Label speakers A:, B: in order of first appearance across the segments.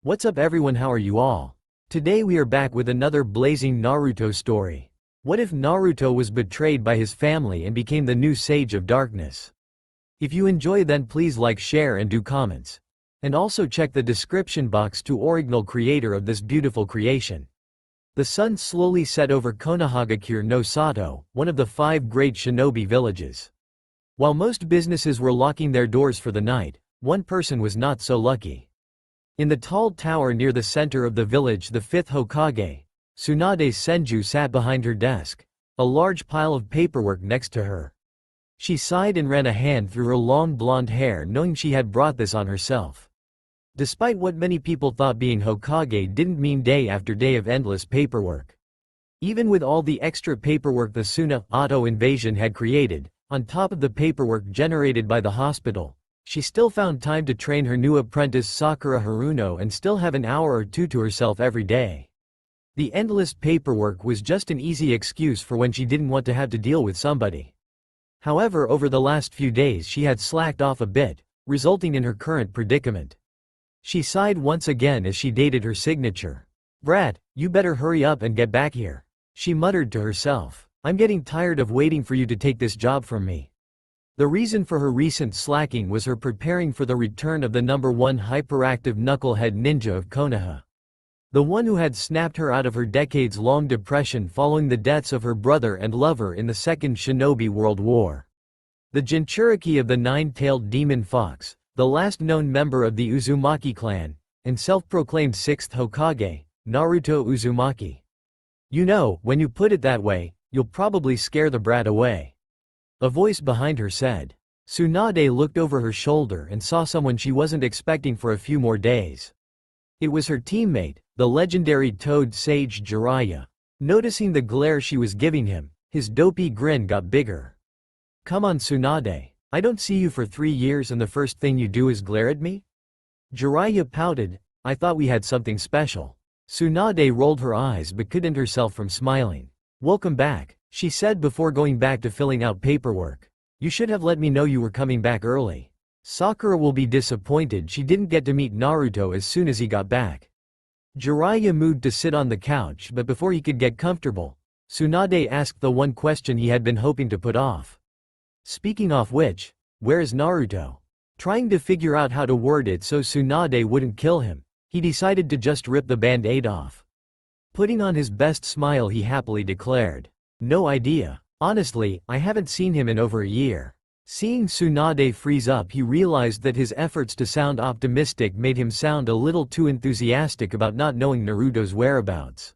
A: What's up everyone, how are you all? Today we are back with another blazing Naruto story. What if Naruto was betrayed by his family and became the new Sage of Darkness? If you enjoy, then please like, share and do comments. And also check the description box to original creator of this beautiful creation. The sun slowly set over Konohagakure no Sato, one of the 5 great shinobi villages. While most businesses were locking their doors for the night, one person was not so lucky. In the tall tower near the center of the village, the 5th Hokage, Tsunade Senju, sat behind her desk, a large pile of paperwork next to her. She sighed and ran a hand through her long blonde hair, knowing she had brought this on herself. Despite what many people thought, being Hokage didn't mean day after day of endless paperwork. Even with all the extra paperwork the Suna auto invasion had created, on top of the paperwork generated by the hospital, she still found time to train her new apprentice Sakura Haruno and still have an hour or two to herself every day. The endless paperwork was just an easy excuse for when she didn't want to have to deal with somebody. However, over the last few days she had slacked off a bit, resulting in her current predicament. She sighed once again as she dated her signature. "Brat, you better hurry up and get back here," she muttered to herself. "I'm getting tired of waiting for you to take this job from me." The reason for her recent slacking was her preparing for the return of the #1 hyperactive knucklehead ninja of Konoha. The one who had snapped her out of her decades-long depression following the deaths of her brother and lover in the Second Shinobi World War. The Jinchuriki of the 9-tailed demon fox, the last known member of the Uzumaki clan, and self-proclaimed 6th Hokage, Naruto Uzumaki. "You know, when you put it that way, you'll probably scare the brat away," a voice behind her said. Tsunade looked over her shoulder and saw someone she wasn't expecting for a few more days. It was her teammate, the legendary Toad Sage Jiraiya. Noticing the glare she was giving him, his dopey grin got bigger. "Come on Tsunade, I don't see you for 3 years and the first thing you do is glare at me?" Jiraiya pouted. "I thought we had something special." Tsunade rolled her eyes but couldn't herself from smiling. "Welcome back," she said before going back to filling out paperwork. "You should have let me know you were coming back early. Sakura will be disappointed she didn't get to meet Naruto as soon as he got back." Jiraiya moved to sit on the couch, but before he could get comfortable, Tsunade asked the one question he had been hoping to put off. "Speaking of which, where is Naruto?" Trying to figure out how to word it so Tsunade wouldn't kill him, he decided to just rip the band-aid off. Putting on his best smile, he happily declared, "No idea. Honestly, I haven't seen him in over a year." Seeing Tsunade freeze up, he realized that his efforts to sound optimistic made him sound a little too enthusiastic about not knowing Naruto's whereabouts.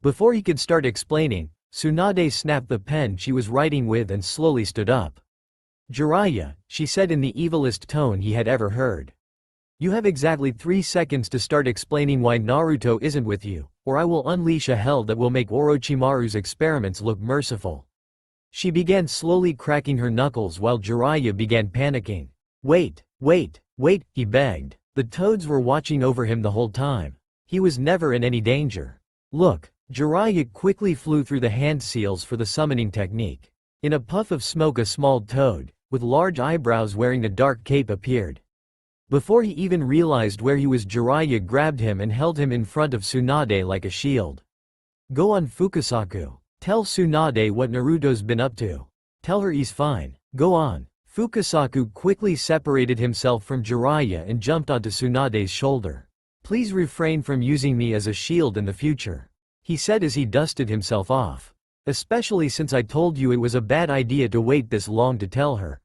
A: Before he could start explaining, Tsunade snapped the pen she was writing with and slowly stood up. "Jiraiya," she said in the evilest tone he had ever heard. "You have exactly 3 seconds to start explaining why Naruto isn't with you, or I will unleash a hell that will make Orochimaru's experiments look merciful." She began slowly cracking her knuckles while Jiraiya began panicking. "Wait, wait, wait," he begged. The toads were watching over him the whole time. He was never in any danger. "Look." Jiraiya quickly flew through the hand seals for the summoning technique. In a puff of smoke, a small toad, with large eyebrows wearing a dark cape, appeared. Before he even realized where he was, Jiraiya grabbed him and held him in front of Tsunade like a shield. "Go on Fukasaku. Tell Tsunade what Naruto's been up to. Tell her he's fine. Go on." Fukasaku quickly separated himself from Jiraiya and jumped onto Tsunade's shoulder. "Please refrain from using me as a shield in the future," he said as he dusted himself off. "Especially since I told you it was a bad idea to wait this long to tell her."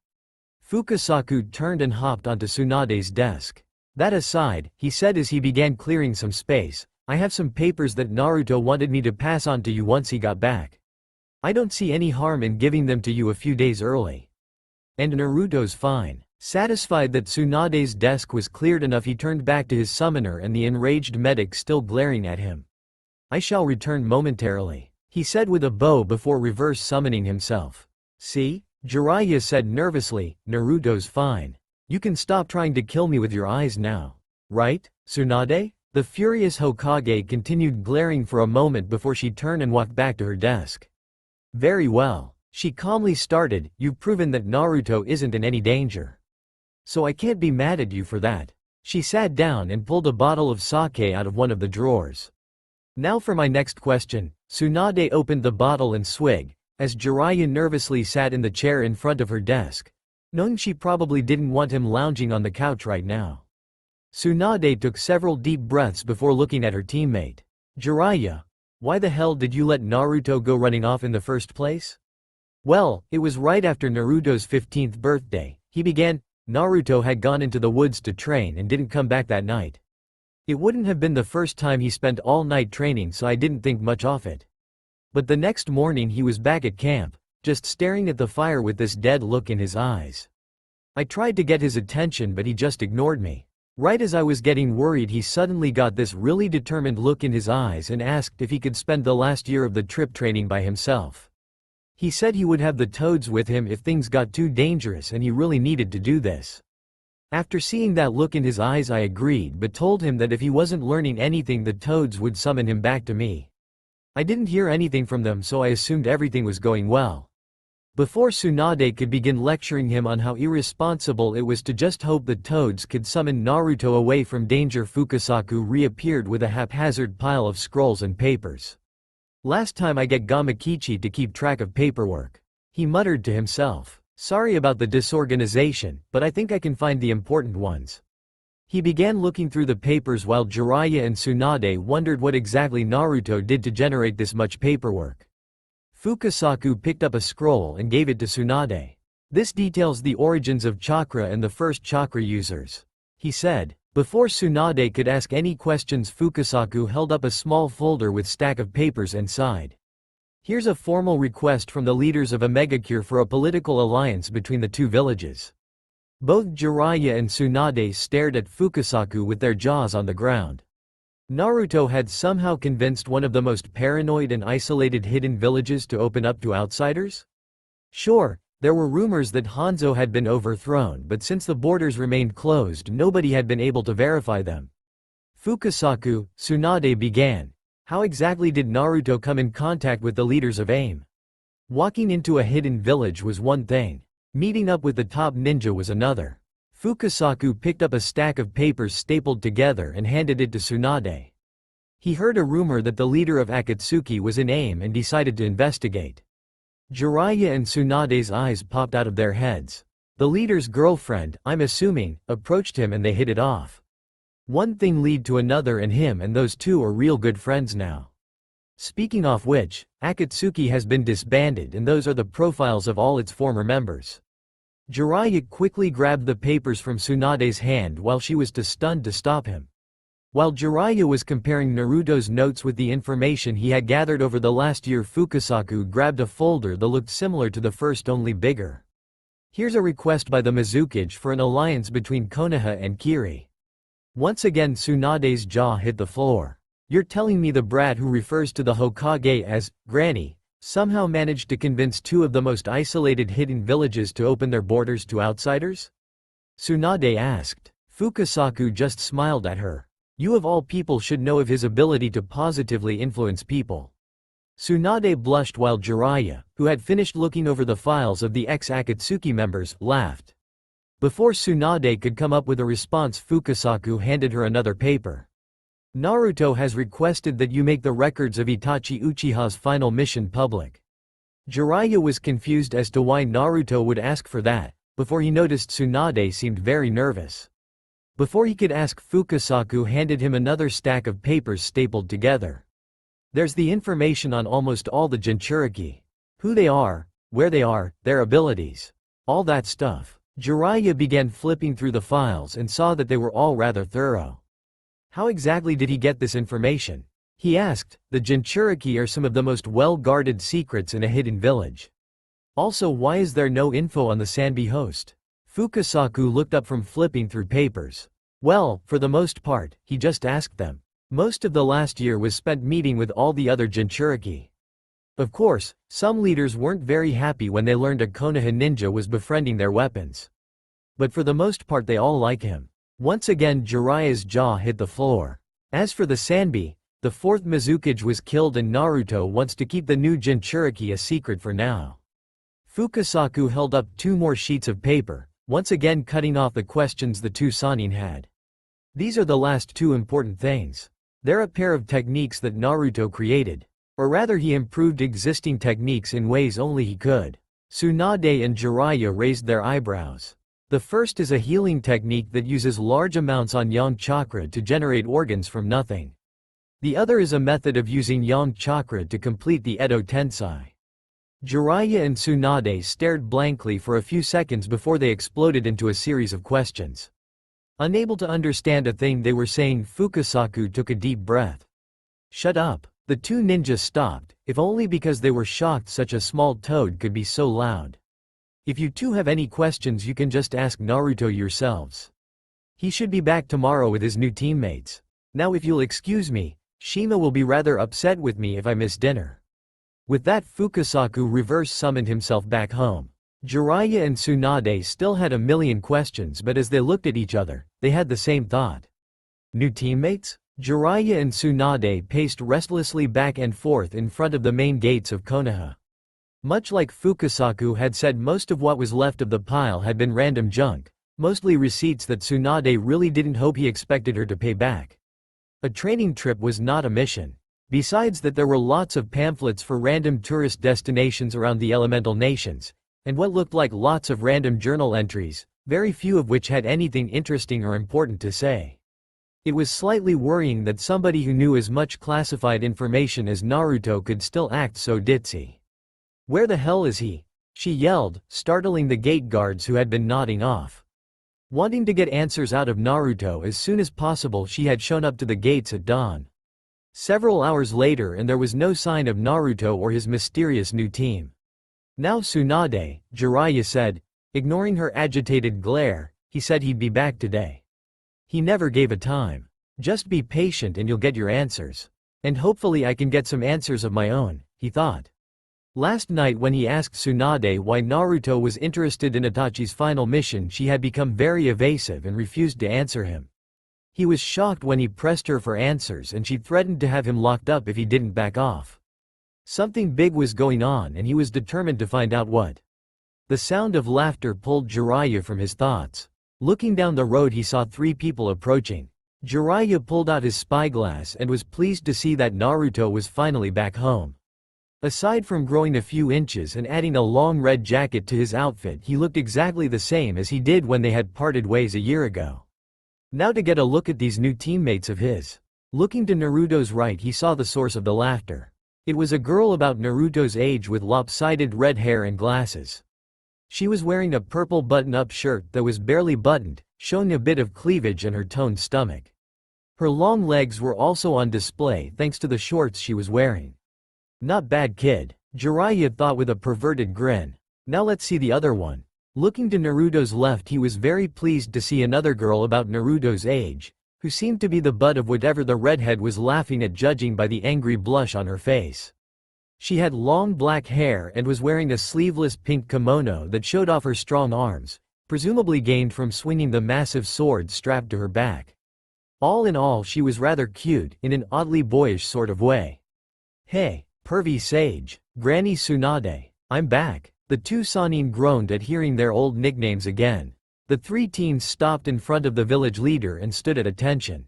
A: Fukasaku turned and hopped onto Tsunade's desk. "That aside," he said as he began clearing some space, "I have some papers that Naruto wanted me to pass on to you once he got back. I don't see any harm in giving them to you a few days early. And Naruto's fine." Satisfied that Tsunade's desk was cleared enough, he turned back to his summoner and the enraged medic still glaring at him. "I shall return momentarily," he said with a bow before reverse summoning himself. "See?" Jiraiya said nervously, "Naruto's fine. You can stop trying to kill me with your eyes now. Right, Tsunade?" The furious Hokage continued glaring for a moment before she turned and walked back to her desk. "Very well," she calmly started, "you've proven that Naruto isn't in any danger. So I can't be mad at you for that." She sat down and pulled a bottle of sake out of one of the drawers. Now for my next question. Tsunade opened the bottle and swigged, as Jiraiya nervously sat in the chair in front of her desk, knowing she probably didn't want him lounging on the couch right now. Tsunade took several deep breaths before looking at her teammate. Jiraiya, why the hell did you let Naruto go running off in the first place? Well, it was right after Naruto's 15th birthday, he began. Naruto had gone into the woods to train and didn't come back that night. It wouldn't have been the first time he spent all night training, so I didn't think much of it. But the next morning he was back at camp, just staring at the fire with this dead look in his eyes. I tried to get his attention, but he just ignored me. Right as I was getting worried, he suddenly got this really determined look in his eyes and asked if he could spend the last year of the trip training by himself. He said he would have the toads with him if things got too dangerous, and he really needed to do this. After seeing that look in his eyes, I agreed, but told him that if he wasn't learning anything, the toads would summon him back to me. I didn't hear anything from them, so I assumed everything was going well. Before Tsunade could begin lecturing him on how irresponsible it was to just hope the toads could summon Naruto away from danger, Fukasaku reappeared with a haphazard pile of scrolls and papers. Last time I get Gamakichi to keep track of paperwork. He muttered to himself. Sorry about the disorganization, but I think I can find the important ones. He began looking through the papers while Jiraiya and Tsunade wondered what exactly Naruto did to generate this much paperwork. Fukasaku picked up a scroll and gave it to Tsunade. This details the origins of chakra and the first chakra users. He said. Before Tsunade could ask any questions, Fukasaku held up a small folder with stack of papers and sighed. Here's a formal request from the leaders of Omegacure for a political alliance between the two villages. Both Jiraiya and Tsunade stared at Fukasaku with their jaws on the ground. Naruto had somehow convinced one of the most paranoid and isolated hidden villages to open up to outsiders? Sure, there were rumors that Hanzo had been overthrown, but since the borders remained closed, nobody had been able to verify them. Fukasaku, Tsunade began. How exactly did Naruto come in contact with the leaders of AIM? Walking into a hidden village was one thing. Meeting up with the top ninja was another. Fukasaku picked up a stack of papers stapled together and handed it to Tsunade. He heard a rumor that the leader of Akatsuki was in AIM and decided to investigate. Jiraiya and Tsunade's eyes popped out of their heads. The leader's girlfriend, I'm assuming, approached him and they hit it off. One thing led to another, and him and those two are real good friends now. Speaking of which, Akatsuki has been disbanded and those are the profiles of all its former members. Jiraiya quickly grabbed the papers from Tsunade's hand while she was too stunned to stop him. While Jiraiya was comparing Naruto's notes with the information he had gathered over the last year, Fukasaku grabbed a folder that looked similar to the first, only bigger. Here's a request by the Mizukage for an alliance between Konoha and Kiri. Once again Tsunade's jaw hit the floor. You're telling me the brat who refers to the Hokage as Granny somehow managed to convince two of the most isolated hidden villages to open their borders to outsiders? Tsunade asked. Fukasaku just smiled at her. You of all people should know of his ability to positively influence people. Tsunade blushed while Jiraiya, who had finished looking over the files of the ex-Akatsuki members, laughed. Before Tsunade could come up with a response, Fukasaku handed her another paper. Naruto has requested that you make the records of Itachi Uchiha's final mission public. Jiraiya was confused as to why Naruto would ask for that, before he noticed Tsunade seemed very nervous. Before he could ask, Fukasaku handed him another stack of papers stapled together. There's the information on almost all the Jinchuriki. Who they are, where they are, their abilities. All that stuff. Jiraiya began flipping through the files and saw that they were all rather thorough. How exactly did he get this information? He asked. The Jinchuriki are some of the most well-guarded secrets in a hidden village. Also, why is there no info on the Sanbi host? Fukasaku looked up from flipping through papers. Well, for the most part, he just asked them. Most of the last year was spent meeting with all the other Jinchuriki. Of course, some leaders weren't very happy when they learned a Konoha ninja was befriending their weapons. But for the most part they all like him. Once again Jiraiya's jaw hit the floor. As for the Sanbi, the fourth Mizukage was killed and Naruto wants to keep the new Jinchuriki a secret for now. Fukasaku held up two more sheets of paper, once again cutting off the questions the two Sannin had. These are the last two important things. They're a pair of techniques that Naruto created. Or rather he improved existing techniques in ways only he could. Tsunade and Jiraiya raised their eyebrows. The first is a healing technique that uses large amounts on yang chakra to generate organs from nothing. The other is a method of using yang chakra to complete the Edo Tensei. Jiraiya and Tsunade stared blankly for a few seconds before they exploded into a series of questions. Unable to understand a thing they were saying, Fukasaku took a deep breath. Shut up. The two ninjas stopped, if only because they were shocked such a small toad could be so loud. If you two have any questions you can just ask Naruto yourselves. He should be back tomorrow with his new teammates. Now if you'll excuse me, Shima will be rather upset with me if I miss dinner. With that, Fukasaku reverse summoned himself back home. Jiraiya and Tsunade still had a million questions, but as they looked at each other, they had the same thought. New teammates? Jiraiya and Tsunade paced restlessly back and forth in front of the main gates of Konoha. Much like Fukasaku had said, most of what was left of the pile had been random junk, mostly receipts that Tsunade really didn't hope he expected her to pay back. A training trip was not a mission. Besides that, there were lots of pamphlets for random tourist destinations around the elemental nations, and what looked like lots of random journal entries, very few of which had anything interesting or important to say. It was slightly worrying that somebody who knew as much classified information as Naruto could still act so ditzy. Where the hell is he? She yelled, startling the gate guards who had been nodding off. Wanting to get answers out of Naruto as soon as possible, she had shown up to the gates at dawn. Several hours later and there was no sign of Naruto or his mysterious new team. Now Tsunade, Jiraiya said, ignoring her agitated glare, he said he'd be back today. He never gave a time. Just be patient and you'll get your answers. And hopefully I can get some answers of my own, he thought. Last night when he asked Tsunade why Naruto was interested in Itachi's final mission, she had become very evasive and refused to answer him. He was shocked when he pressed her for answers and she threatened to have him locked up if he didn't back off. Something big was going on and he was determined to find out what. The sound of laughter pulled Jiraiya from his thoughts. Looking down the road he saw three people approaching. Jiraiya pulled out his spyglass and was pleased to see that Naruto was finally back home. Aside from growing a few inches and adding a long red jacket to his outfit, he looked exactly the same as he did when they had parted ways a year ago. Now to get a look at these new teammates of his. Looking to Naruto's right he saw the source of the laughter. It was a girl about Naruto's age with lopsided red hair and glasses. She was wearing a purple button-up shirt that was barely buttoned, showing a bit of cleavage and her toned stomach. Her long legs were also on display thanks to the shorts she was wearing. Not bad kid, Jiraiya thought with a perverted grin. Now let's see the other one. Looking to Naruto's left he was very pleased to see another girl about Naruto's age, who seemed to be the butt of whatever the redhead was laughing at, judging by the angry blush on her face. She had long black hair and was wearing a sleeveless pink kimono that showed off her strong arms, presumably gained from swinging the massive sword strapped to her back. All in all she was rather cute, in an oddly boyish sort of way. Hey, pervy sage, Granny Tsunade, I'm back. The two Sannin groaned at hearing their old nicknames again. The three teens stopped in front of the village leader and stood at attention.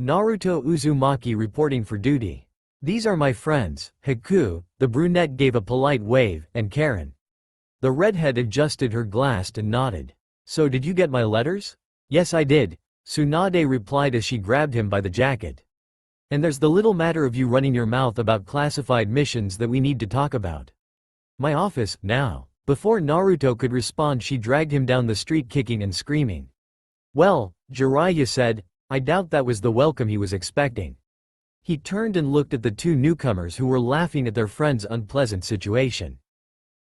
A: Naruto Uzumaki reporting for duty. These are my friends, Haku, the brunette gave a polite wave, and Karen. The redhead adjusted her glass and nodded. So did you get my letters? Yes I did, Tsunade replied as she grabbed him by the jacket. And there's the little matter of you running your mouth about classified missions that we need to talk about. My office, now. Before Naruto could respond she dragged him down the street kicking and screaming. Well, Jiraiya said, I doubt that was the welcome he was expecting. He turned and looked at the two newcomers who were laughing at their friend's unpleasant situation.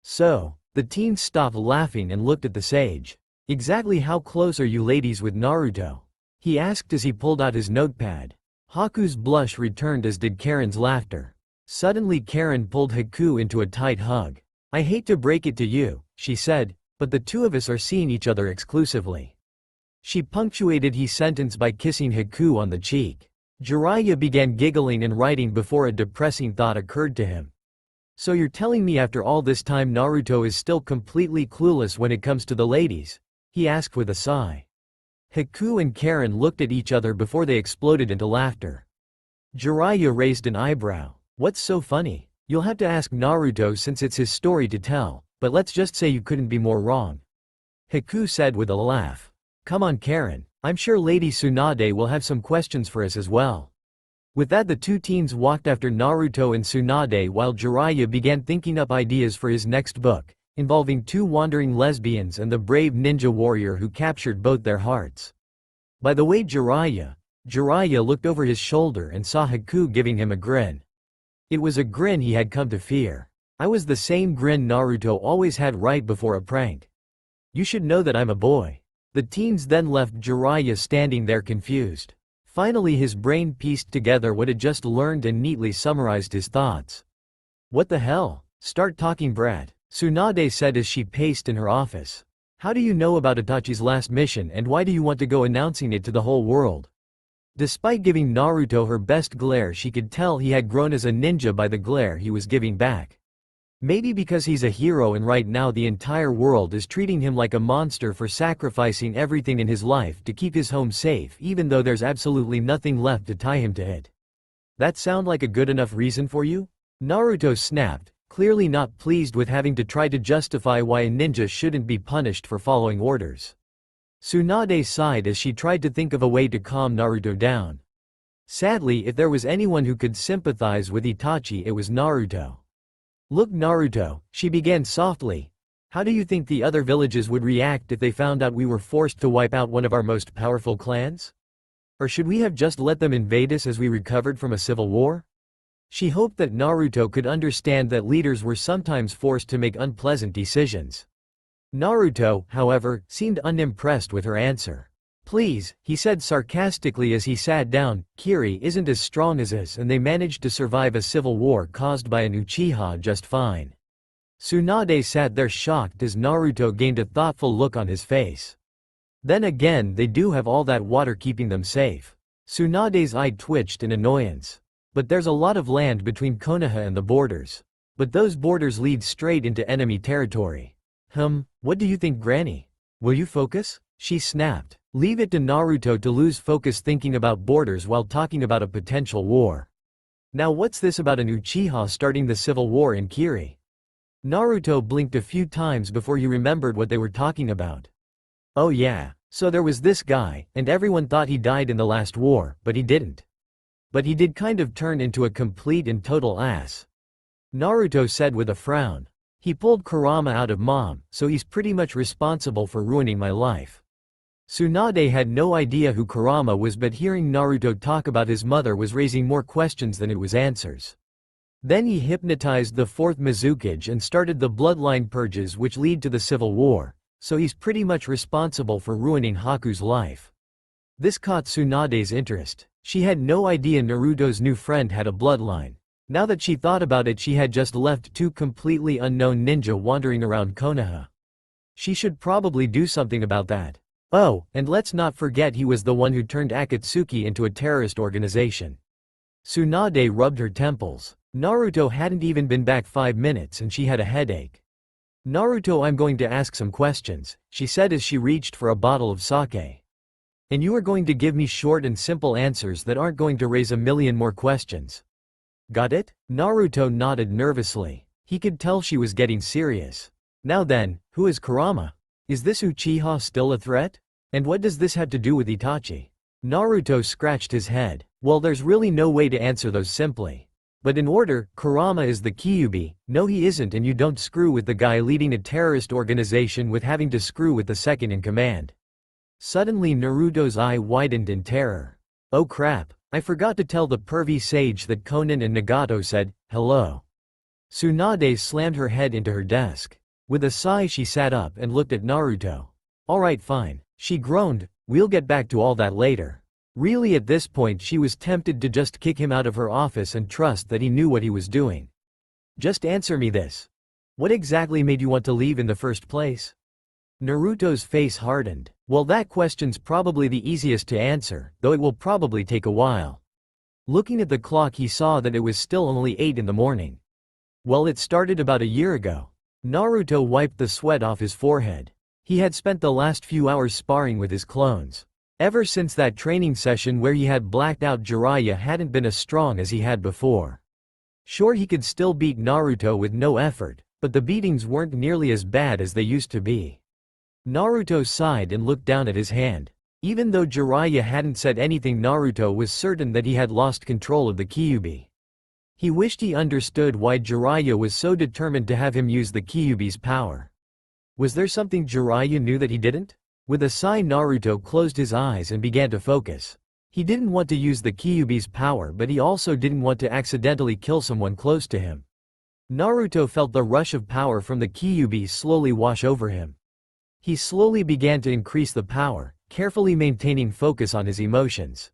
A: So, the teens stopped laughing and looked at the sage. Exactly how close are you ladies with Naruto? He asked as he pulled out his notepad. Haku's blush returned as did Karen's laughter. Suddenly Karen pulled Haku into a tight hug. I hate to break it to you, she said, but the two of us are seeing each other exclusively. She punctuated his sentence by kissing Haku on the cheek. Jiraiya began giggling and writing before a depressing thought occurred to him. So you're telling me after all this time Naruto is still completely clueless when it comes to the ladies? He asked with a sigh. Haku and Karen looked at each other before they exploded into laughter. Jiraiya raised an eyebrow. What's so funny? You'll have to ask Naruto since it's his story to tell, but let's just say you couldn't be more wrong. Haku said with a laugh. Come on Karen, I'm sure Lady Tsunade will have some questions for us as well. With that the two teens walked after Naruto and Tsunade while Jiraiya began thinking up ideas for his next book, involving two wandering lesbians and the brave ninja warrior who captured both their hearts. By the way Jiraiya looked over his shoulder and saw Haku giving him a grin. It was a grin he had come to fear. I was the same grin Naruto always had right before a prank. You should know that I'm a boy. The teens then left Jiraiya standing there confused. Finally his brain pieced together what had just learned and neatly summarized his thoughts. What the hell? Start talking brat, Tsunade said as she paced in her office. How do you know about Itachi's last mission and why do you want to go announcing it to the whole world? Despite giving Naruto her best glare she could tell he had grown as a ninja by the glare he was giving back. Maybe because he's a hero and right now the entire world is treating him like a monster for sacrificing everything in his life to keep his home safe even though there's absolutely nothing left to tie him to it. That sound like a good enough reason for you? Naruto snapped, clearly not pleased with having to try to justify why a ninja shouldn't be punished for following orders. Tsunade sighed as she tried to think of a way to calm Naruto down. Sadly, if there was anyone who could sympathize with Itachi it was Naruto. Look Naruto, she began softly. How do you think the other villages would react if they found out we were forced to wipe out one of our most powerful clans? Or should we have just let them invade us as we recovered from a civil war? She hoped that Naruto could understand that leaders were sometimes forced to make unpleasant decisions. Naruto, however, seemed unimpressed with her answer. Please, he said sarcastically as he sat down, Kiri isn't as strong as us and they managed to survive a civil war caused by an Uchiha just fine. Tsunade sat there shocked as Naruto gained a thoughtful look on his face. Then again they do have all that water keeping them safe. Tsunade's eye twitched in annoyance. But there's a lot of land between Konoha and the borders. But those borders lead straight into enemy territory. What do you think Granny? Will you focus? She snapped. Leave it to Naruto to lose focus thinking about borders while talking about a potential war. Now what's this about an Uchiha starting the civil war in Kiri? Naruto blinked a few times before he remembered what they were talking about. Oh yeah, so there was this guy, and everyone thought he died in the last war, but he didn't. But he did kind of turn into a complete and total ass. Naruto said with a frown. He pulled Kurama out of Mom, so he's pretty much responsible for ruining my life. Tsunade had no idea who Kurama was but hearing Naruto talk about his mother was raising more questions than it was answers. Then he hypnotized the 4th Mizukage and started the bloodline purges which lead to the civil war, so he's pretty much responsible for ruining Haku's life. This caught Tsunade's interest. She had no idea Naruto's new friend had a bloodline. Now that she thought about it she had just left two completely unknown ninja wandering around Konoha. She should probably do something about that. Oh, and let's not forget he was the one who turned Akatsuki into a terrorist organization. Tsunade rubbed her temples. Naruto hadn't even been back 5 minutes and she had a headache. Naruto, I'm going to ask some questions, she said as she reached for a bottle of sake. And you are going to give me short and simple answers that aren't going to raise a million more questions. Got it? Naruto nodded nervously. He could tell she was getting serious. Now then, who is Kurama? Is this Uchiha still a threat? And what does this have to do with Itachi? Naruto scratched his head. Well, there's really no way to answer those simply. But in order, Kurama is the Kyuubi. No he isn't, and you don't screw with the guy leading a terrorist organization with having to screw with the second in command. Suddenly Naruto's eye widened in terror. Oh crap, I forgot to tell the pervy sage that Konan and Nagato said, hello. Tsunade slammed her head into her desk. With a sigh she sat up and looked at Naruto. Alright fine, she groaned, we'll get back to all that later. Really at this point she was tempted to just kick him out of her office and trust that he knew what he was doing. Just answer me this. What exactly made you want to leave in the first place? Naruto's face hardened. Well, that question's probably the easiest to answer, though it will probably take a while. Looking at the clock he saw that it was still only 8 in the morning. Well, it started about a year ago. Naruto wiped the sweat off his forehead. He had spent the last few hours sparring with his clones. Ever since that training session where he had blacked out, Jiraiya hadn't been as strong as he had before. Sure, he could still beat Naruto with no effort, but the beatings weren't nearly as bad as they used to be. Naruto sighed and looked down at his hand. Even though Jiraiya hadn't said anything, Naruto was certain that he had lost control of the Kyuubi. He wished he understood why Jiraiya was so determined to have him use the Kyuubi's power. Was there something Jiraiya knew that he didn't? With a sigh, Naruto closed his eyes and began to focus. He didn't want to use the Kyuubi's power, but he also didn't want to accidentally kill someone close to him. Naruto felt the rush of power from the Kyuubi slowly wash over him. He slowly began to increase the power, carefully maintaining focus on his emotions.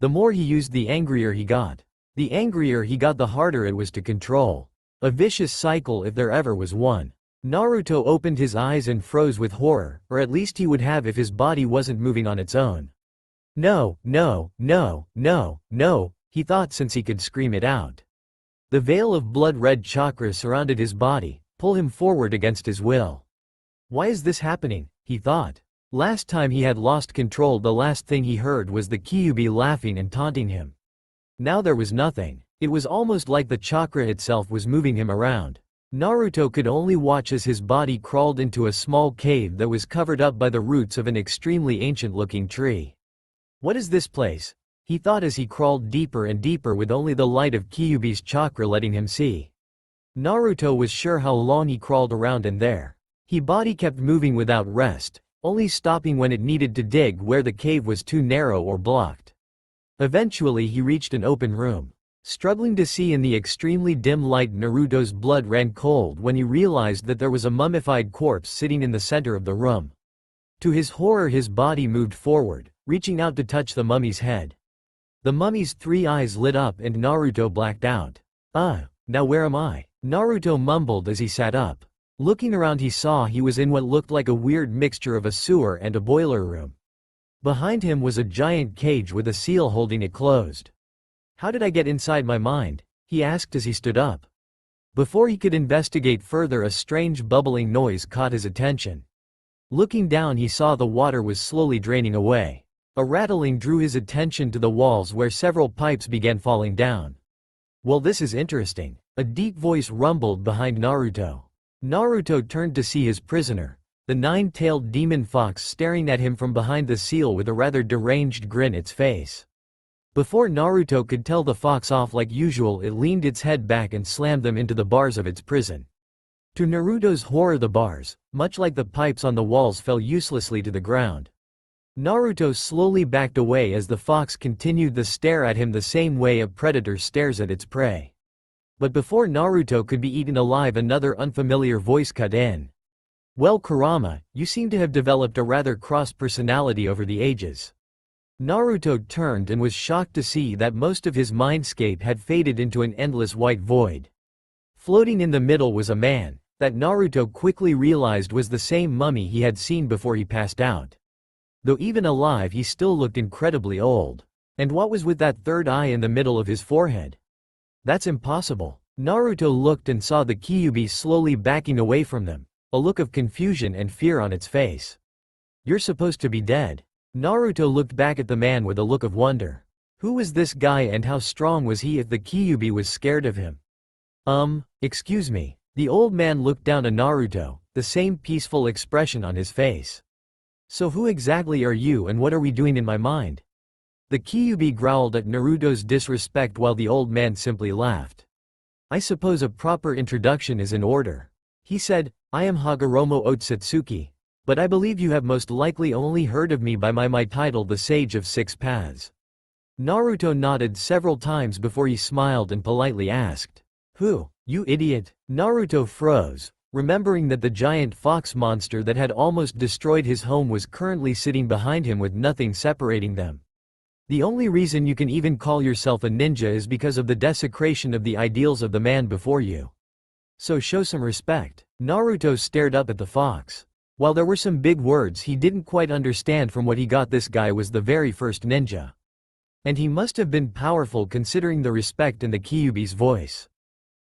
A: The more he used, the angrier he got. The angrier he got, the harder it was to control. A vicious cycle if there ever was one. Naruto opened his eyes and froze with horror, or at least he would have if his body wasn't moving on its own. No, no, no, no, no, he thought, since he could scream it out. The veil of blood-red chakra surrounded his body, pull him forward against his will. Why is this happening? He thought. Last time he had lost control, the last thing he heard was the Kyuubi laughing and taunting him. Now there was nothing. It was almost like the chakra itself was moving him around. Naruto could only watch as his body crawled into a small cave that was covered up by the roots of an extremely ancient-looking tree. What is this place? He thought as he crawled deeper and deeper, with only the light of Kyuubi's chakra letting him see. Naruto was sure how long he crawled around in there. His body kept moving without rest, only stopping when it needed to dig where the cave was too narrow or blocked. Eventually he reached an open room. Struggling to see in the extremely dim light, Naruto's blood ran cold when he realized that there was a mummified corpse sitting in the center of the room. To his horror, his body moved forward, reaching out to touch the mummy's head. The mummy's 3 eyes lit up and Naruto blacked out. Now where am I? Naruto mumbled as he sat up. Looking around, he saw he was in what looked like a weird mixture of a sewer and a boiler room. Behind him was a giant cage with a seal holding it closed. How did I get inside my mind? He asked as he stood up. Before he could investigate further, a strange bubbling noise caught his attention. Looking down, he saw the water was slowly draining away. A rattling drew his attention to the walls where several pipes began falling down. Well, this is interesting. A deep voice rumbled behind Naruto. Naruto turned to see his prisoner, the 9-tailed demon fox, staring at him from behind the seal with a rather deranged grin its face. Before Naruto could tell the fox off like usual, it leaned its head back and slammed them into the bars of its prison. To Naruto's horror, the bars, much like the pipes on the walls, fell uselessly to the ground. Naruto slowly backed away as the fox continued to stare at him the same way a predator stares at its prey. But before Naruto could be eaten alive, another unfamiliar voice cut in. Well, Kurama, you seem to have developed a rather cross personality over the ages. Naruto turned and was shocked to see that most of his mindscape had faded into an endless white void. Floating in the middle was a man that Naruto quickly realized was the same mummy he had seen before he passed out. Though even alive, he still looked incredibly old. And what was with that third eye in the middle of his forehead? That's impossible. Naruto looked and saw the Kyuubi slowly backing away from them, a look of confusion and fear on its face. You're supposed to be dead. Naruto looked back at the man with a look of wonder. Who was this guy and how strong was he if the Kyuubi was scared of him? Excuse me. The old man looked down at Naruto, the same peaceful expression on his face. So who exactly are you and what are we doing in my mind? The Kyuubi growled at Naruto's disrespect while the old man simply laughed. I suppose a proper introduction is in order. He said, I am Hagoromo Otsutsuki, but I believe you have most likely only heard of me by my title, the Sage of Six Paths. Naruto nodded several times before he smiled and politely asked, Who, you idiot? Naruto froze, remembering that the giant fox monster that had almost destroyed his home was currently sitting behind him with nothing separating them. The only reason you can even call yourself a ninja is because of the desecration of the ideals of the man before you. So show some respect. Naruto stared up at the fox. While there were some big words he didn't quite understand from what he got, this guy was the very first ninja. And he must have been powerful considering the respect in the Kyuubi's voice.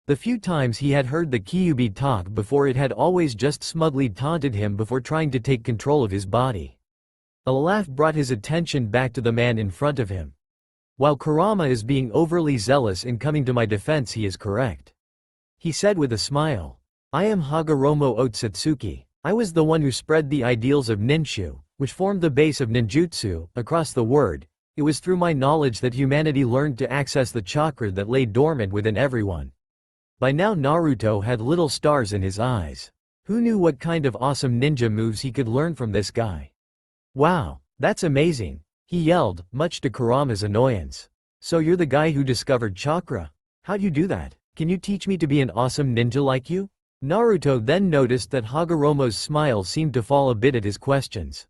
A: The few times he had heard the Kyuubi talk before, it had always just smugly taunted him before trying to take control of his body. A laugh brought his attention back to the man in front of him. While Kurama is being overly zealous in coming to my defense, he is correct. He said with a smile. I am Hagoromo Otsutsuki. I was the one who spread the ideals of ninshu, which formed the base of ninjutsu, across the world. It was through my knowledge that humanity learned to access the chakra that lay dormant within everyone. By now Naruto had little stars in his eyes. Who knew what kind of awesome ninja moves he could learn from this guy? Wow, that's amazing, he yelled, much to Kurama's annoyance. So you're the guy who discovered chakra? How'd you do that? Can you teach me to be an awesome ninja like you? Naruto then noticed that Hagoromo's smile seemed to fall a bit at his questions.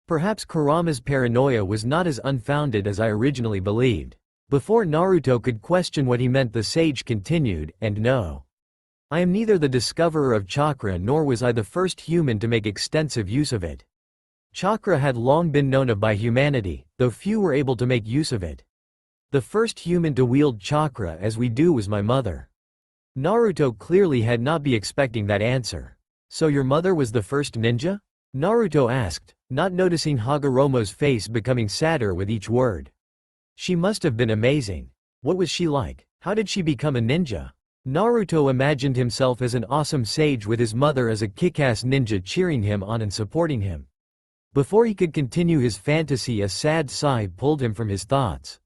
A: Perhaps Kurama's paranoia was not as unfounded as I originally believed. Before Naruto could question what he meant, the sage continued, and no. I am neither the discoverer of chakra nor was I the first human to make extensive use of it. Chakra had long been known of by humanity, though few were able to make use of it. The first human to wield chakra as we do was my mother. Naruto clearly had not been expecting that answer. So your mother was the first ninja? Naruto asked, not noticing Hagoromo's face becoming sadder with each word. She must have been amazing. What was she like? How did she become a ninja? Naruto imagined himself as an awesome sage with his mother as a kick-ass ninja cheering him on and supporting him. Before he could continue his fantasy, a sad sigh pulled him from his thoughts.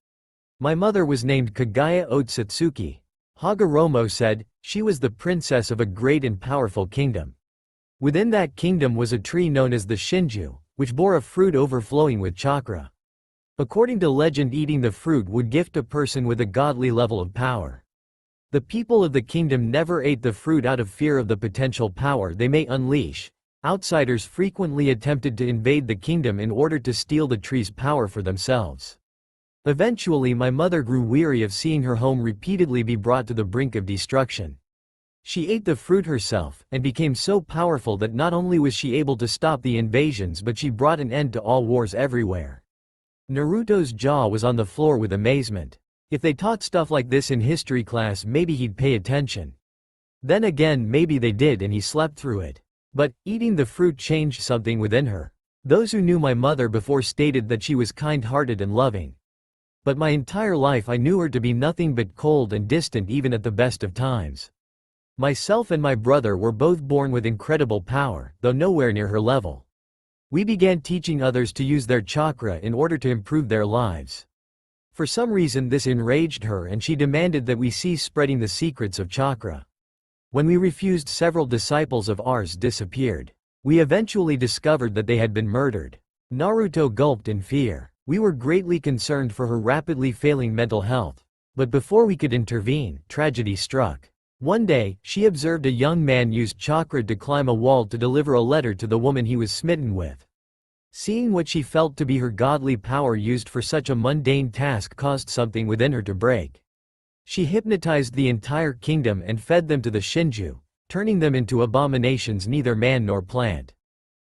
A: My mother was named Kaguya Otsutsuki. Hagoromo said. She was the princess of a great and powerful kingdom. Within that kingdom was a tree known as the Shinju, which bore a fruit overflowing with chakra. According to legend, eating the fruit would gift a person with a godly level of power. The people of the kingdom never ate the fruit out of fear of the potential power they may unleash. Outsiders frequently attempted to invade the kingdom in order to steal the tree's power for themselves. Eventually my mother grew weary of seeing her home repeatedly be brought to the brink of destruction. She ate the fruit herself, and became so powerful that not only was she able to stop the invasions but she brought an end to all wars everywhere. Naruto's jaw was on the floor with amazement. If they taught stuff like this in history class, maybe he'd pay attention. Then again, maybe they did and he slept through it. But, eating the fruit changed something within her. Those who knew my mother before stated that she was kind-hearted and loving. But my entire life I knew her to be nothing but cold and distant even at the best of times. Myself and my brother were both born with incredible power, though nowhere near her level. We began teaching others to use their chakra in order to improve their lives. For some reason this enraged her and she demanded that we cease spreading the secrets of chakra. When we refused, several disciples of ours disappeared. We eventually discovered that they had been murdered. Naruto gulped in fear. We were greatly concerned for her rapidly failing mental health. But before we could intervene, tragedy struck. One day, she observed a young man use chakra to climb a wall to deliver a letter to the woman he was smitten with. Seeing what she felt to be her godly power used for such a mundane task caused something within her to break. She hypnotized the entire kingdom and fed them to the Shinju, turning them into abominations neither man nor plant.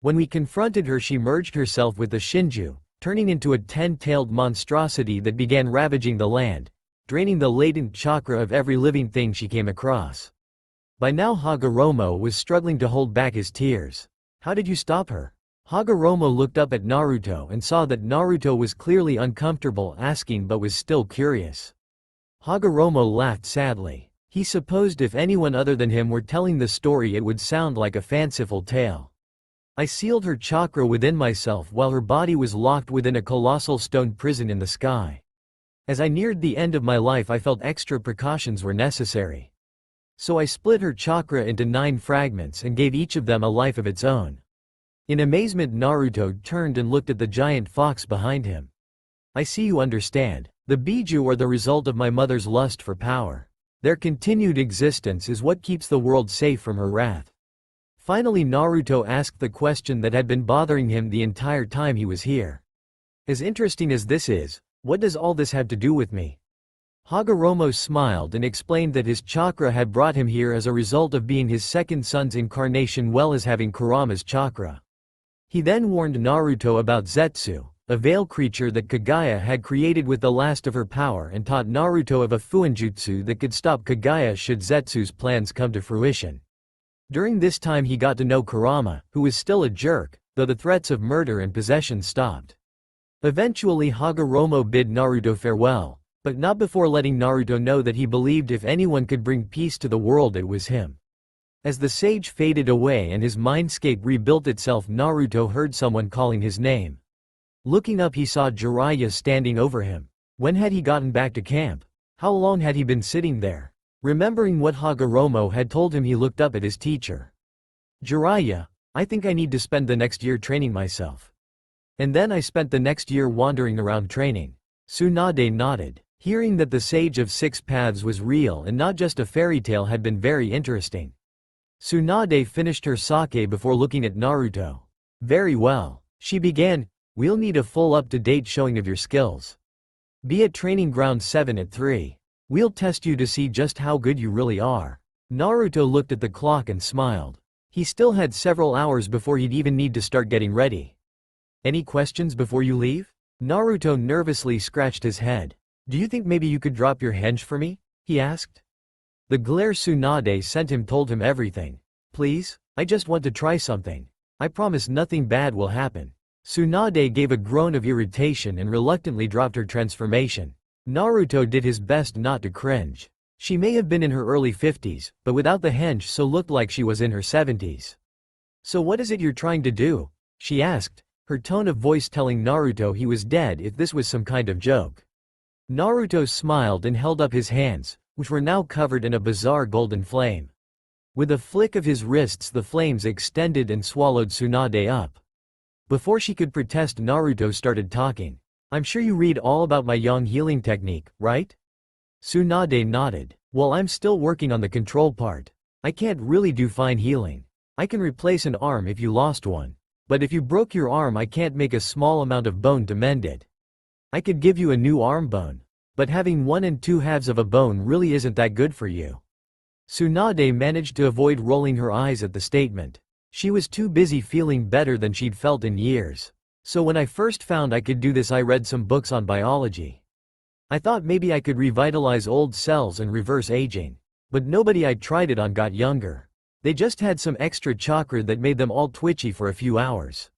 A: When we confronted her, she merged herself with the Shinju, turning into a 10-tailed monstrosity that began ravaging the land, draining the latent chakra of every living thing she came across. By now Hagoromo was struggling to hold back his tears. How did you stop her? Hagoromo looked up at Naruto and saw that Naruto was clearly uncomfortable asking but was still curious. Hagoromo laughed sadly. He supposed if anyone other than him were telling the story it would sound like a fanciful tale. I sealed her chakra within myself while her body was locked within a colossal stone prison in the sky. As I neared the end of my life I felt extra precautions were necessary. So I split her chakra into 9 fragments and gave each of them a life of its own. In amazement Naruto turned and looked at the giant fox behind him. I see you understand. The Biju are the result of my mother's lust for power. Their continued existence is what keeps the world safe from her wrath. Finally Naruto asked the question that had been bothering him the entire time he was here. As interesting as this is, what does all this have to do with me? Hagoromo smiled and explained that his chakra had brought him here as a result of being his second son's incarnation well as having Kurama's chakra. He then warned Naruto about Zetsu, a veil creature that Kaguya had created with the last of her power, and taught Naruto of a fuinjutsu that could stop Kaguya should Zetsu's plans come to fruition. During this time he got to know Kurama, who was still a jerk, though the threats of murder and possession stopped. Eventually Hagoromo bid Naruto farewell, but not before letting Naruto know that he believed if anyone could bring peace to the world it was him. As the sage faded away and his mindscape rebuilt itself, Naruto heard someone calling his name. Looking up he saw Jiraiya standing over him. When had he gotten back to camp? How long had he been sitting there? Remembering what Hagoromo had told him, he looked up at his teacher. Jiraiya, I think I need to spend the next year training myself. And then I spent the next year wandering around training. Tsunade nodded. Hearing that the Sage of Six Paths was real and not just a fairy tale had been very interesting. Tsunade finished her sake before looking at Naruto. Very well, she began, we'll need a full up-to-date showing of your skills. Be at training ground 7 at 3. We'll test you to see just how good you really are. Naruto looked at the clock and smiled. He still had several hours before he'd even need to start getting ready. Any questions before you leave? Naruto nervously scratched his head. Do you think maybe you could drop your henge for me? He asked. The glare Tsunade sent him told him everything. Please, I just want to try something. I promise nothing bad will happen. Tsunade gave a groan of irritation and reluctantly dropped her transformation. Naruto did his best not to cringe. She may have been in her early 50s, but without the henge so looked like she was in her 70s. So what is it you're trying to do? She asked, her tone of voice telling Naruto he was dead if this was some kind of joke. Naruto smiled and held up his hands, which were now covered in a bizarre golden flame. With a flick of his wrists the flames extended and swallowed Tsunade up. Before she could protest, Naruto started talking. I'm sure you read all about my yang healing technique, right? Tsunade nodded. Well, I'm still working on the control part. I can't really do fine healing. I can replace an arm if you lost one. But if you broke your arm I can't make a small amount of bone to mend it. I could give you a new arm bone. But having 1 and 2 halves of a bone really isn't that good for you. Tsunade managed to avoid rolling her eyes at the statement. She was too busy feeling better than she'd felt in years. So when I first found I could do this I read some books on biology. I thought maybe I could revitalize old cells and reverse aging. But nobody I tried it on got younger. They just had some extra chakra that made them all twitchy for a few hours.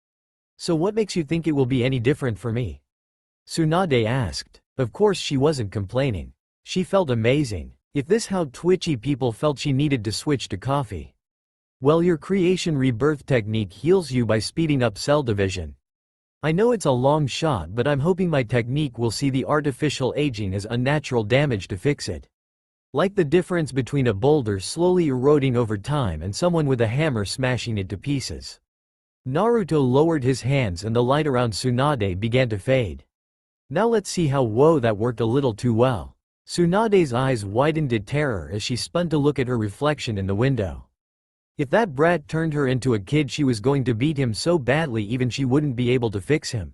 A: So what makes you think it will be any different for me? Tsunade asked. Of course she wasn't complaining. She felt amazing. If this how twitchy people felt, she needed to switch to coffee. Well, your creation rebirth technique heals you by speeding up cell division. I know it's a long shot, but I'm hoping my technique will see the artificial aging as unnatural damage to fix it. Like the difference between a boulder slowly eroding over time and someone with a hammer smashing it to pieces. Naruto lowered his hands and the light around Tsunade began to fade. Now let's see how. Whoa, that worked a little too well. Tsunade's eyes widened in terror as she spun to look at her reflection in the window. If that brat turned her into a kid, she was going to beat him so badly even she wouldn't be able to fix him.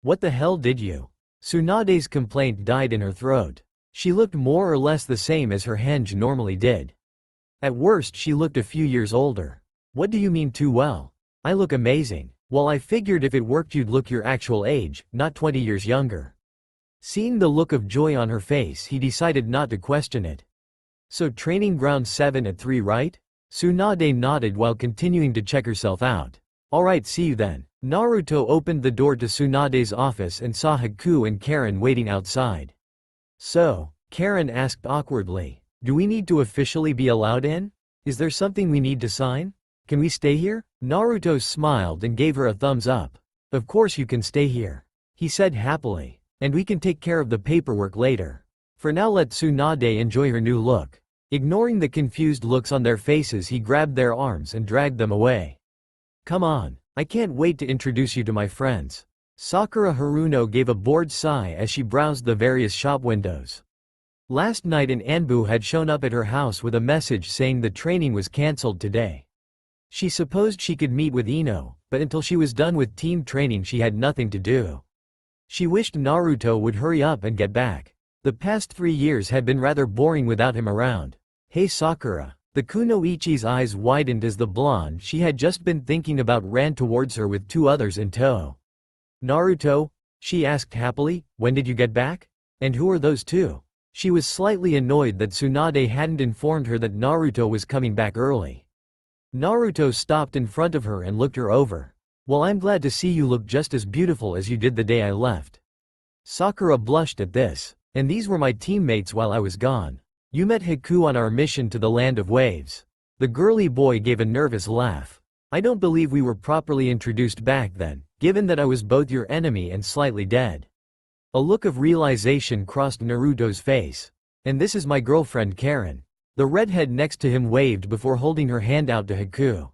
A: What the hell did you? Tsunade's complaint died in her throat. She looked more or less the same as her henge normally did. At worst she looked a few years older. What do you mean too well? I look amazing. Well, I figured if it worked you'd look your actual age, not 20 years younger. Seeing the look of joy on her face he decided not to question it. So training ground 7 at 3, right? Tsunade nodded while continuing to check herself out. Alright, see you then. Naruto opened the door to Tsunade's office and saw Haku and Karen waiting outside. So, Karen asked awkwardly, do we need to officially be allowed in? Is there something we need to sign? Can we stay here? Naruto smiled and gave her a thumbs up. Of course you can stay here, he said happily, and we can take care of the paperwork later. For now let Tsunade enjoy her new look. Ignoring the confused looks on their faces he grabbed their arms and dragged them away. Come on, I can't wait to introduce you to my friends. Sakura Haruno gave a bored sigh as she browsed the various shop windows. Last night an Anbu had shown up at her house with a message saying the training was cancelled today. She supposed she could meet with Ino, but until she was done with team training she had nothing to do. She wished Naruto would hurry up and get back. The past 3 years had been rather boring without him around. Hey Sakura. The kunoichi's eyes widened as the blonde she had just been thinking about ran towards her with 2 others in tow. Naruto? She asked happily, when did you get back? And who are those 2? She was slightly annoyed that Tsunade hadn't informed her that Naruto was coming back early. Naruto stopped in front of her and looked her over. Well, I'm glad to see you look just as beautiful as you did the day I left. Sakura blushed at this. And these were my teammates while I was gone. You met Hiku on our mission to the Land of Waves. The girly boy gave a nervous laugh. I don't believe we were properly introduced back then, given that I was both your enemy and slightly dead. A look of realization crossed Naruto's face. And this is my girlfriend Karen. The redhead next to him waved before holding her hand out to Hiku.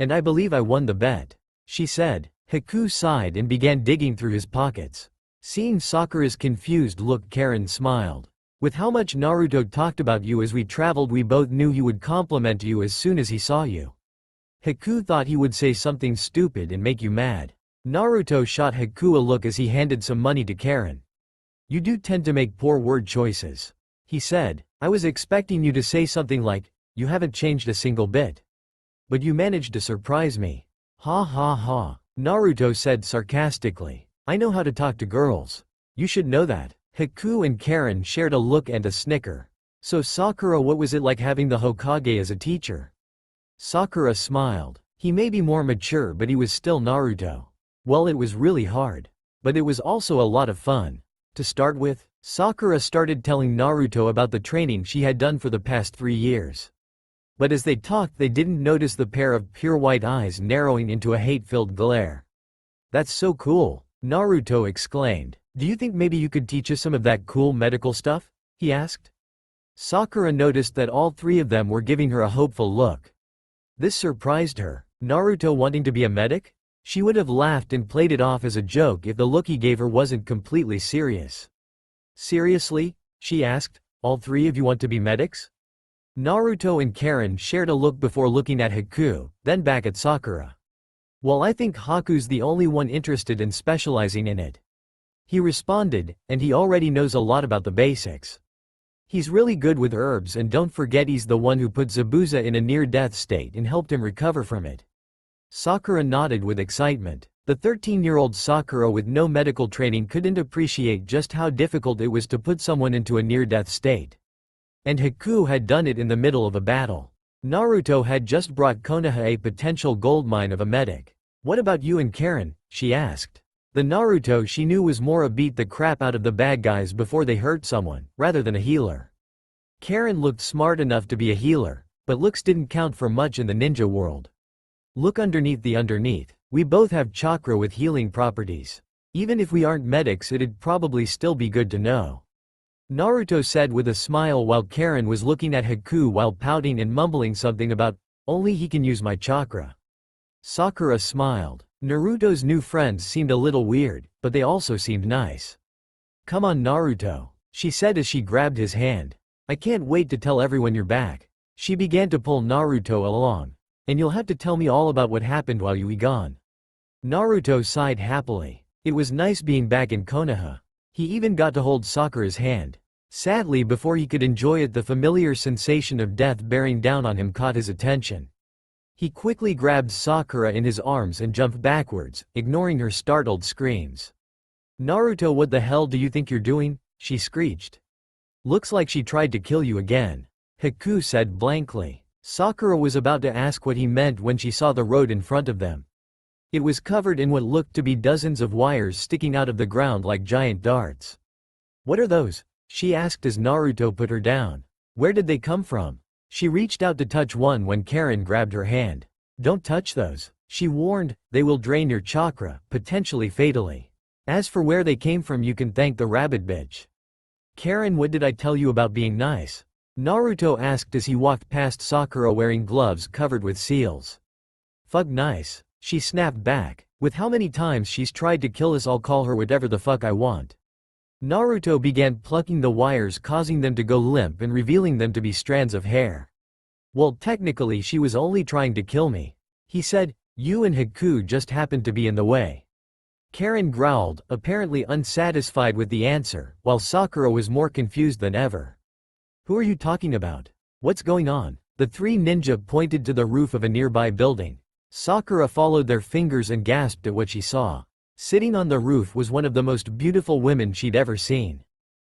A: And I believe I won the bet, she said. Hiku sighed and began digging through his pockets. Seeing Sakura's confused look, Karen smiled. With how much Naruto talked about you as we traveled, we both knew he would compliment you as soon as he saw you. Hiku thought he would say something stupid and make you mad. Naruto shot Hiku a look as he handed some money to Karen. You do tend to make poor word choices, he said. I was expecting you to say something like, you haven't changed a single bit. But you managed to surprise me. Ha ha ha, Naruto said sarcastically. I know how to talk to girls. You should know that. Hiku and Karen shared a look and a snicker. So Sakura, what was it like having the Hokage as a teacher? Sakura smiled. He may be more mature, but he was still Naruto. Well, it was really hard. But it was also a lot of fun. To start with, Sakura started telling Naruto about the training she had done for the past 3 years. But as they talked, they didn't notice the pair of pure white eyes narrowing into a hate-filled glare. That's so cool, Naruto exclaimed. Do you think maybe you could teach us some of that cool medical stuff? He asked. Sakura noticed that all 3 of them were giving her a hopeful look. This surprised her. Naruto wanting to be a medic? She would have laughed and played it off as a joke if the look he gave her wasn't completely serious. Seriously? She asked. All 3 of you want to be medics? Naruto and Karen shared a look before looking at Hiku, then back at Sakura. Well, I think Haku's the only one interested in specializing in it. He responded, and he already knows a lot about the basics. He's really good with herbs, and don't forget he's the one who put Zabuza in a near-death state and helped him recover from it. Sakura nodded with excitement. The 13-year-old Sakura with no medical training couldn't appreciate just how difficult it was to put someone into a near-death state. And Hiku had done it in the middle of a battle. Naruto had just brought Konoha a potential goldmine of a medic. What about you and Karen? She asked. The Naruto she knew was more a beat the crap out of the bad guys before they hurt someone, rather than a healer. Karen looked smart enough to be a healer, but looks didn't count for much in the ninja world. Look underneath the underneath. We both have chakra with healing properties. Even if we aren't medics, it'd probably still be good to know. Naruto said with a smile while Karen was looking at Hiku while pouting and mumbling something about, only he can use my chakra. Sakura smiled. Naruto's new friends seemed a little weird, but they also seemed nice. Come on Naruto, she said as she grabbed his hand. I can't wait to tell everyone you're back. She began to pull Naruto along. And you'll have to tell me all about what happened while you were gone. Naruto sighed happily. It was nice being back in Konoha. He even got to hold Sakura's hand. Sadly, before he could enjoy it, the familiar sensation of death bearing down on him caught his attention. He quickly grabbed Sakura in his arms and jumped backwards, ignoring her startled screams. Naruto, what the hell do you think you're doing? She screeched. Looks like she tried to kill you again, Hiku said blankly. Sakura was about to ask what he meant when she saw the road in front of them. It was covered in what looked to be dozens of wires sticking out of the ground like giant darts. What are those? She asked as Naruto put her down. Where did they come from? She reached out to touch one when Karen grabbed her hand. Don't touch those, she warned, they will drain your chakra, potentially fatally. As for where they came from, you can thank the rabbit bitch. Karen, what did I tell you about being nice? Naruto asked as he walked past Sakura wearing gloves covered with seals. Fuck nice, she snapped back. With how many times she's tried to kill us, I'll call her whatever the fuck I want. Naruto began plucking the wires, causing them to go limp and revealing them to be strands of hair. Well, technically she was only trying to kill me, he said. You and Hiku just happened to be in the way. Karen growled, apparently unsatisfied with the answer, while Sakura was more confused than ever. Who are you talking about? What's going on? The 3 ninja pointed to the roof of a nearby building. Sakura followed their fingers and gasped at what she saw. Sitting on the roof was one of the most beautiful women she'd ever seen.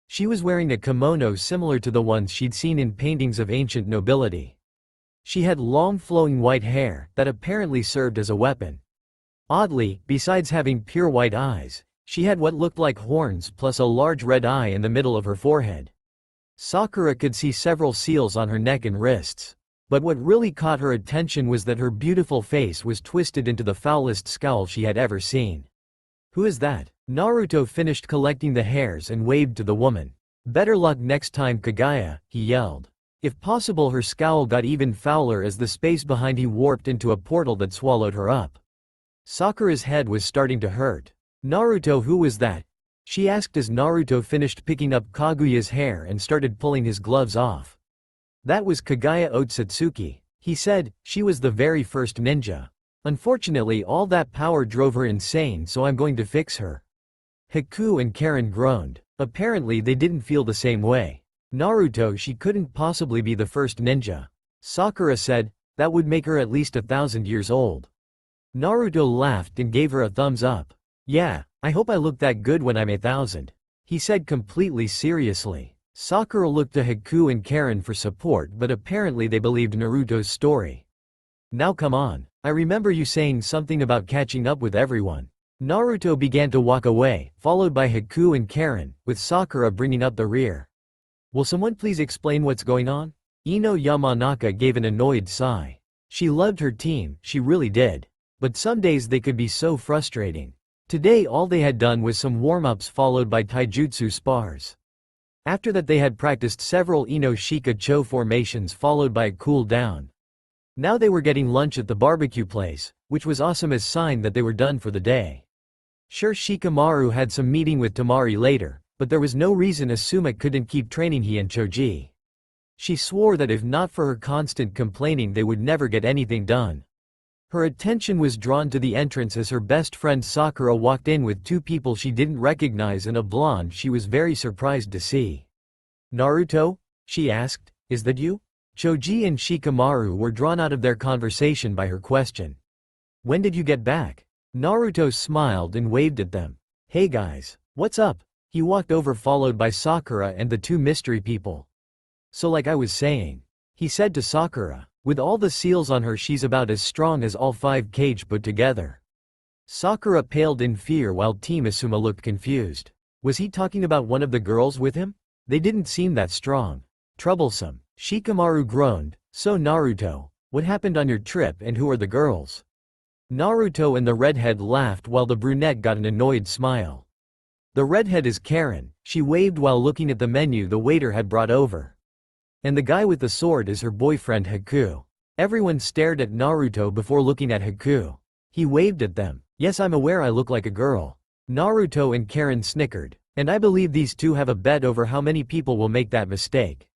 A: She was wearing a kimono similar to the ones she'd seen in paintings of ancient nobility. She had long flowing white hair that apparently served as a weapon. Oddly, besides having pure white eyes, she had what looked like horns plus a large red eye in the middle of her forehead. Sakura could see several seals on her neck and wrists. But what really caught her attention was that her beautiful face was twisted into the foulest scowl she had ever seen. "Who is that?" Naruto finished collecting the hairs and waved to the woman. "Better luck next time, Kaguya," he yelled. If possible, her scowl got even fouler as the space behind he warped into a portal that swallowed her up. Sakura's head was starting to hurt. "Naruto, who was that?" she asked as Naruto finished picking up Kaguya's hair and started pulling his gloves off. "That was Kaguya Otsutsuki," he said. "She was the very first ninja. Unfortunately, all that power drove her insane, so I'm going to fix her." Haku and Karen groaned. Apparently they didn't feel the same way. "Naruto, she couldn't possibly be the first ninja." Sakura said, "That would make her at least 1,000 years old." Naruto laughed and gave her a thumbs up. "Yeah, I hope I look that good when I'm 1,000. He said completely seriously. Sakura looked to Haku and Karen for support, but apparently they believed Naruto's story. "Now come on. I remember you saying something about catching up with everyone." Naruto began to walk away, followed by Haku and Karen, with Sakura bringing up the rear. "Will someone please explain what's going on?" Ino Yamanaka gave an annoyed sigh. She loved her team, she really did. But some days they could be so frustrating. Today all they had done was some warm-ups followed by taijutsu spars. After that they had practiced several Ino Shika Cho formations followed by a cool down. Now they were getting lunch at the barbecue place, which was awesome as sign that they were done for the day. Sure, Shikamaru had some meeting with Temari later, but there was no reason Asuma couldn't keep training he and Choji. She swore that if not for her constant complaining they would never get anything done. Her attention was drawn to the entrance as her best friend Sakura walked in with two people she didn't recognize and a blonde she was very surprised to see. "Naruto?" she asked, "is that you?" Choji and Shikamaru were drawn out of their conversation by her question. "When did you get back?" Naruto smiled and waved at them. "Hey guys, what's up?" He walked over followed by Sakura and the two mystery people. "So like I was saying," he said to Sakura, "with all the seals on her she's about as strong as all 5 Kage put together." Sakura paled in fear while Team Asuma looked confused. Was he talking about one of the girls with him? They didn't seem that strong. Troublesome. Shikamaru groaned. "So Naruto, what happened on your trip and who are the girls?" Naruto and the redhead laughed while the brunette got an annoyed smile. "The redhead is Karen," she waved while looking at the menu the waiter had brought over. "And the guy with the sword is her boyfriend Haku." Everyone stared at Naruto before looking at Haku. He waved at them. "Yes, I'm aware I look like a girl." Naruto and Karen snickered. "And I believe these two have a bet over how many people will make that mistake.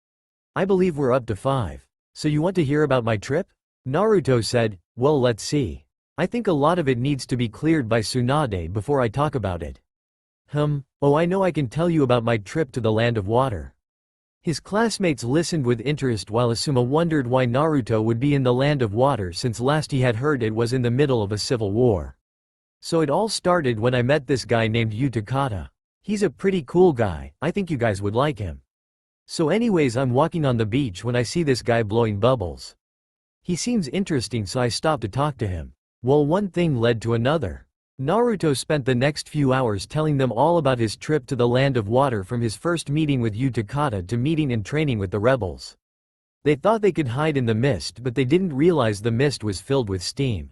A: I believe we're up to 5. So you want to hear about my trip?" Naruto said, "Well, let's see. I think a lot of it needs to be cleared by Tsunade before I talk about it." Oh, I know, I can tell you about my trip to the Land of Water." His classmates listened with interest while Asuma wondered why Naruto would be in the Land of Water since last he had heard it was in the middle of a civil war. "So it all started when I met this guy named Utakata. He's a pretty cool guy, I think you guys would like him. So anyways, I'm walking on the beach when I see this guy blowing bubbles. He seems interesting, so I stopped to talk to him. Well, one thing led to another." Naruto spent the next few hours telling them all about his trip to the Land of Water, from his first meeting with Utakata to meeting and training with the rebels. They thought they could hide in the mist, but they didn't realize the mist was filled with steam.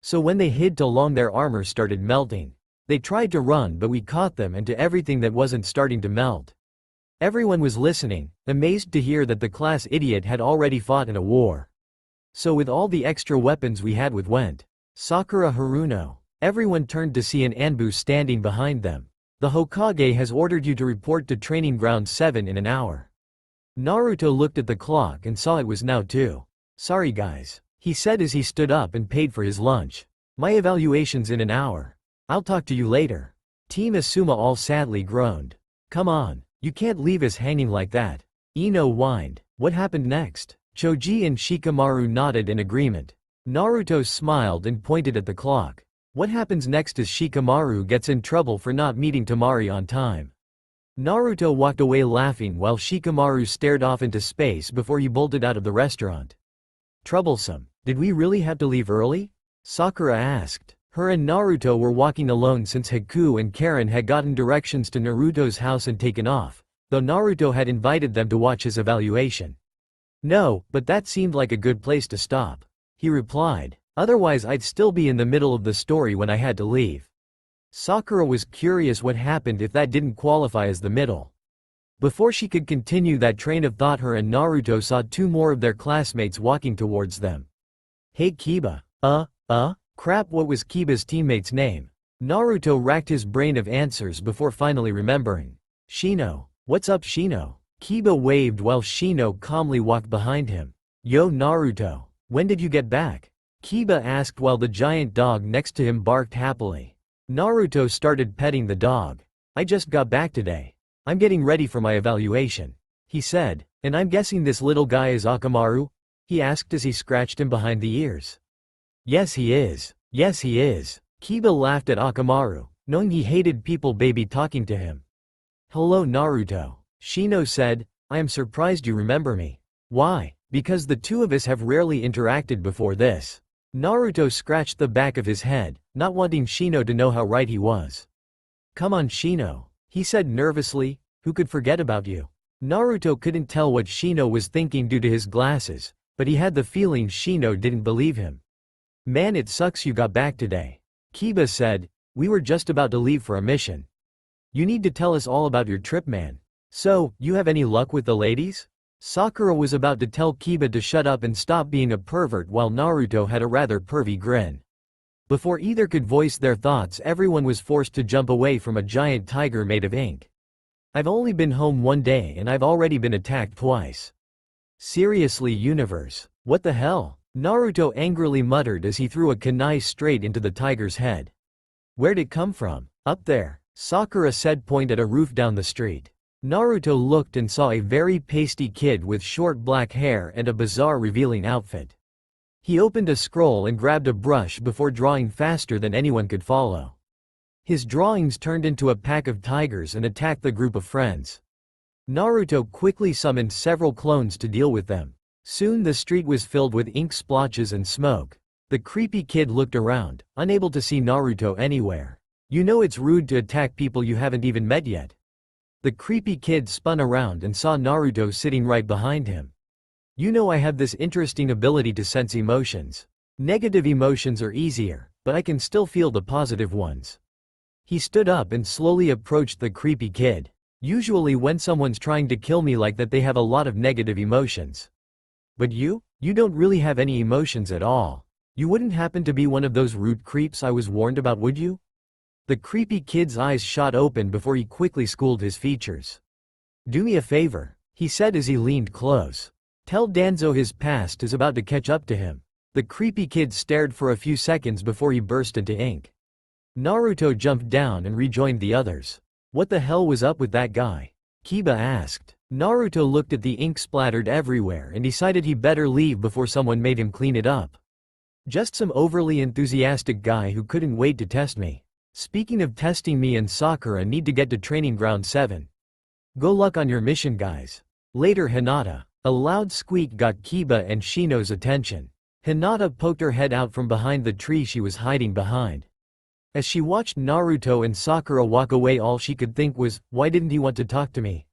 A: So when they hid too long their armor started melting. They tried to run but we caught them and to everything that wasn't starting to melt. Everyone was listening, amazed to hear that the class idiot had already fought in a war. So with all the extra weapons we had with went. Sakura Haruno. Everyone turned to see an Anbu standing behind them. "The Hokage has ordered you to report to Training Ground 7 in an hour." Naruto looked at the clock and saw it was now 2. "Sorry guys," he said as he stood up and paid for his lunch. "My evaluation's in an hour. I'll talk to you later." Team Asuma all sadly groaned. "Come on, you can't leave us hanging like that." Ino whined. "What happened next?" Choji and Shikamaru nodded in agreement. Naruto smiled and pointed at the clock. "What happens next is Shikamaru gets in trouble for not meeting Temari on time." Naruto walked away laughing while Shikamaru stared off into space before he bolted out of the restaurant. "Troublesome. Did we really have to leave early?" Sakura asked. Her and Naruto were walking alone since Haku and Karen had gotten directions to Naruto's house and taken off, though Naruto had invited them to watch his evaluation. "No, but that seemed like a good place to stop," he replied. "Otherwise I'd still be in the middle of the story when I had to leave." Sakura was curious what happened if that didn't qualify as the middle. Before she could continue that train of thought, her and Naruto saw two more of their classmates walking towards them. "Hey Kiba." Crap, what was Kiba's teammate's name? Naruto racked his brain of answers before finally remembering. "Shino." "What's up Shino?" Kiba waved while Shino calmly walked behind him. "Yo Naruto, when did you get back?" Kiba asked while the giant dog next to him barked happily. Naruto started petting the dog. "I just got back today. I'm getting ready for my evaluation," he said. "And I'm guessing this little guy is Akamaru?" he asked as he scratched him behind the ears. Yes he is. Yes he is." Kiba laughed at Akamaru, knowing he hated people baby talking to him. "Hello Naruto," Shino said. "I am surprised you remember me." "Why?" "Because the two of us have rarely interacted before this." Naruto scratched the back of his head, not wanting Shino to know how right he was. "Come on Shino," he said nervously, "who could forget about you?" Naruto couldn't tell what Shino was thinking due to his glasses, but he had the feeling Shino didn't believe him. "Man, it sucks you got back today," Kiba said. "We were just about to leave for a mission. You need to tell us all about your trip, man. So, you have any luck with the ladies?" Sakura was about to tell Kiba to shut up and stop being a pervert while Naruto had a rather pervy grin. Before either could voice their thoughts, everyone was forced to jump away from a giant tiger made of ink. "I've only been home one day and I've already been attacked twice. Seriously universe, what the hell?" Naruto angrily muttered as he threw a kunai straight into the tiger's head. "Where'd it come from?" "Up there," Sakura said, point at a roof down the street. Naruto looked and saw a very pasty kid with short black hair and a bizarre revealing outfit. He opened a scroll and grabbed a brush before drawing faster than anyone could follow. His drawings turned into a pack of tigers and attacked the group of friends. Naruto quickly summoned several clones to deal with them. Soon the street was filled with ink splotches and smoke. The creepy kid looked around, unable to see Naruto anywhere. "You know it's rude to attack people you haven't even met yet." The creepy kid spun around and saw Naruto sitting right behind him. "You know I have this interesting ability to sense emotions. Negative emotions are easier, but I can still feel the positive ones." He stood up and slowly approached the creepy kid. "Usually when someone's trying to kill me like that, they have a lot of negative emotions. But you don't really have any emotions at all. You wouldn't happen to be one of those rude creeps I was warned about, would you?" The creepy kid's eyes shot open before he quickly schooled his features. "Do me a favor," he said as he leaned close. "Tell Danzo his past is about to catch up to him." The creepy kid stared for a few seconds before he burst into ink. Naruto jumped down and rejoined the others. "What the hell was up with that guy?" Kiba asked. Naruto looked at the ink splattered everywhere and decided he better leave before someone made him clean it up. "Just some overly enthusiastic guy who couldn't wait to test me. Speaking of testing, me and Sakura need to get to Training Ground 7. Go luck on your mission, guys. Later Hinata." A loud squeak got Kiba and Shino's attention. Hinata poked her head out from behind the tree she was hiding behind. As she watched Naruto and Sakura walk away, all she could think was, why didn't he want to talk to me?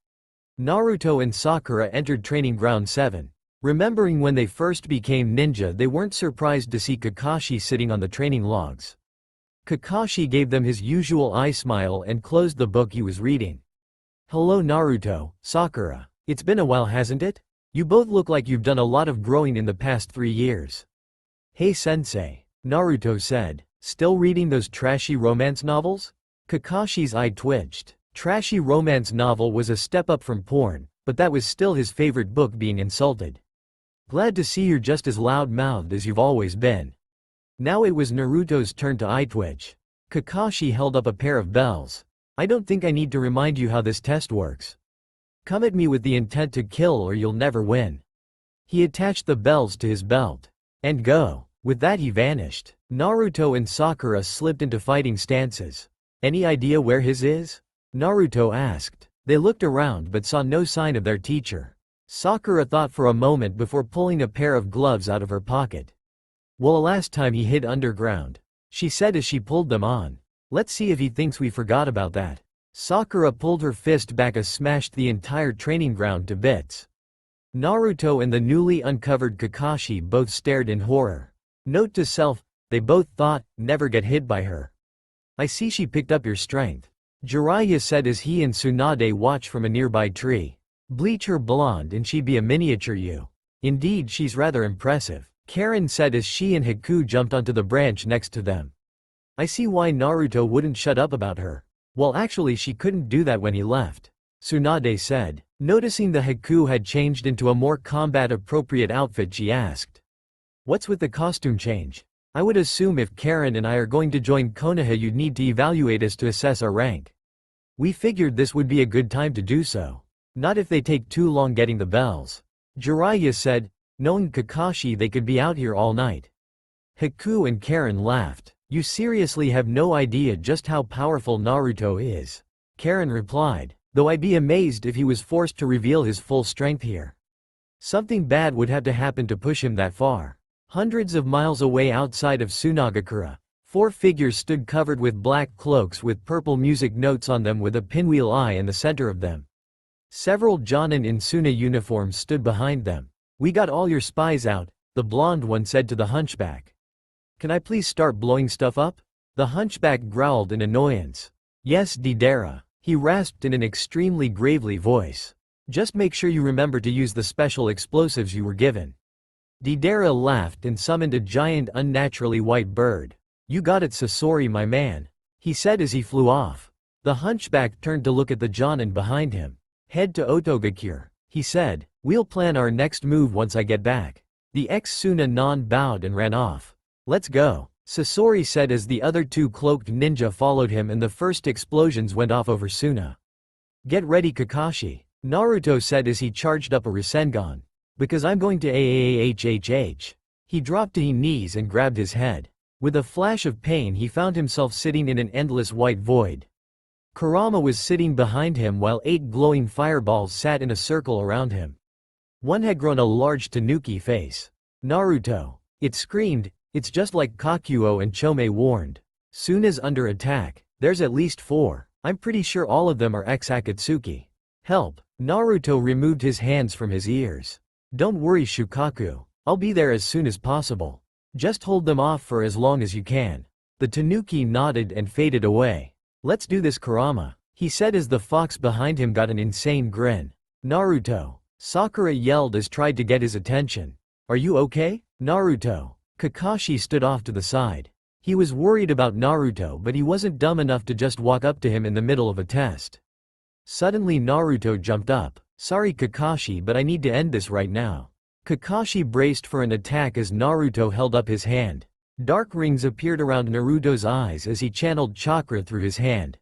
A: Naruto and Sakura entered Training Ground 7. Remembering when they first became ninja, they weren't surprised to see Kakashi sitting on the training logs. Kakashi gave them his usual eye smile and closed the book he was reading. "Hello Naruto, Sakura. It's been a while, hasn't it? You both look like you've done a lot of growing in the past 3 years." "Hey sensei," Naruto said. "Still reading those trashy romance novels?" Kakashi's eye twitched. Trashy romance novel was a step up from porn, but that was still his favorite book being insulted. "Glad to see you're just as loud-mouthed as you've always been." Now it was Naruto's turn to eye twitch. Kakashi held up a pair of bells. "I don't think I need to remind you how this test works. Come at me with the intent to kill or you'll never win." He attached the bells to his belt. "And go." With that he vanished. Naruto and Sakura slipped into fighting stances. "Any idea where his is?" Naruto asked. They looked around but saw no sign of their teacher. Sakura thought for a moment before pulling a pair of gloves out of her pocket. "Well, last time he hid underground." she said as she pulled them on. Let's see if he thinks we forgot about that. Sakura pulled her fist back and smashed the entire training ground to bits. Naruto and the newly uncovered Kakashi both stared in horror. Note to self, they both thought, never get hit by her. I see she picked up your strength. Jiraiya said as he and Tsunade watched from a nearby tree. Bleach her blonde and she'd be a miniature you. Indeed, she's rather impressive. Karen said as she and Haku jumped onto the branch next to them. I see why Naruto wouldn't shut up about her. Well, actually she couldn't do that when he left. Tsunade said. Noticing the Haku had changed into a more combat-appropriate outfit, she asked. What's with the costume change? I would assume if Karen and I are going to join Konoha you'd need to evaluate us to assess our rank. We figured this would be a good time to do so. Not if they take too long getting the bells. Jiraiya said, knowing Kakashi they could be out here all night. Haku and Karen laughed. You seriously have no idea just how powerful Naruto is. Karen replied. Though I'd be amazed if he was forced to reveal his full strength here. Something bad would have to happen to push him that far. Hundreds of miles away outside of Sunagakura, 4 figures stood covered with black cloaks with purple music notes on them with a pinwheel eye in the center of them. Several Jonin in Suna uniforms stood behind them. We got all your spies out, the blonde one said to the hunchback. Can I please start blowing stuff up? The hunchback growled in annoyance. Yes, Deidara. He rasped in an extremely gravely voice. Just make sure you remember to use the special explosives you were given. Deidara laughed and summoned a giant unnaturally white bird. You got it, Sasori, my man, he said as he flew off. The hunchback turned to look at the Jonin behind him. Head to Otogakure, he said. We'll plan our next move once I get back. The ex-Suna non bowed and ran off. Let's go, Sasori said as the other 2 cloaked ninja followed him and the first explosions went off over Suna. Get ready, Kakashi, Naruto said as he charged up a Rasengan. Because I'm going to AAHHH. He dropped to his knees and grabbed his head. With a flash of pain he found himself sitting in an endless white void. Kurama was sitting behind him while 8 glowing fireballs sat in a circle around him. One had grown a large tanuki face. Naruto. It screamed. It's just like Kakuo and Chome warned. Suna's under attack. There's at least 4. I'm pretty sure all of them are ex-Akatsuki. Help. Naruto removed his hands from his ears. Don't worry, Shukaku. I'll be there as soon as possible. Just hold them off for as long as you can. The tanuki nodded and faded away. Let's do this, Kurama, he said as the fox behind him got an insane grin. Naruto. Sakura yelled as tried to get his attention. Are you okay, Naruto? Kakashi stood off to the side. He was worried about Naruto, but he wasn't dumb enough to just walk up to him in the middle of a test. Suddenly Naruto jumped up. Sorry Kakashi, but I need to end this right now. Kakashi braced for an attack as Naruto held up his hand. Dark rings appeared around Naruto's eyes as he channeled chakra through his hand.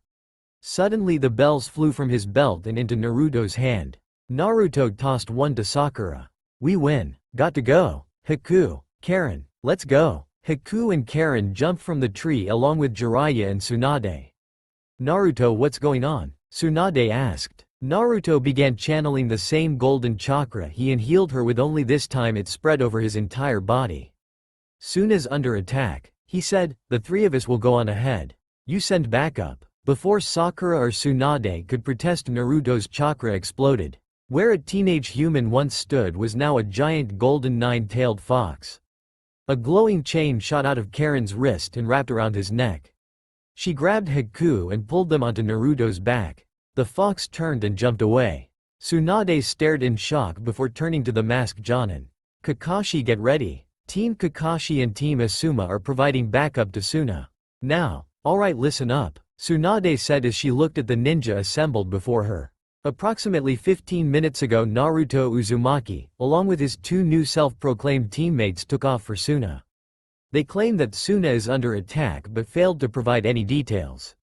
A: Suddenly the bells flew from his belt and into Naruto's hand. Naruto tossed one to Sakura. We win. Got to go. Haku. Karen. Let's go. Haku and Karen jumped from the tree along with Jiraiya and Tsunade. Naruto, what's going on? Tsunade asked. Naruto began channeling the same golden chakra he and healed her with, only this time it spread over his entire body. Suna's under attack, he said. The 3 of us will go on ahead. You send backup. Before Sakura or Tsunade could protest, Naruto's chakra exploded. Where a teenage human once stood was now a giant golden 9-tailed fox. A glowing chain shot out of Karen's wrist and wrapped around his neck. She grabbed Haku and pulled them onto Naruto's back. The fox turned and jumped away. Tsunade stared in shock before turning to the masked Jonin. Kakashi, get ready. Team Kakashi and Team Asuma are providing backup to Suna. Now. Alright, listen up, Tsunade said as she looked at the ninja assembled before her. Approximately 15 minutes ago, Naruto Uzumaki, along with his 2 new self-proclaimed teammates, took off for Suna. They claim that Suna is under attack but failed to provide any details.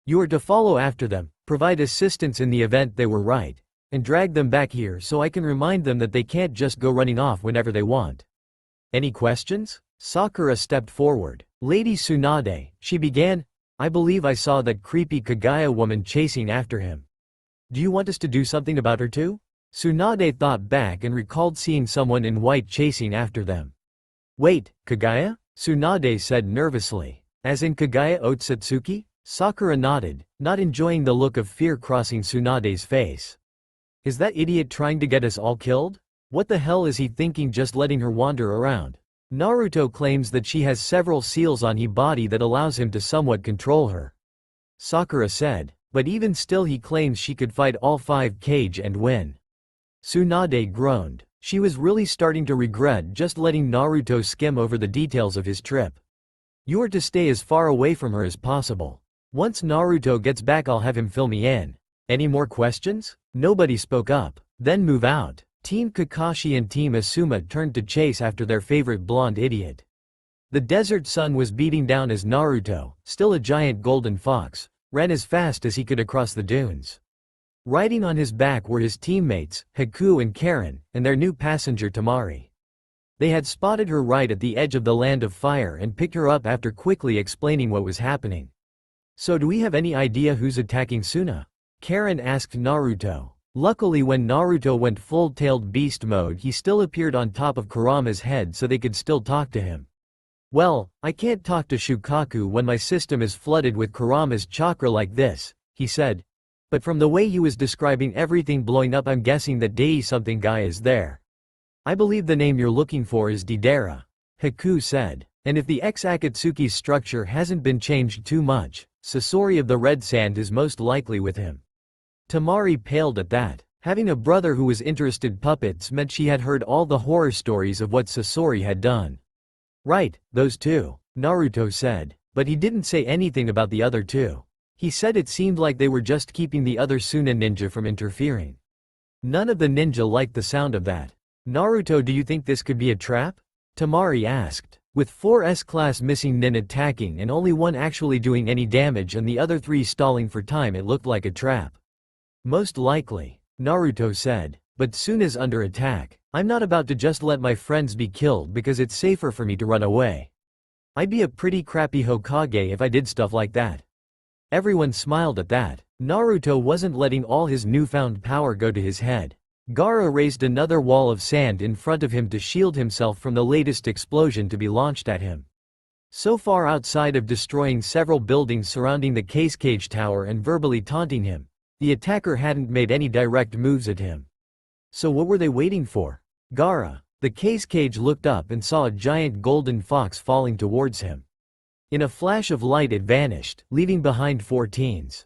A: You are to follow after them, provide assistance in the event they were right, and drag them back here so I can remind them that they can't just go running off whenever they want. Any questions? Sakura stepped forward. Lady Tsunade, she began, I believe I saw that creepy Kaguya woman chasing after him. Do you want us to do something about her too? Tsunade thought back and recalled seeing someone in white chasing after them. Wait, Kaguya? Tsunade said nervously. As in Kagaya Otsutsuki? Sakura nodded, not enjoying the look of fear crossing Tsunade's face. Is that idiot trying to get us all killed? What the hell is he thinking just letting her wander around? Naruto claims that she has several seals on his body that allows him to somewhat control her. Sakura said, but even still he claims she could fight all 5 Kage and win. Tsunade groaned. She was really starting to regret just letting Naruto skim over the details of his trip. You are to stay as far away from her as possible. Once Naruto gets back I'll have him fill me in. Any more questions? Nobody spoke up. Then move out. Team Kakashi and Team Asuma turned to chase after their favorite blonde idiot. The desert sun was beating down as Naruto, still a giant golden fox, ran as fast as he could across the dunes. Riding on his back were his teammates, Haku and Karen, and their new passenger Tamari. They had spotted her right at the edge of the land of fire and picked her up after quickly explaining what was happening. So do we have any idea who's attacking Suna? Karen asked Naruto. Luckily when Naruto went full-tailed beast mode he still appeared on top of Kurama's head so they could still talk to him. Well, I can't talk to Shukaku when my system is flooded with Kurama's chakra like this, he said. But from the way he was describing everything blowing up I'm guessing that Dei something guy is there. I believe the name you're looking for is Deidara, Haku said. And if the ex-Akatsuki's structure hasn't been changed too much, Sasori of the Red Sand is most likely with him. Tamari paled at that. Having a brother who was interested in puppets meant she had heard all the horror stories of what Sasori had done. Right, those two, Naruto said, but he didn't say anything about the other two. He said it seemed like they were just keeping the other Suna ninja from interfering. None of the ninja liked the sound of that. Naruto, do you think this could be a trap? Tamari asked. With 4 S-class missing nin attacking and only one actually doing any damage and the other 3 stalling for time it looked like a trap. Most likely, Naruto said, but Suna's under attack. I'm not about to just let my friends be killed because it's safer for me to run away. I'd be a pretty crappy Hokage if I did stuff like that. Everyone smiled at that. Naruto wasn't letting all his newfound power go to his head. Gaara raised another wall of sand in front of him to shield himself from the latest explosion to be launched at him. So far outside of destroying several buildings surrounding the Cage Tower and verbally taunting him, the attacker hadn't made any direct moves at him. So what were they waiting for? Gaara, the Cage looked up and saw a giant golden fox falling towards him. In a flash of light it vanished, leaving behind 4 teens.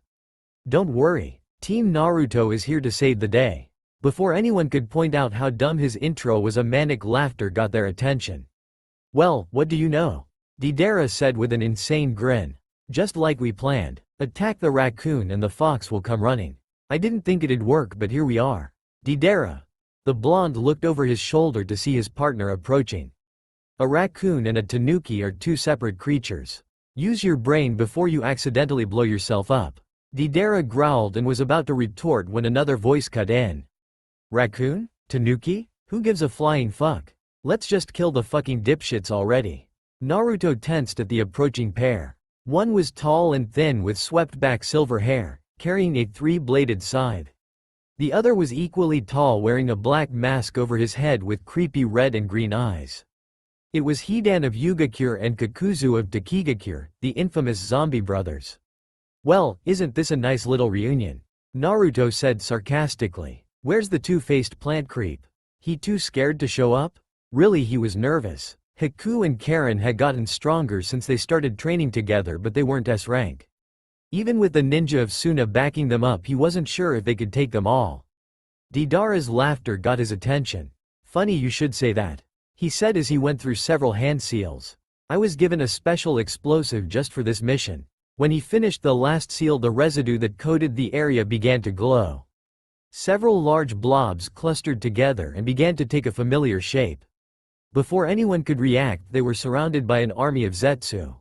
A: Don't worry, Team Naruto is here to save the day. Before anyone could point out how dumb his intro was, a manic laughter got their attention. Well, what do you know? Deidara said with an insane grin. Just like we planned. Attack the raccoon and the fox will come running. I didn't think it'd work but here we are. Deidara. The blonde looked over his shoulder to see his partner approaching. A raccoon and a tanuki are 2 separate creatures. Use your brain before you accidentally blow yourself up. Deidara growled and was about to retort when another voice cut in. Raccoon? Tanuki? Who gives a flying fuck? Let's just kill the fucking dipshits already. Naruto tensed at the approaching pair. One was tall and thin with swept-back silver hair, carrying a 3-bladed scythe. The other was equally tall, wearing a black mask over his head with creepy red and green eyes. It was Hidan of Yugakure and Kakuzu of Takigakure, the infamous zombie brothers. Well, isn't this a nice little reunion? Naruto said sarcastically. Where's the 2-faced plant creep? He too scared to show up? Really, he was nervous. Haku and Karen had gotten stronger since they started training together, but they weren't S rank. Even with the ninja of Suna backing them up he wasn't sure if they could take them all. Deidara's laughter got his attention. Funny you should say that, he said as he went through several hand seals. I was given a special explosive just for this mission. When he finished the last seal the residue that coated the area began to glow. Several large blobs clustered together and began to take a familiar shape. Before anyone could react they were surrounded by an army of Zetsu.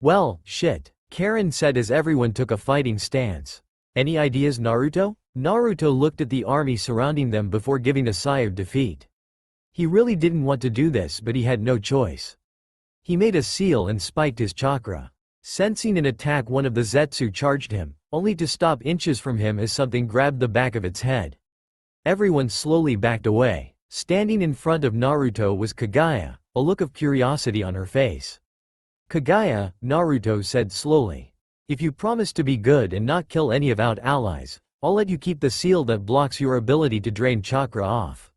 A: Well, shit, Karen said as everyone took a fighting stance. Any ideas, Naruto? Naruto looked at the army surrounding them before giving a sigh of defeat. He really didn't want to do this but he had no choice. He made a seal and spiked his chakra. Sensing an attack one of the Zetsu charged him, only to stop inches from him as something grabbed the back of its head. Everyone slowly backed away. Standing in front of Naruto was Kagaya, a look of curiosity on her face. Kagaya, Naruto said slowly. If you promise to be good and not kill any of our allies, I'll let you keep the seal that blocks your ability to drain chakra off.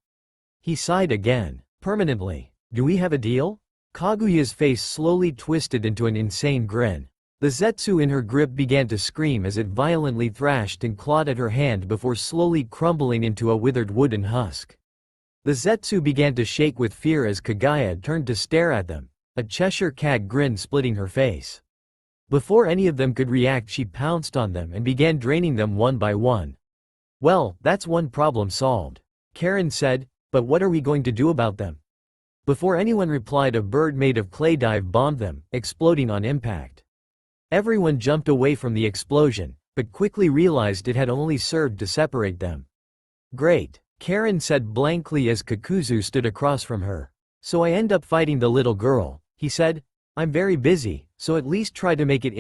A: He sighed again. Permanently. Do we have a deal? Kaguya's face slowly twisted into an insane grin. The Zetsu in her grip began to scream as it violently thrashed and clawed at her hand before slowly crumbling into a withered wooden husk. The Zetsu began to shake with fear as Kagaya turned to stare at them, a Cheshire cat grin splitting her face. Before any of them could react, she pounced on them and began draining them one by one. Well, that's one problem solved, Karen said, but what are we going to do about them? Before anyone replied, a bird made of clay dive-bombed them, exploding on impact. Everyone jumped away from the explosion, but quickly realized it had only served to separate them. Great, Karen said blankly as Kakuzu stood across from her. So I end up fighting the little girl, he said. I'm very busy, so at least try to make it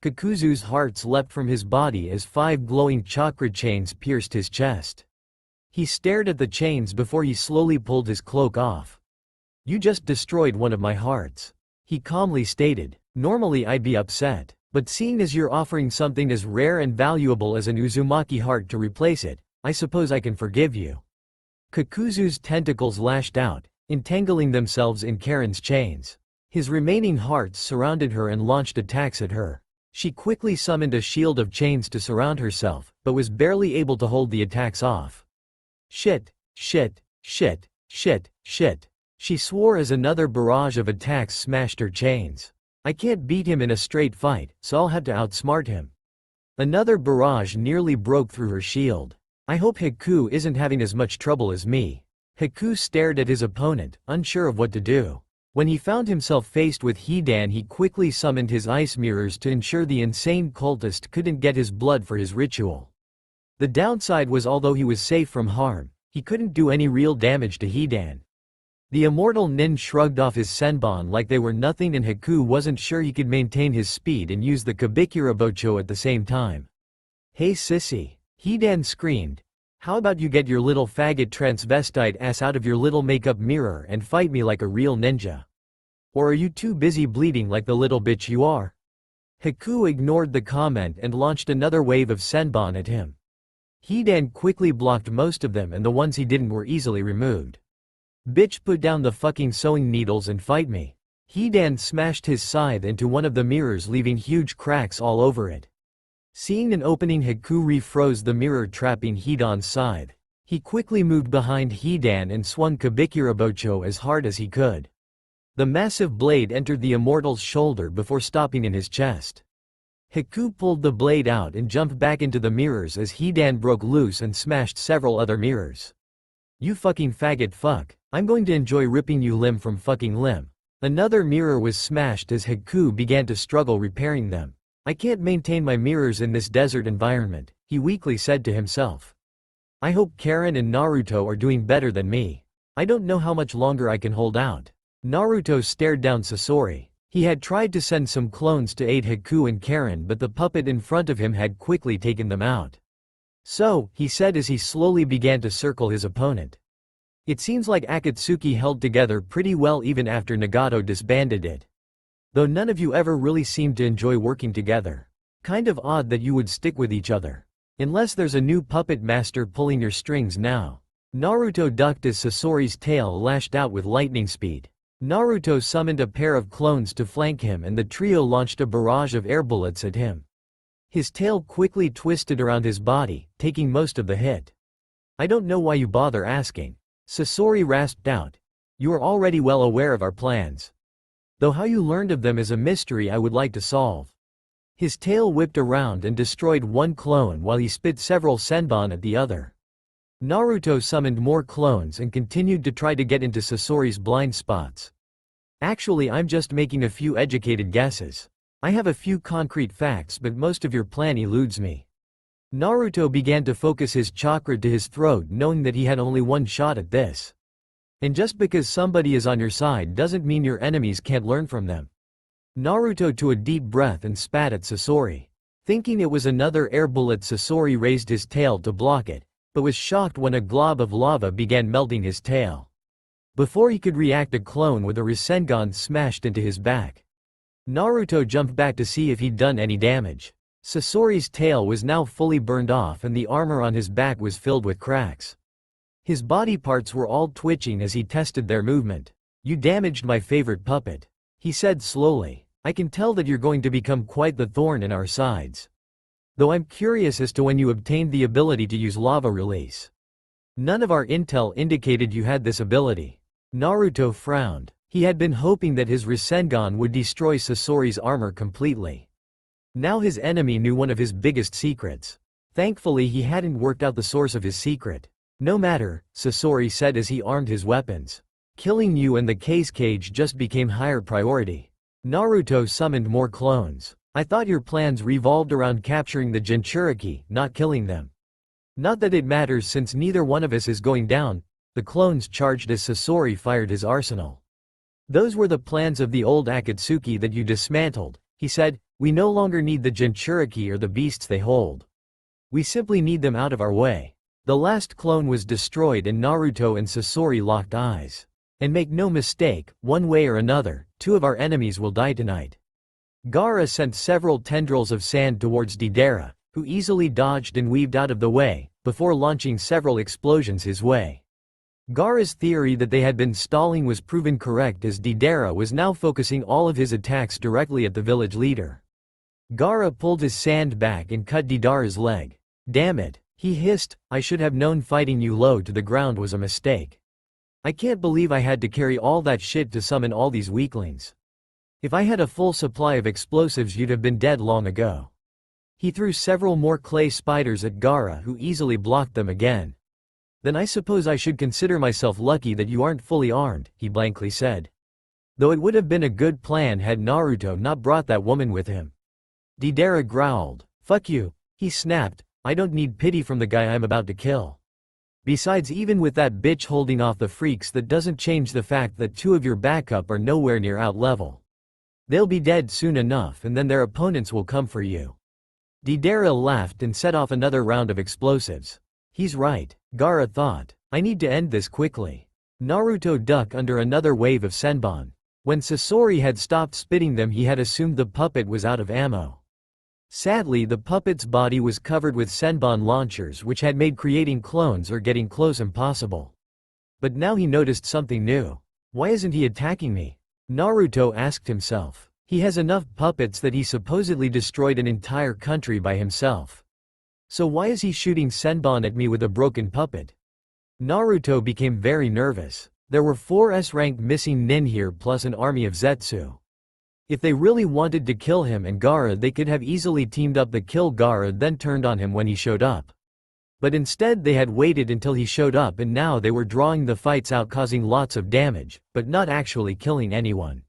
A: Kakuzu's hearts leapt from his body as 5 glowing chakra chains pierced his chest. He stared at the chains before he slowly pulled his cloak off. You just destroyed one of my hearts, he calmly stated. Normally I'd be upset, but seeing as you're offering something as rare and valuable as an Uzumaki heart to replace it, I suppose I can forgive you. Kakuzu's tentacles lashed out, entangling themselves in Karen's chains. His remaining hearts surrounded her and launched attacks at her. She quickly summoned a shield of chains to surround herself, but was barely able to hold the attacks off. Shit, shit, shit, shit, shit. She swore as another barrage of attacks smashed her chains. I can't beat him in a straight fight, so I'll have to outsmart him. Another barrage nearly broke through her shield. I hope Haku isn't having as much trouble as me. Haku stared at his opponent, unsure of what to do. When he found himself faced with Hidan, he quickly summoned his ice mirrors to ensure the insane cultist couldn't get his blood for his ritual. The downside was, although he was safe from harm, he couldn't do any real damage to Hidan. The immortal nin shrugged off his senbon like they were nothing, and Haku wasn't sure he could maintain his speed and use the Kabikirabocho at the same time. Hey sissy, Hidan screamed. How about you get your little faggot transvestite ass out of your little makeup mirror and fight me like a real ninja? Or are you too busy bleeding like the little bitch you are? Haku ignored the comment and launched another wave of senbon at him. Hidan quickly blocked most of them, and the ones he didn't were easily removed. Bitch, put down the fucking sewing needles and fight me. Hidan smashed his scythe into one of the mirrors, leaving huge cracks all over it. Seeing an opening, Haku refroze the mirror, trapping Hidan's scythe. He quickly moved behind Hidan and swung Kabikirabocho as hard as he could. The massive blade entered the immortal's shoulder before stopping in his chest. Haku pulled the blade out and jumped back into the mirrors as Hidan broke loose and smashed several other mirrors. You fucking faggot fuck, I'm going to enjoy ripping you limb from fucking limb. Another mirror was smashed as Haku began to struggle repairing them. I can't maintain my mirrors in this desert environment, he weakly said to himself. I hope Karen and Naruto are doing better than me. I don't know how much longer I can hold out. Naruto stared down Sasori. He had tried to send some clones to aid Haku and Karen, but the puppet in front of him had quickly taken them out. So, he said as he slowly began to circle his opponent. It seems like Akatsuki held together pretty well even after Nagato disbanded it. Though none of you ever really seemed to enjoy working together. Kind of odd that you would stick with each other. Unless there's a new puppet master pulling your strings now. Naruto ducked as Sasori's tail lashed out with lightning speed. Naruto summoned a pair of clones to flank him, and the trio launched a barrage of air bullets at him. His tail quickly twisted around his body, taking most of the hit. I don't know why you bother asking. Sasori rasped out. You are already well aware of our plans. Though how you learned of them is a mystery I would like to solve. His tail whipped around and destroyed one clone while he spit several senbon at the other. Naruto summoned more clones and continued to try to get into Sasori's blind spots. Actually, I'm just making a few educated guesses. I have a few concrete facts, but most of your plan eludes me. Naruto began to focus his chakra to his throat, knowing that he had only one shot at this. And just because somebody is on your side doesn't mean your enemies can't learn from them. Naruto took a deep breath and spat at Sasori. Thinking it was another air bullet, Sasori raised his tail to block it, but was shocked when a glob of lava began melting his tail. Before he could react, a clone with a Rasengan smashed into his back. Naruto jumped back to see if he'd done any damage. Sasori's tail was now fully burned off and the armor on his back was filled with cracks. His body parts were all twitching as he tested their movement. "You damaged my favorite puppet," he said slowly. "I can tell that you're going to become quite the thorn in our sides. Though I'm curious as to when you obtained the ability to use lava release. None of our intel indicated you had this ability." Naruto frowned. He had been hoping that his Rasengan would destroy Sasori's armor completely. Now his enemy knew one of his biggest secrets. Thankfully he hadn't worked out the source of his secret. "No matter," Sasori said as he armed his weapons. "Killing you and the case cage just became higher priority." Naruto summoned more clones. "I thought your plans revolved around capturing the Jinchuriki, not killing them." "Not that it matters since neither one of us is going down," the clones charged as Sasori fired his arsenal. "Those were the plans of the old Akatsuki that you dismantled," he said. "We no longer need the Jinchuriki or the beasts they hold. We simply need them out of our way." The last clone was destroyed and Naruto and Sasori locked eyes. "And make no mistake, one way or another, two of our enemies will die tonight." Gaara sent several tendrils of sand towards Deidara, who easily dodged and weaved out of the way, before launching several explosions his way. Gaara's theory that they had been stalling was proven correct as Deidara was now focusing all of his attacks directly at the village leader. Gaara pulled his sand back and cut Deidara's leg. "Damn it," he hissed, "I should have known fighting you low to the ground was a mistake. I can't believe I had to carry all that shit to summon all these weaklings. If I had a full supply of explosives you'd have been dead long ago." He threw several more clay spiders at Gaara who easily blocked them again. "Then I suppose I should consider myself lucky that you aren't fully armed," he blankly said. Though it would have been a good plan had Naruto not brought that woman with him. Deidara growled. "Fuck you," he snapped, "I don't need pity from the guy I'm about to kill. Besides, even with that bitch holding off the freaks, that doesn't change the fact that two of your backup are nowhere near out level. They'll be dead soon enough and then their opponents will come for you." Deidara laughed and set off another round of explosives. "He's right," Gaara thought. "I need to end this quickly." Naruto ducked under another wave of senbon. When Sasori had stopped spitting them he had assumed the puppet was out of ammo. Sadly, the puppet's body was covered with senbon launchers which had made creating clones or getting close impossible. But now he noticed something new. "Why isn't he attacking me?" Naruto asked himself. He has enough puppets that he supposedly destroyed an entire country by himself. So why is he shooting senbon at me with a broken puppet? Naruto became very nervous. There were 4 S-rank missing nin here plus an army of Zetsu. If they really wanted to kill him and Gaara, they could have easily teamed up to kill Gaara then turned on him when he showed up. But instead they had waited until he showed up and now they were drawing the fights out, causing lots of damage, but not actually killing anyone.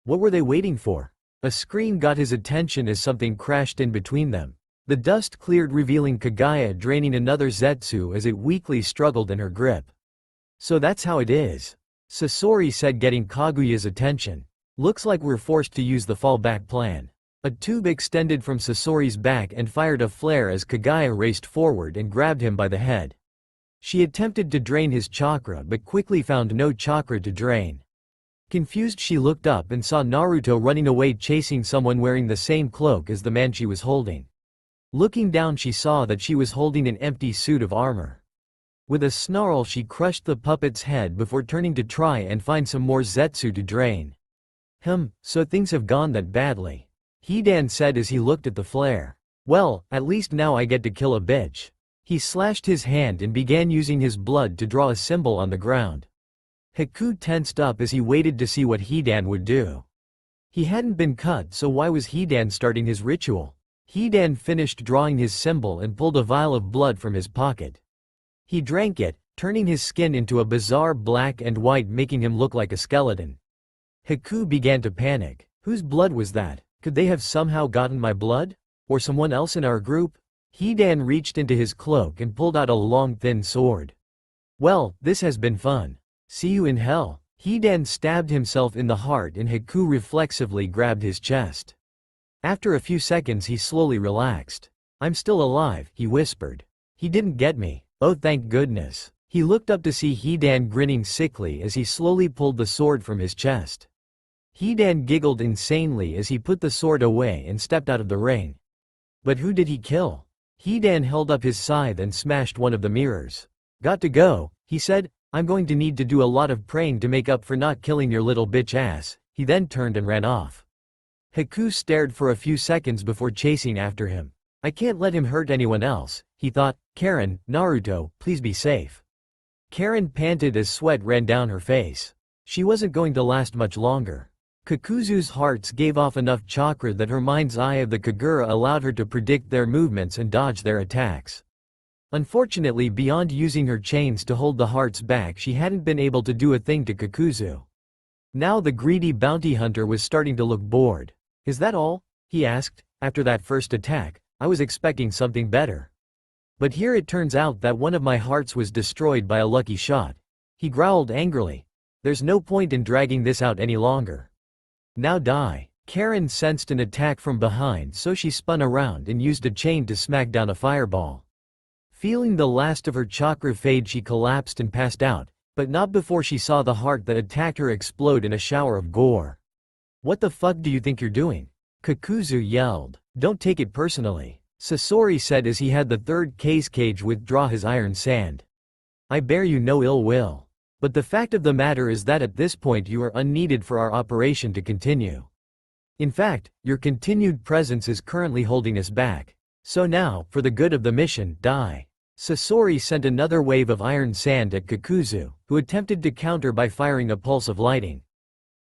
A: What were they waiting for? A scream got his attention as something crashed in between them. The dust cleared, revealing Kaguya draining another Zetsu as it weakly struggled in her grip. "So that's how it is," Sasori said, getting Kaguya's attention. "Looks like we're forced to use the fallback plan." A tube extended from Sasori's back and fired a flare as Kaguya raced forward and grabbed him by the head. She attempted to drain his chakra but quickly found no chakra to drain. Confused, she looked up and saw Naruto running away chasing someone wearing the same cloak as the man she was holding. Looking down, she saw that she was holding an empty suit of armor. With a snarl, she crushed the puppet's head before turning to try and find some more Zetsu to drain. So things have gone that badly," Hidan said as he looked at the flare. "Well, at least now I get to kill a bitch." He slashed his hand and began using his blood to draw a symbol on the ground. Haku tensed up as he waited to see what Hidan would do. He hadn't been cut, so why was Hidan starting his ritual? Hidan finished drawing his symbol and pulled a vial of blood from his pocket. He drank it, turning his skin into a bizarre black and white, making him look like a skeleton. Haku began to panic. Whose blood was that? Could they have somehow gotten my blood? Or someone else in our group? Hidan reached into his cloak and pulled out a long thin sword. "Well, this has been fun. See you in hell." Hidan stabbed himself in the heart and Haku reflexively grabbed his chest. After a few seconds he slowly relaxed. "I'm still alive," he whispered. "He didn't get me. Oh, thank goodness." He looked up to see Hidan grinning sickly as he slowly pulled the sword from his chest. Hidan giggled insanely as he put the sword away and stepped out of the ring. But who did he kill? Hidan held up his scythe and smashed one of the mirrors. Got to go, he said, I'm going to need to do a lot of praying to make up for not killing your little bitch ass. He then turned and ran off. Haku stared for a few seconds before chasing after him. I can't let him hurt anyone else, he thought. Karen, Naruto, please be safe. Karen panted as sweat ran down her face. She wasn't going to last much longer. Kakuzu's hearts gave off enough chakra that her mind's eye of the Kagura allowed her to predict their movements and dodge their attacks. Unfortunately, beyond using her chains to hold the hearts back, she hadn't been able to do a thing to Kakuzu. Now the greedy bounty hunter was starting to look bored. Is that all? He asked. After that first attack, I was expecting something better. But here it turns out that one of my hearts was destroyed by a lucky shot. He growled angrily. There's no point in dragging this out any longer. Now die. Karen sensed an attack from behind, so she spun around and used a chain to smack down a fireball. Feeling the last of her chakra fade, she collapsed and passed out, but not before she saw the heart that attacked her explode in a shower of gore. What the fuck do you think you're doing? Kakuzu yelled. Don't take it personally, Sasori said as he had the third cage withdraw his iron sand. I bear you no ill will. But the fact of the matter is that at this point you are unneeded for our operation to continue. In fact, your continued presence is currently holding us back. So now, for the good of the mission, die. Sasori sent another wave of iron sand at Kakuzu, who attempted to counter by firing a pulse of lighting.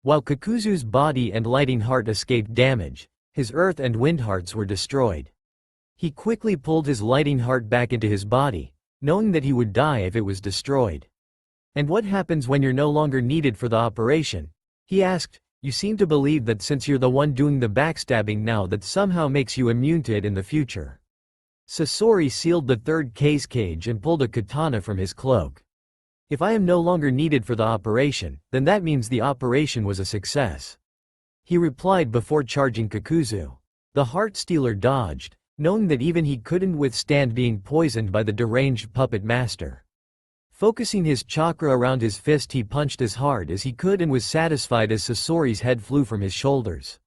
A: While Kakuzu's body and lighting heart escaped damage, his earth and wind hearts were destroyed. He quickly pulled his lighting heart back into his body, knowing that he would die if it was destroyed. And what happens when you're no longer needed for the operation? He asked. You seem to believe that since you're the one doing the backstabbing now, that somehow makes you immune to it in the future. Sasori sealed the third cage and pulled a katana from his cloak. If I am no longer needed for the operation, then that means the operation was a success. He replied before charging Kakuzu. The heart stealer dodged, knowing that even he couldn't withstand being poisoned by the deranged puppet master. Focusing his chakra around his fist, he punched as hard as he could and was satisfied as Sasori's head flew from his shoulders.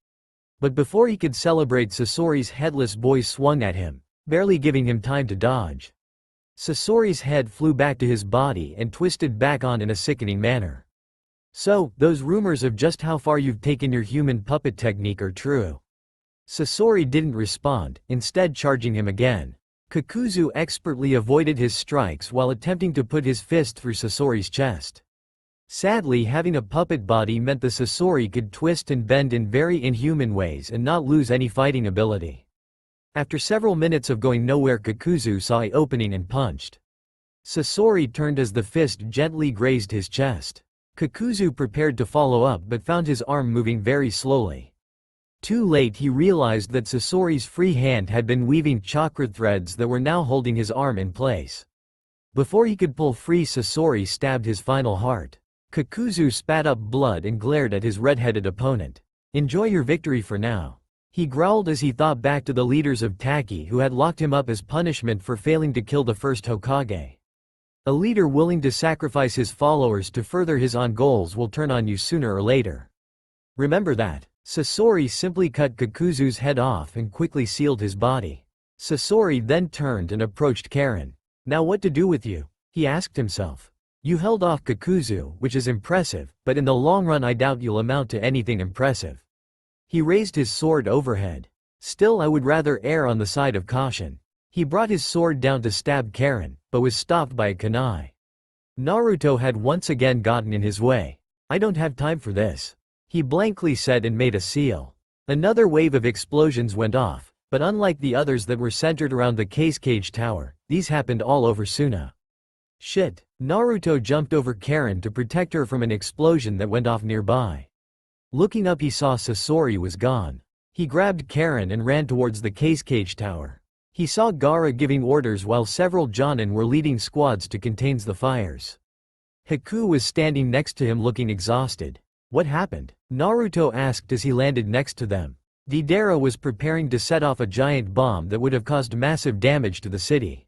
A: But before he could celebrate, Sasori's headless boy swung at him, barely giving him time to dodge. Sasori's head flew back to his body and twisted back on in a sickening manner. So, those rumors of just how far you've taken your human puppet technique are true. Sasori didn't respond, instead charging him again. Kakuzu expertly avoided his strikes while attempting to put his fist through Sasori's chest. Sadly, having a puppet body meant the Sasori could twist and bend in very inhuman ways and not lose any fighting ability. After several minutes of going nowhere, Kakuzu saw an opening and punched. Sasori turned as the fist gently grazed his chest. Kakuzu prepared to follow up but found his arm moving very slowly. Too late, he realized that Sasori's free hand had been weaving chakra threads that were now holding his arm in place. Before he could pull free, Sasori stabbed his final heart. Kakuzu spat up blood and glared at his red-headed opponent. Enjoy your victory for now. He growled as he thought back to the leaders of Taki who had locked him up as punishment for failing to kill the first Hokage. A leader willing to sacrifice his followers to further his own goals will turn on you sooner or later. Remember that. Sasori simply cut Kakuzu's head off and quickly sealed his body. Sasori then turned and approached Karen. Now what to do with you? He asked himself. You held off Kakuzu, which is impressive, but in the long run I doubt you'll amount to anything impressive. He raised his sword overhead. Still, I would rather err on the side of caution. He brought his sword down to stab Karen, but was stopped by a kunai. Naruto had once again gotten in his way. I don't have time for this. He blankly said and made a seal. Another wave of explosions went off, but unlike the others that were centered around the cage tower, these happened all over Suna. Shit. Naruto jumped over Karen to protect her from an explosion that went off nearby. Looking up, he saw Sasori was gone. He grabbed Karen and ran towards the cage tower. He saw Gaara giving orders while several Jonin were leading squads to contain the fires. Haku was standing next to him looking exhausted. What happened? Naruto asked as he landed next to them. Deidara was preparing to set off a giant bomb that would have caused massive damage to the city.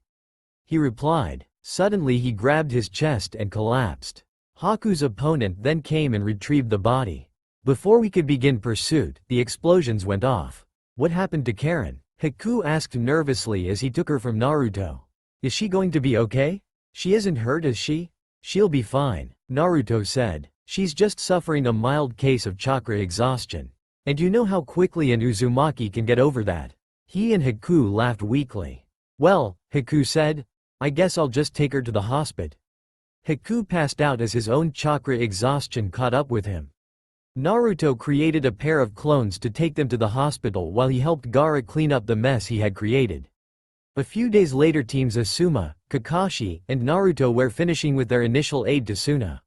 A: He replied. Suddenly he grabbed his chest and collapsed. Haku's opponent then came and retrieved the body. Before we could begin pursuit, the explosions went off. What happened to Karen? Haku asked nervously as he took her from Naruto. Is she going to be okay? She isn't hurt, is she? She'll be fine, Naruto said. She's just suffering a mild case of chakra exhaustion. And you know how quickly an Uzumaki can get over that. He and Haku laughed weakly. Well, Haku said, I guess I'll just take her to the hospital. Haku passed out as his own chakra exhaustion caught up with him. Naruto created a pair of clones to take them to the hospital while he helped Gaara clean up the mess he had created. A few days later, teams Asuma, Kakashi, and Naruto were finishing with their initial aid to Suna.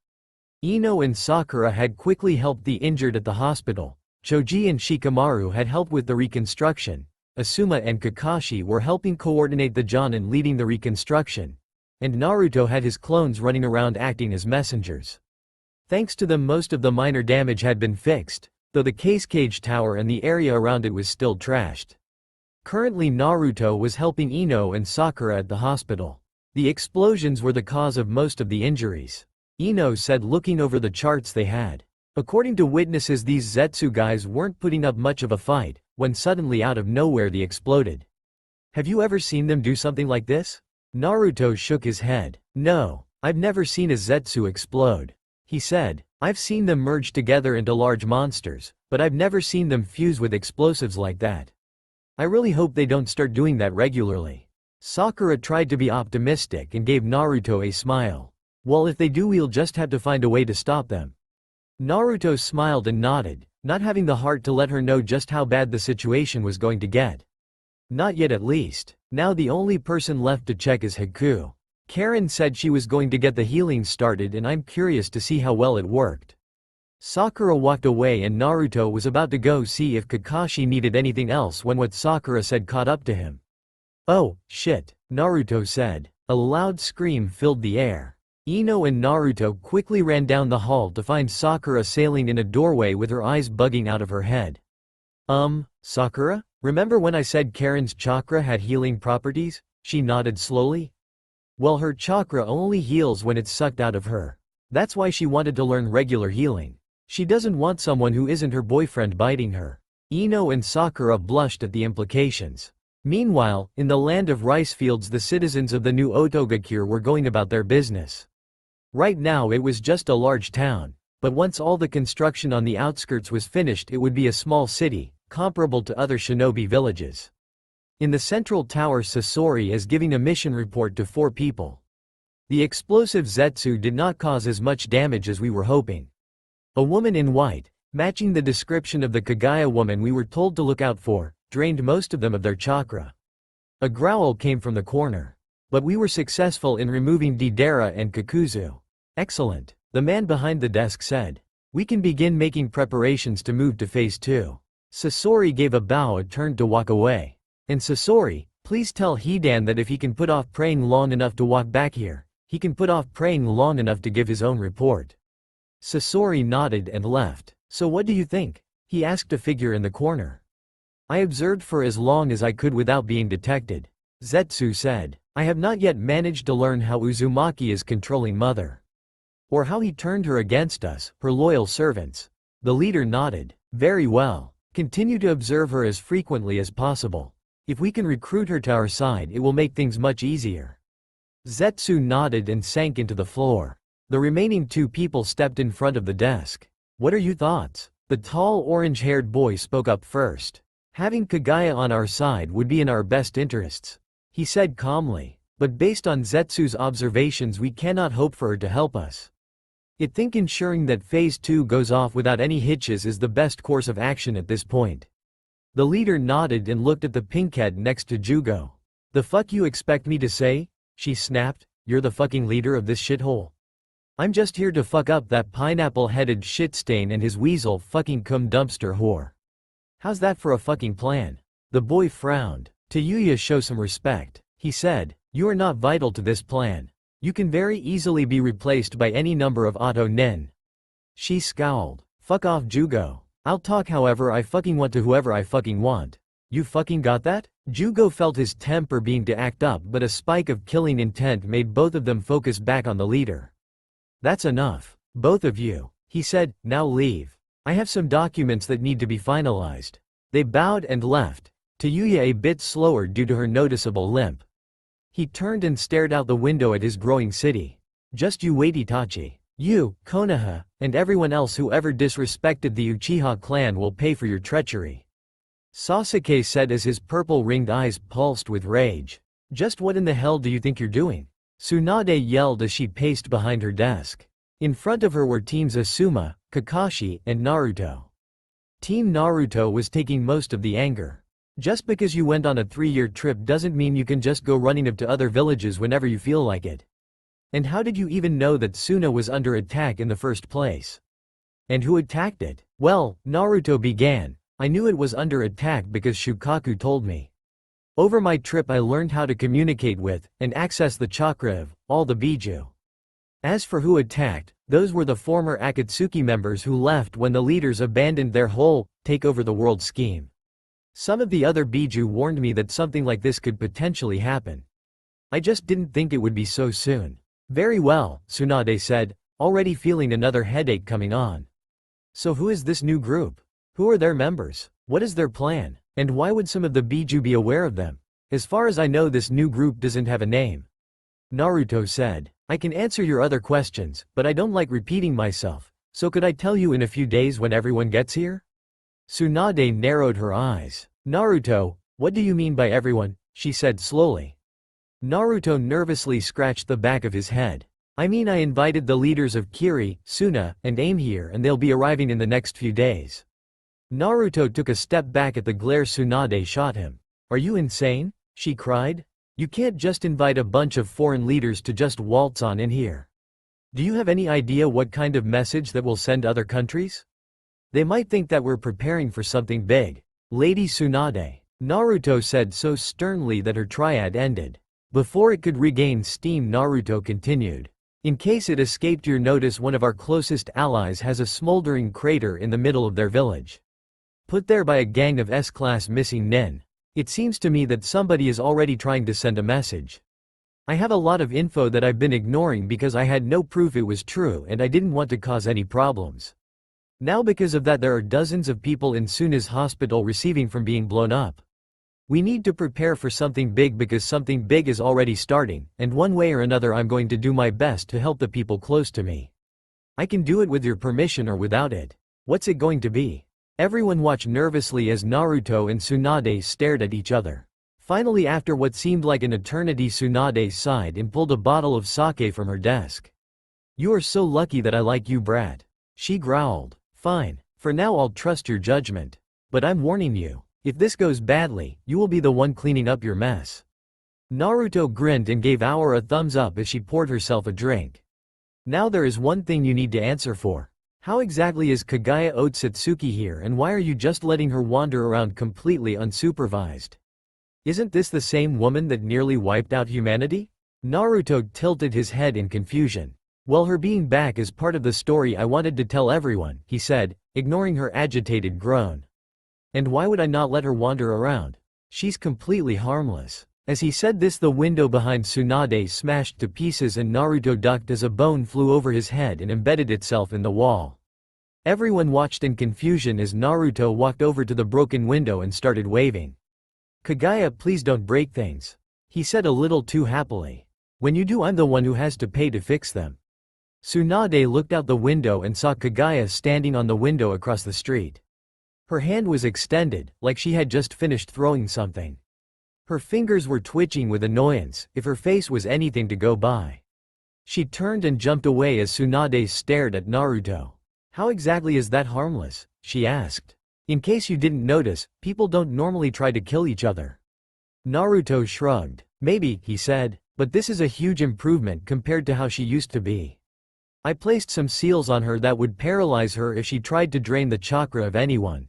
A: Ino and Sakura had quickly helped the injured at the hospital. Choji and Shikamaru had helped with the reconstruction. Asuma and Kakashi were helping coordinate the Jonin leading the reconstruction. And Naruto had his clones running around acting as messengers. Thanks to them, most of the minor damage had been fixed, though the case cage tower and the area around it was still trashed. Currently, Naruto was helping Ino and Sakura at the hospital. The explosions were the cause of most of the injuries, Ino said, looking over the charts they had. According to witnesses, these Zetsu guys weren't putting up much of a fight, when suddenly out of nowhere they exploded. Have you ever seen them do something like this? Naruto shook his head. No, I've never seen a Zetsu explode. He said, I've seen them merge together into large monsters, but I've never seen them fuse with explosives like that. I really hope they don't start doing that regularly. Sakura tried to be optimistic and gave Naruto a smile. Well, if they do, we'll just have to find a way to stop them. Naruto smiled and nodded, not having the heart to let her know just how bad the situation was going to get. Not yet, at least. Now the only person left to check is Haku. Karen said she was going to get the healing started, and I'm curious to see how well it worked. Sakura walked away and Naruto was about to go see if Kakashi needed anything else when what Sakura said caught up to him. Oh, shit, Naruto said. A loud scream filled the air. Ino and Naruto quickly ran down the hall to find Sakura sailing in a doorway with her eyes bugging out of her head. Sakura? Remember when I said Karen's chakra had healing properties? She nodded slowly. Well, her chakra only heals when it's sucked out of her. That's why she wanted to learn regular healing. She doesn't want someone who isn't her boyfriend biting her. Ino and Sakura blushed at the implications. Meanwhile, in the land of rice fields, the citizens of the new Otogakure were going about their business. Right now it was just a large town, but once all the construction on the outskirts was finished, it would be a small city, comparable to other shinobi villages. In the central tower, Sasori is giving a mission report to 4 people. The explosive Zetsu did not cause as much damage as we were hoping. A woman in white, matching the description of the Kaguya woman we were told to look out for, drained most of them of their chakra. A growl came from the corner. But we were successful in removing Deidara and Kakuzu. Excellent, the man behind the desk said. We can begin making preparations to move to phase 2. Sasori gave a bow and turned to walk away. And Sasori, please tell Hidan that if he can put off praying long enough to walk back here, he can put off praying long enough to give his own report. Sasori nodded and left. So what do you think? He asked a figure in the corner. I observed for as long as I could without being detected. Zetsu said. I have not yet managed to learn how Uzumaki is controlling Mother. Or how he turned her against us, her loyal servants. The leader nodded. Very well. Continue to observe her as frequently as possible. If we can recruit her to our side, it will make things much easier. Zetsu nodded and sank into the floor. The remaining 2 people stepped in front of the desk. What are your thoughts? The tall orange-haired boy spoke up first. Having Kaguya on our side would be in our best interests, he said calmly. But based on Zetsu's observations, we cannot hope for her to help us. I think ensuring that phase 2 goes off without any hitches is the best course of action at this point. The leader nodded and looked at the pinkhead next to Jugo. The fuck you expect me to say? She snapped. You're the fucking leader of this shithole. I'm just here to fuck up that pineapple-headed shitstain and his weasel fucking cum dumpster whore. How's that for a fucking plan? The boy frowned. To Yuya, show some respect, he said. You are not vital to this plan. You can very easily be replaced by any number of auto nen. She scowled. Fuck off, Jugo. I'll talk however I fucking want to whoever I fucking want. You fucking got that? Jugo felt his temper being to act up, but a spike of killing intent made both of them focus back on the leader. That's enough. Both of you, he said, now leave. I have some documents that need to be finalized. They bowed and left, Tayuya a bit slower due to her noticeable limp. He turned and stared out the window at his growing city. Just you wait, Itachi. You, Konoha, and everyone else who ever disrespected the Uchiha clan will pay for your treachery. Sasuke said as his purple-ringed eyes pulsed with rage. Just what in the hell do you think you're doing? Tsunade yelled as she paced behind her desk. In front of her were teams Asuma, Kakashi, and Naruto. Team Naruto was taking most of the anger. Just because you went on a 3-year trip doesn't mean you can just go running up to other villages whenever you feel like it. And how did you even know that Suna was under attack in the first place? And who attacked it? Well, Naruto began. I knew it was under attack because Shukaku told me. Over my trip I learned how to communicate with, and access the chakra of, all the Biju. As for who attacked, those were the former Akatsuki members who left when the leaders abandoned their whole, take over the world scheme. Some of the other Biju warned me that something like this could potentially happen. I just didn't think it would be so soon. Very well, Tsunade said, already feeling another headache coming on. So who is this new group? Who are their members? What is their plan? And why would some of the Biju be aware of them? As far as I know, this new group doesn't have a name. Naruto said, I can answer your other questions, but I don't like repeating myself, so could I tell you in a few days when everyone gets here? Tsunade narrowed her eyes. Naruto, what do you mean by everyone? She said slowly. Naruto nervously scratched the back of his head. I mean, I invited the leaders of Kiri, Suna, and Aim here, and they'll be arriving in the next few days. Naruto took a step back at the glare Tsunade shot him. Are you insane? She cried. You can't just invite a bunch of foreign leaders to just waltz on in here. Do you have any idea what kind of message that will send other countries? They might think that we're preparing for something big. Lady Tsunade, Naruto said so sternly that her triad ended. Before it could regain steam, Naruto continued. In case it escaped your notice, one of our closest allies has a smoldering crater in the middle of their village. Put there by a gang of S-class missing nin. It seems to me that somebody is already trying to send a message. I have a lot of info that I've been ignoring because I had no proof it was true and I didn't want to cause any problems. Now because of that there are dozens of people in Suna's hospital receiving from being blown up. We need to prepare for something big because something big is already starting, and one way or another I'm going to do my best to help the people close to me. I can do it with your permission or without it. What's it going to be? Everyone watched nervously as Naruto and Tsunade stared at each other. Finally, after what seemed like an eternity, Tsunade sighed and pulled a bottle of sake from her desk. You are so lucky that I like you, brat. She growled. Fine. For now I'll trust your judgment. But I'm warning you. If this goes badly, you will be the one cleaning up your mess. Naruto grinned and gave Aura a thumbs up as she poured herself a drink. Now there is one thing you need to answer for. How exactly is Kaguya Otsutsuki here, and why are you just letting her wander around completely unsupervised? Isn't this the same woman that nearly wiped out humanity? Naruto tilted his head in confusion. Well, her being back is part of the story I wanted to tell everyone, he said, ignoring her agitated groan. And why would I not let her wander around? She's completely harmless. As he said this, the window behind Tsunade smashed to pieces and Naruto ducked as a bone flew over his head and embedded itself in the wall. Everyone watched in confusion as Naruto walked over to the broken window and started waving. Kaguya, please don't break things, he said a little too happily. When you do, I'm the one who has to pay to fix them. Tsunade looked out the window and saw Kaguya standing on the window across the street. Her hand was extended, like she had just finished throwing something. Her fingers were twitching with annoyance, if her face was anything to go by. She turned and jumped away as Tsunade stared at Naruto. How exactly is that harmless? She asked. In case you didn't notice, people don't normally try to kill each other. Naruto shrugged. Maybe, he said, but this is a huge improvement compared to how she used to be. I placed some seals on her that would paralyze her if she tried to drain the chakra of anyone.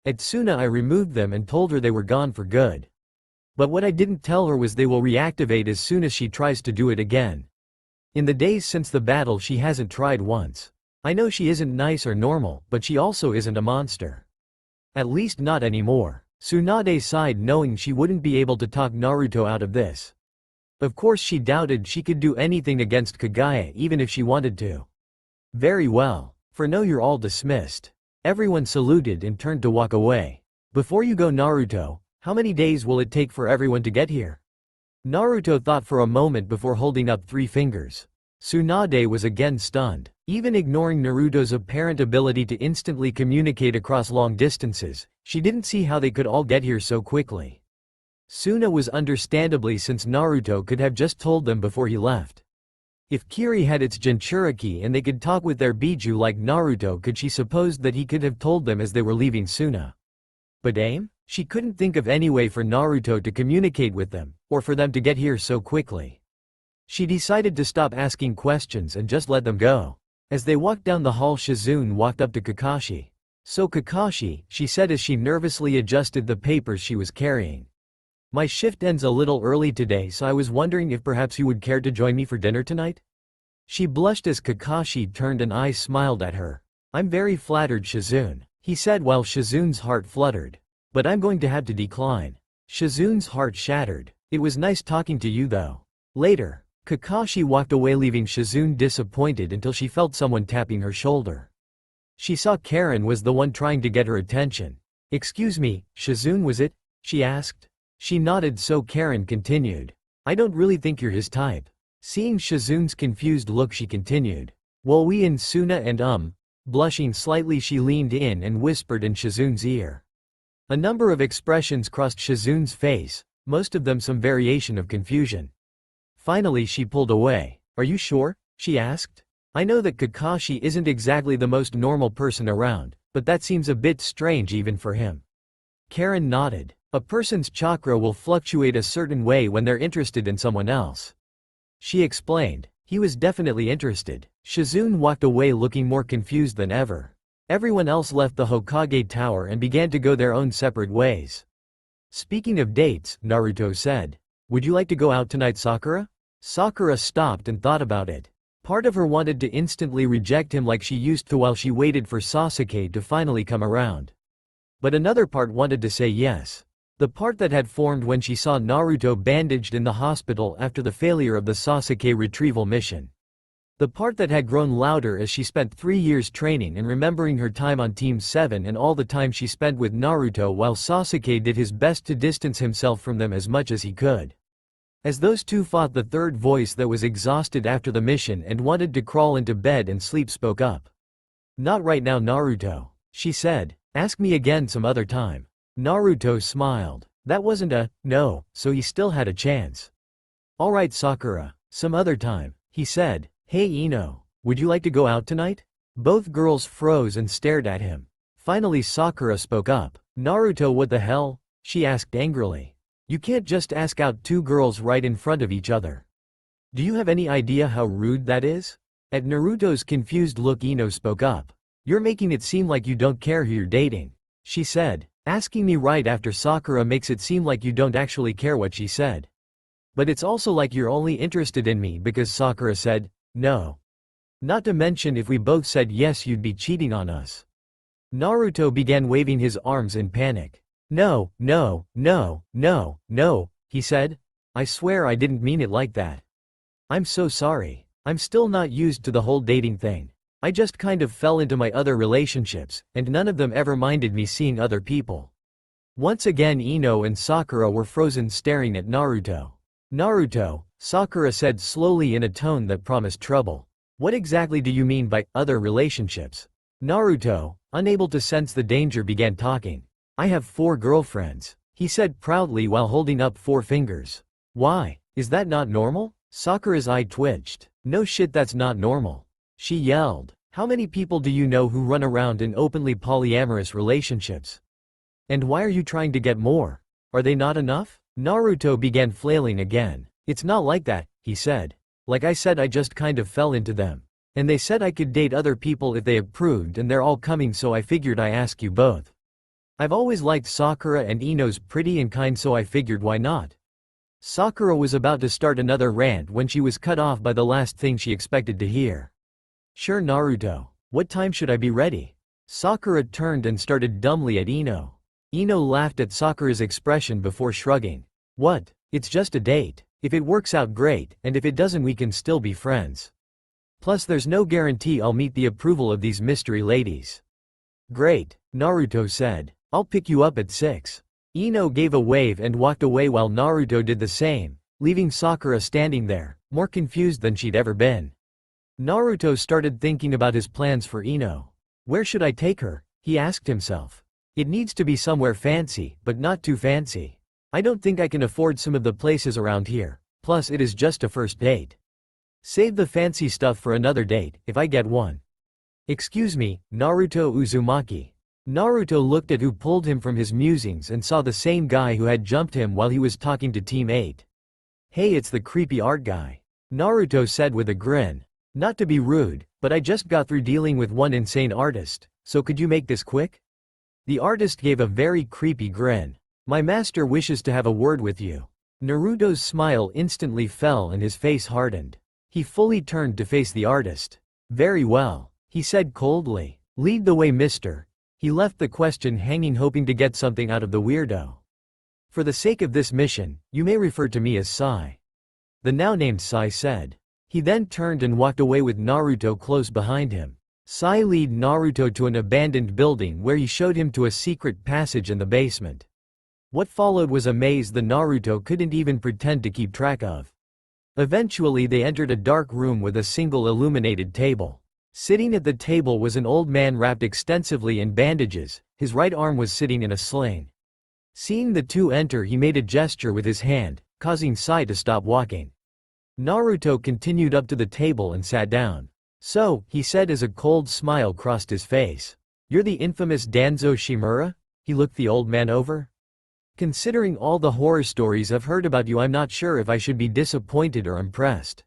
A: At Suna I removed them and told her they were gone for good. But what I didn't tell her was they will reactivate as soon as she tries to do it again. In the days since the battle she hasn't tried once. I know she isn't nice or normal, but she also isn't a monster. At least not anymore. Tsunade sighed, knowing she wouldn't be able to talk Naruto out of this. Of course she doubted she could do anything against Kaguya even if she wanted to. Very well. For now you're all dismissed. Everyone saluted and turned to walk away. Before you go, Naruto, how many days will it take for everyone to get here? Naruto thought for a moment before holding up 3 fingers. Tsunade was again stunned. Even ignoring Naruto's apparent ability to instantly communicate across long distances, she didn't see how they could all get here so quickly. Suna was understandably, since Naruto could have just told them before he left. If Kiri had its Jinchuriki and they could talk with their Biju like Naruto, could she suppose that he could have told them as they were leaving Suna? But aim? She couldn't think of any way for Naruto to communicate with them, or for them to get here so quickly. She decided to stop asking questions and just let them go. As they walked down the hall, Shizune walked up to Kakashi. "So Kakashi," she said as she nervously adjusted the papers she was carrying. "My shift ends a little early today, so I was wondering if perhaps you would care to join me for dinner tonight?" She blushed as Kakashi turned and eyes smiled at her. "I'm very flattered, Shizune," he said while Shizune's heart fluttered. "But I'm going to have to decline." Shizune's heart shattered. "It was nice talking to you though." Later, Kakashi walked away, leaving Shizune disappointed until she felt someone tapping her shoulder. She saw Karen was the one trying to get her attention. "Excuse me, Shizune, was it?" she asked. She nodded, so Karen continued. "I don't really think you're his type." Seeing Shizune's confused look, she continued. "Well, we in Suna and Blushing slightly, she leaned in and whispered in Shizune's ear. A number of expressions crossed Shizune's face, most of them some variation of confusion. Finally she pulled away. "Are you sure?" she asked. "I know that Kakashi isn't exactly the most normal person around, but that seems a bit strange even for him." Karen nodded. "A person's chakra will fluctuate a certain way when they're interested in someone else," she explained. He was definitely interested. Shizune walked away looking more confused than ever. Everyone else left the Hokage tower and began to go their own separate ways. "Speaking of dates," Naruto said, "would you like to go out tonight, Sakura?" Sakura stopped and thought about it. Part of her wanted to instantly reject him like she used to while she waited for Sasuke to finally come around. But another part wanted to say yes. The part that had formed when she saw Naruto bandaged in the hospital after the failure of the Sasuke retrieval mission. The part that had grown louder as she spent 3 years training and remembering her time on Team 7 and all the time she spent with Naruto while Sasuke did his best to distance himself from them as much as he could. As those two fought, the third voice that was exhausted after the mission and wanted to crawl into bed and sleep spoke up. "Not right now, Naruto," she said. "Ask me again some other time." Naruto smiled. That wasn't a no, so he still had a chance. "Alright, Sakura, some other time," he said. "Hey Ino, would you like to go out tonight?" Both girls froze and stared at him. Finally Sakura spoke up. "Naruto, what the hell?" she asked angrily. "You can't just ask out 2 girls right in front of each other. Do you have any idea how rude that is?" At Naruto's confused look, Ino spoke up. "You're making it seem like you don't care who you're dating," she said. "Asking me right after Sakura makes it seem like you don't actually care what she said. But it's also like you're only interested in me because Sakura said no. Not to mention, if we both said yes, you'd be cheating on us." Naruto began waving his arms in panic. "No, no, no, no, no," he said. "I swear I didn't mean it like that. I'm so sorry. I'm still not used to the whole dating thing. I just kind of fell into my other relationships, and none of them ever minded me seeing other people." Once again Ino and Sakura were frozen, staring at Naruto. "Naruto," Sakura said slowly in a tone that promised trouble. "What exactly do you mean by other relationships?" Naruto, unable to sense the danger, began talking. "I have 4 girlfriends," he said proudly while holding up 4 fingers. "Why? Is that not normal?" Sakura's eye twitched. "No shit, that's not normal," she yelled. "How many people do you know who run around in openly polyamorous relationships? And why are you trying to get more? Are they not enough?" Naruto began flailing again. "It's not like that," he said. "Like I said, I just kind of fell into them. And they said I could date other people if they approved, and they're all coming, so I figured I ask you both. I've always liked Sakura, and Ino's pretty and kind, so I figured why not." Sakura was about to start another rant when she was cut off by the last thing she expected to hear. "Sure, Naruto. What time should I be ready?" Sakura turned and started dumbly at Ino. Ino laughed at Sakura's expression before shrugging. "What? It's just a date. If it works out, great, and if it doesn't, we can still be friends. Plus there's no guarantee I'll meet the approval of these mystery ladies." Great, Naruto said. I'll pick you up at 6. Ino gave a wave and walked away while Naruto did the same, leaving Sakura standing there, more confused than she'd ever been. Naruto started thinking about his plans for Ino. Where should I take her? He asked himself. It needs to be somewhere fancy, but not too fancy. I don't think I can afford some of the places around here, plus it is just a first date. Save the fancy stuff for another date, if I get one. Excuse me, Naruto Uzumaki. Naruto looked at who pulled him from his musings and saw the same guy who had jumped him while he was talking to Team 8. Hey, it's the creepy art guy. Naruto said with a grin. Not to be rude, but I just got through dealing with one insane artist, so could you make this quick? The artist gave a very creepy grin. My master wishes to have a word with you. Naruto's smile instantly fell and his face hardened. He fully turned to face the artist. Very well, he said coldly. Lead the way, mister. He left the question hanging, hoping to get something out of the weirdo. For the sake of this mission, you may refer to me as Sai. The now named Sai said. He then turned and walked away with Naruto close behind him. Sai led Naruto to an abandoned building where he showed him to a secret passage in the basement. What followed was a maze the Naruto couldn't even pretend to keep track of. Eventually they entered a dark room with a single illuminated table. Sitting at the table was an old man wrapped extensively in bandages, his right arm was sitting in a sling. Seeing the two enter, he made a gesture with his hand, causing Sai to stop walking. Naruto continued up to the table and sat down. So, he said as a cold smile crossed his face. You're the infamous Danzo Shimura? He looked the old man over. Considering all the horror stories I've heard about you, I'm not sure if I should be disappointed or impressed.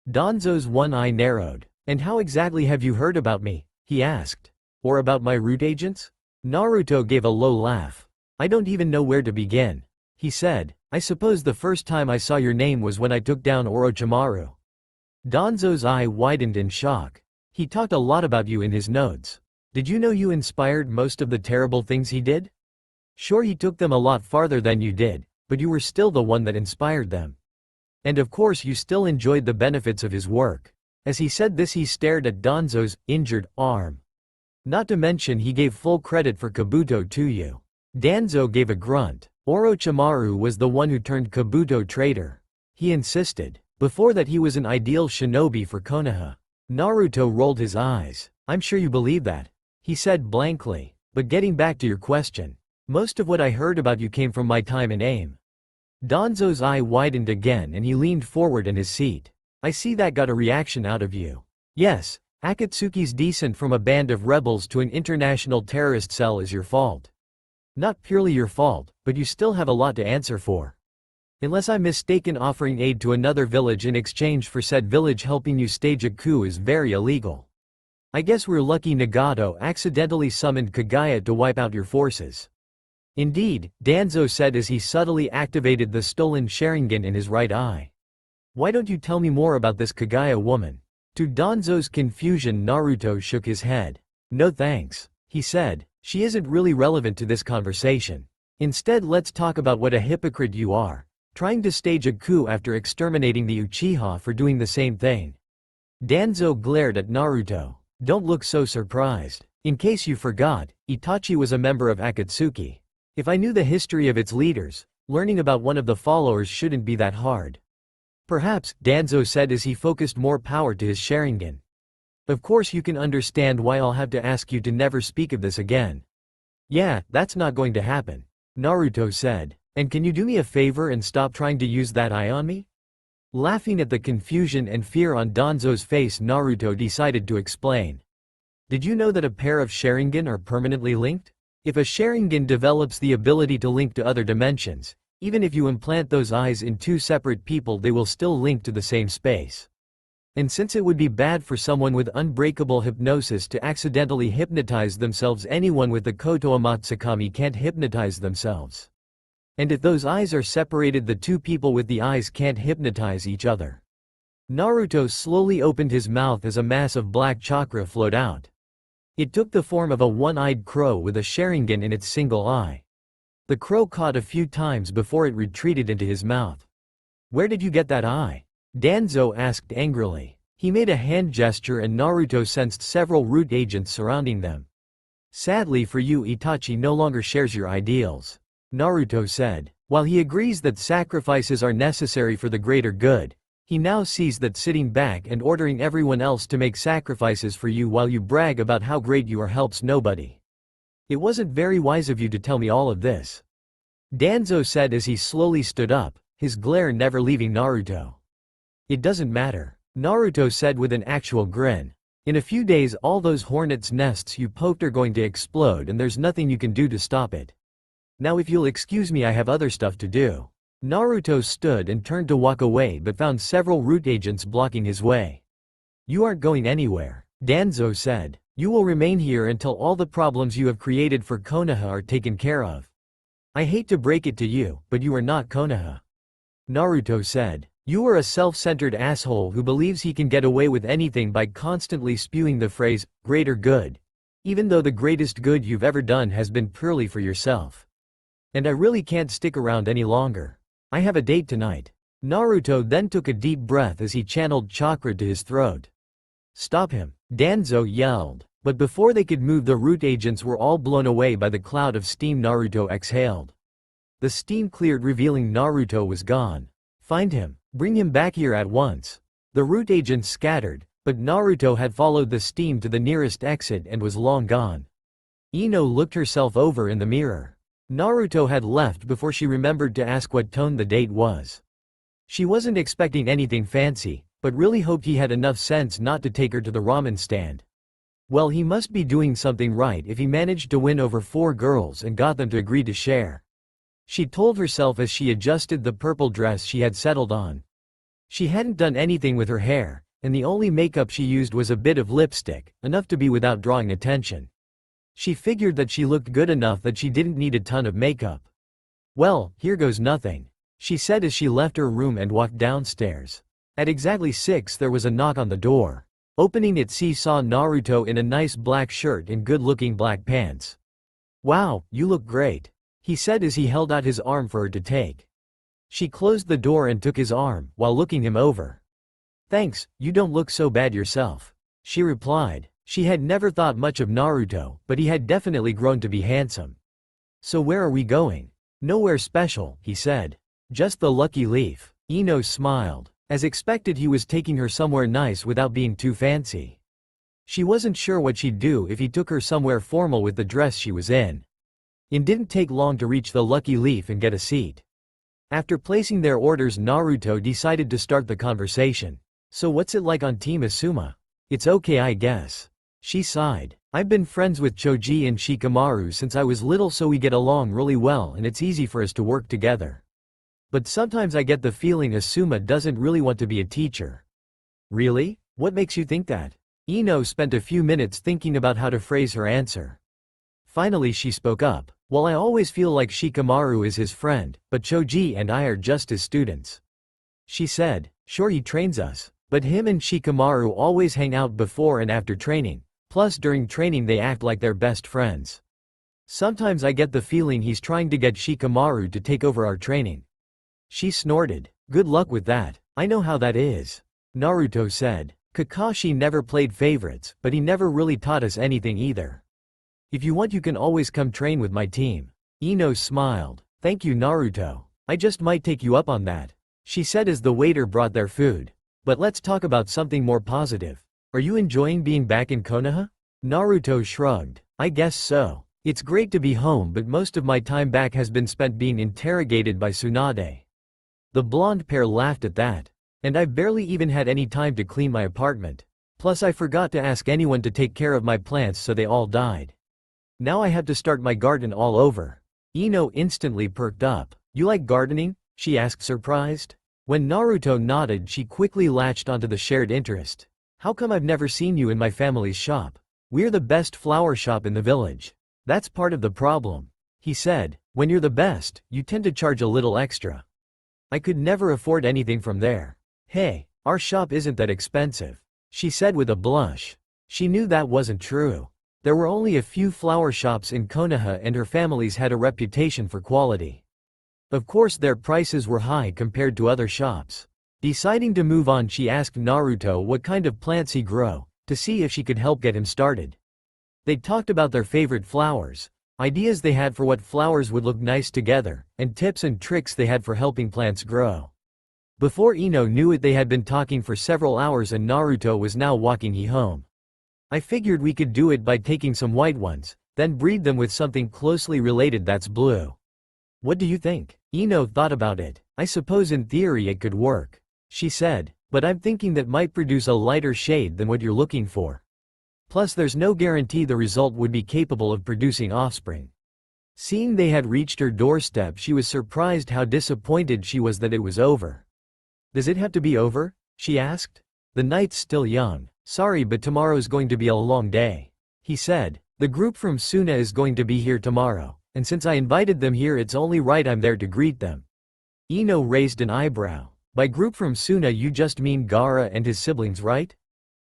A: Danzo's one eye narrowed. And how exactly have you heard about me? He asked. Or about my root agents? Naruto gave a low laugh. I don't even know where to begin. He said, I suppose the first time I saw your name was when I took down Orochimaru. Danzo's eye widened in shock. He talked a lot about you in his notes. Did you know you inspired most of the terrible things he did? Sure, he took them a lot farther than you did, but you were still the one that inspired them. And of course you still enjoyed the benefits of his work. As he said this, he stared at Danzo's injured arm. Not to mention he gave full credit for Kabuto to you. Danzo gave a grunt. Orochimaru was the one who turned Kabuto traitor. He insisted. Before that he was an ideal shinobi for Konoha. Naruto rolled his eyes. I'm sure you believe that. He said blankly. But getting back to your question. Most of what I heard about you came from my time in AIM. Danzo's eye widened again and he leaned forward in his seat. I see that got a reaction out of you. Yes, Akatsuki's descent from a band of rebels to an international terrorist cell is your fault. Not purely your fault, but you still have a lot to answer for. Unless I'm mistaken, offering aid to another village in exchange for said village helping you stage a coup is very illegal. I guess we're lucky Nagato accidentally summoned Kagaya to wipe out your forces. Indeed, Danzo said as he subtly activated the stolen Sharingan in his right eye. Why don't you tell me more about this Kagaya woman? To Danzo's confusion, Naruto shook his head. No thanks, he said, she isn't really relevant to this conversation. Instead, let's talk about what a hypocrite you are, trying to stage a coup after exterminating the Uchiha for doing the same thing. Danzo glared at Naruto. Don't look so surprised. In case you forgot, Itachi was a member of Akatsuki. If I knew the history of its leaders, learning about one of the followers shouldn't be that hard. Perhaps, Danzo said as he focused more power to his Sharingan. Of course you can understand why I'll have to ask you to never speak of this again. Yeah, that's not going to happen, Naruto said. And can you do me a favor and stop trying to use that eye on me? Laughing at the confusion and fear on Danzo's face, Naruto decided to explain. Did you know that a pair of Sharingan are permanently linked? If a Sharingan develops the ability to link to other dimensions, even if you implant those eyes in two separate people, they will still link to the same space. And since it would be bad for someone with unbreakable hypnosis to accidentally hypnotize themselves, anyone with the Koto Amatsukami can't hypnotize themselves. And if those eyes are separated, the two people with the eyes can't hypnotize each other. Naruto slowly opened his mouth as a mass of black chakra flowed out. It took the form of a one-eyed crow with a Sharingan in its single eye. The crow caught a few times before it retreated into his mouth. Where did you get that eye? Danzo asked angrily. He made a hand gesture and Naruto sensed several root agents surrounding them. Sadly for you, Itachi no longer shares your ideals. Naruto said. While he agrees that sacrifices are necessary for the greater good, he now sees that sitting back and ordering everyone else to make sacrifices for you while you brag about how great you are helps nobody. It wasn't very wise of you to tell me all of this. Danzo said as he slowly stood up, his glare never leaving Naruto. It doesn't matter, Naruto said with an actual grin. In a few days all those hornets' nests you poked are going to explode and there's nothing you can do to stop it. Now if you'll excuse me, I have other stuff to do. Naruto stood and turned to walk away but found several root agents blocking his way. You aren't going anywhere, Danzo said. You will remain here until all the problems you have created for Konoha are taken care of. I hate to break it to you, but you are not Konoha. Naruto said. You are a self-centered asshole who believes he can get away with anything by constantly spewing the phrase, greater good. Even though the greatest good you've ever done has been purely for yourself. And I really can't stick around any longer. I have a date tonight. Naruto then took a deep breath as he channeled chakra to his throat. Stop him, Danzo yelled, but before they could move the root agents were all blown away by the cloud of steam Naruto exhaled. The steam cleared revealing Naruto was gone. Find him, bring him back here at once. The root agents scattered, but Naruto had followed the steam to the nearest exit and was long gone. Ino looked herself over in the mirror. Naruto had left before she remembered to ask what tone the date was. She wasn't expecting anything fancy, but really hoped he had enough sense not to take her to the ramen stand. Well, he must be doing something right if he managed to win over 4 girls and got them to agree to share. She told herself as she adjusted the purple dress she had settled on. She hadn't done anything with her hair, and the only makeup she used was a bit of lipstick, enough to be without drawing attention. She figured that she looked good enough that she didn't need a ton of makeup. Well, here goes nothing, she said as she left her room and walked downstairs. At exactly 6 there was a knock on the door. Opening it, she saw Naruto in a nice black shirt and good-looking black pants. Wow, you look great, he said as he held out his arm for her to take. She closed the door and took his arm, while looking him over. Thanks, you don't look so bad yourself, she replied. She had never thought much of Naruto, but he had definitely grown to be handsome. So where are we going? Nowhere special, he said. Just the Lucky Leaf. Ino smiled. As expected, he was taking her somewhere nice without being too fancy. She wasn't sure what she'd do if he took her somewhere formal with the dress she was in. It didn't take long to reach the Lucky Leaf and get a seat. After placing their orders, Naruto decided to start the conversation. So what's it like on Team Asuma? It's okay, I guess. She sighed. I've been friends with Choji and Shikamaru since I was little, so we get along really well and it's easy for us to work together. But sometimes I get the feeling Asuma doesn't really want to be a teacher. Really? What makes you think that? Ino spent a few minutes thinking about how to phrase her answer. Finally she spoke up. Well, I always feel like Shikamaru is his friend, but Choji and I are just his students. She said. Sure, he trains us, but him and Shikamaru always hang out before and after training. Plus during training they act like they're best friends. Sometimes I get the feeling he's trying to get Shikamaru to take over our training. She snorted. Good luck with that. I know how that is. Naruto said. Kakashi never played favorites, but he never really taught us anything either. If you want you can always come train with my team. Ino smiled. Thank you, Naruto. I just might take you up on that, she said as the waiter brought their food. But let's talk about something more positive. Are you enjoying being back in Konoha? Naruto shrugged. I guess so. It's great to be home, but most of my time back has been spent being interrogated by Tsunade. The blonde pair laughed at that. And I've barely even had any time to clean my apartment. Plus I forgot to ask anyone to take care of my plants, so they all died. Now I have to start my garden all over. Ino instantly perked up. You like gardening? She asked, surprised. When Naruto nodded, she quickly latched onto the shared interest. How come I've never seen you in my family's shop? We're the best flower shop in the village. That's part of the problem, he said. When you're the best, you tend to charge a little extra. I could never afford anything from there. Hey, our shop isn't that expensive, she said with a blush. She knew that wasn't true. There were only a few flower shops in Konoha and her family's had a reputation for quality. Of course their prices were high compared to other shops. Deciding to move on, she asked Naruto what kind of plants he grow, to see if she could help get him started. They talked about their favorite flowers, ideas they had for what flowers would look nice together, and tips and tricks they had for helping plants grow. Before Ino knew it, they had been talking for several hours and Naruto was now walking home. I figured we could do it by taking some white ones, then breed them with something closely related that's blue. What do you think? Ino thought about it. I suppose in theory it could work, she said, but I'm thinking that might produce a lighter shade than what you're looking for. Plus there's no guarantee the result would be capable of producing offspring. Seeing they had reached her doorstep, she was surprised how disappointed she was that it was over. Does it have to be over? She asked. The night's still young. Sorry, but tomorrow's going to be a long day, he said. The group from Suna is going to be here tomorrow, and since I invited them here, it's only right I'm there to greet them. Ino raised an eyebrow. By group from Suna you just mean Gaara and his siblings, right?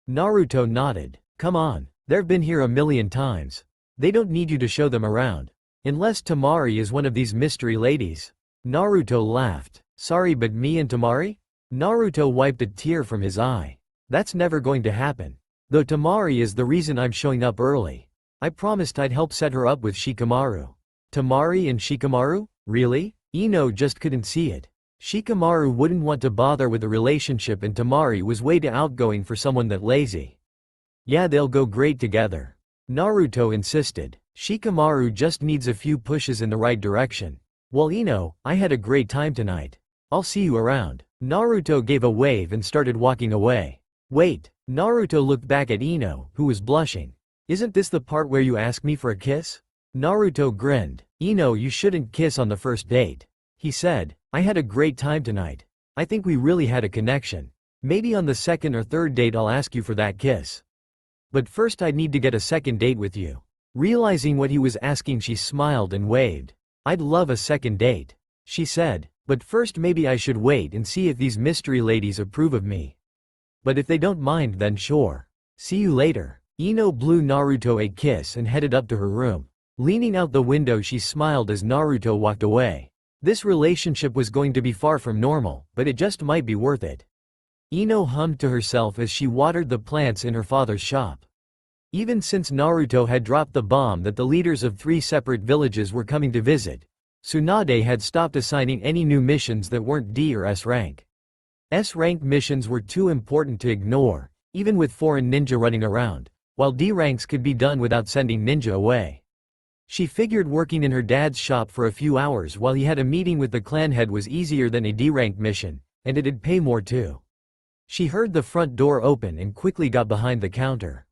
A: Naruto nodded. Come on, they've been here a million times. They don't need you to show them around. Unless Tamari is one of these mystery ladies. Naruto laughed. Sorry, but me and Tamari? Naruto wiped a tear from his eye. That's never going to happen. Though Tamari is the reason I'm showing up early. I promised I'd help set her up with Shikamaru. Tamari and Shikamaru? Really? Ino just couldn't see it. Shikamaru wouldn't want to bother with a relationship and Tamari was way too outgoing for someone that lazy. Yeah, they'll go great together. Naruto insisted. Shikamaru just needs a few pushes in the right direction. Well, Ino, I had a great time tonight. I'll see you around. Naruto gave a wave and started walking away. Wait, Naruto looked back at Ino, who was blushing. Isn't this the part where you ask me for a kiss? Naruto grinned. Ino, you shouldn't kiss on the first date, he said. I had a great time tonight. I think we really had a connection. Maybe on the second or third date I'll ask you for that kiss. But first I'd need to get a second date with you. Realizing what he was asking, she smiled and waved. I'd love a second date, she said, but first maybe I should wait and see if these mystery ladies approve of me. But if they don't mind, then sure. See you later. Ino blew Naruto a kiss and headed up to her room. Leaning out the window, she smiled as Naruto walked away. This relationship was going to be far from normal, but it just might be worth it. Ino hummed to herself as she watered the plants in her father's shop. Even since Naruto had dropped the bomb that the leaders of 3 separate villages were coming to visit, Tsunade had stopped assigning any new missions that weren't D or S rank. S rank missions were too important to ignore, even with foreign ninja running around, while D ranks could be done without sending ninja away. She figured working in her dad's shop for a few hours while he had a meeting with the clan head was easier than a D rank mission, and it'd pay more too. She heard the front door open and quickly got behind the counter.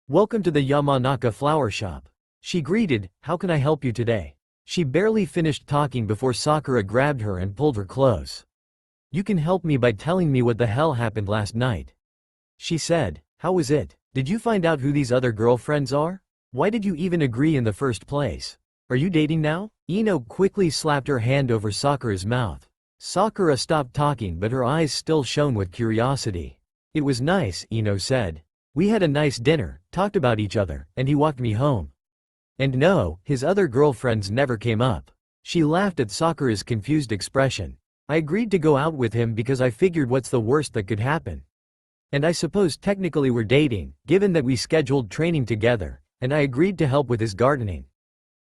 A: Welcome to the Yamanaka flower shop, she greeted. How can I help you today? She barely finished talking before Sakura grabbed her and pulled her close. You can help me by telling me what the hell happened last night, she said. How was it? Did you find out who these other girlfriends are? Why did you even agree in the first place? Are you dating now? Ino quickly slapped her hand over Sakura's mouth. Sakura stopped talking, but her eyes still shone with curiosity. It was nice, Ino said. We had a nice dinner, talked about each other, and he walked me home. And no, his other girlfriends never came up. She laughed at Sakura's confused expression. I agreed to go out with him because I figured what's the worst that could happen? And I suppose technically we're dating, given that we scheduled training together, and I agreed to help with his gardening.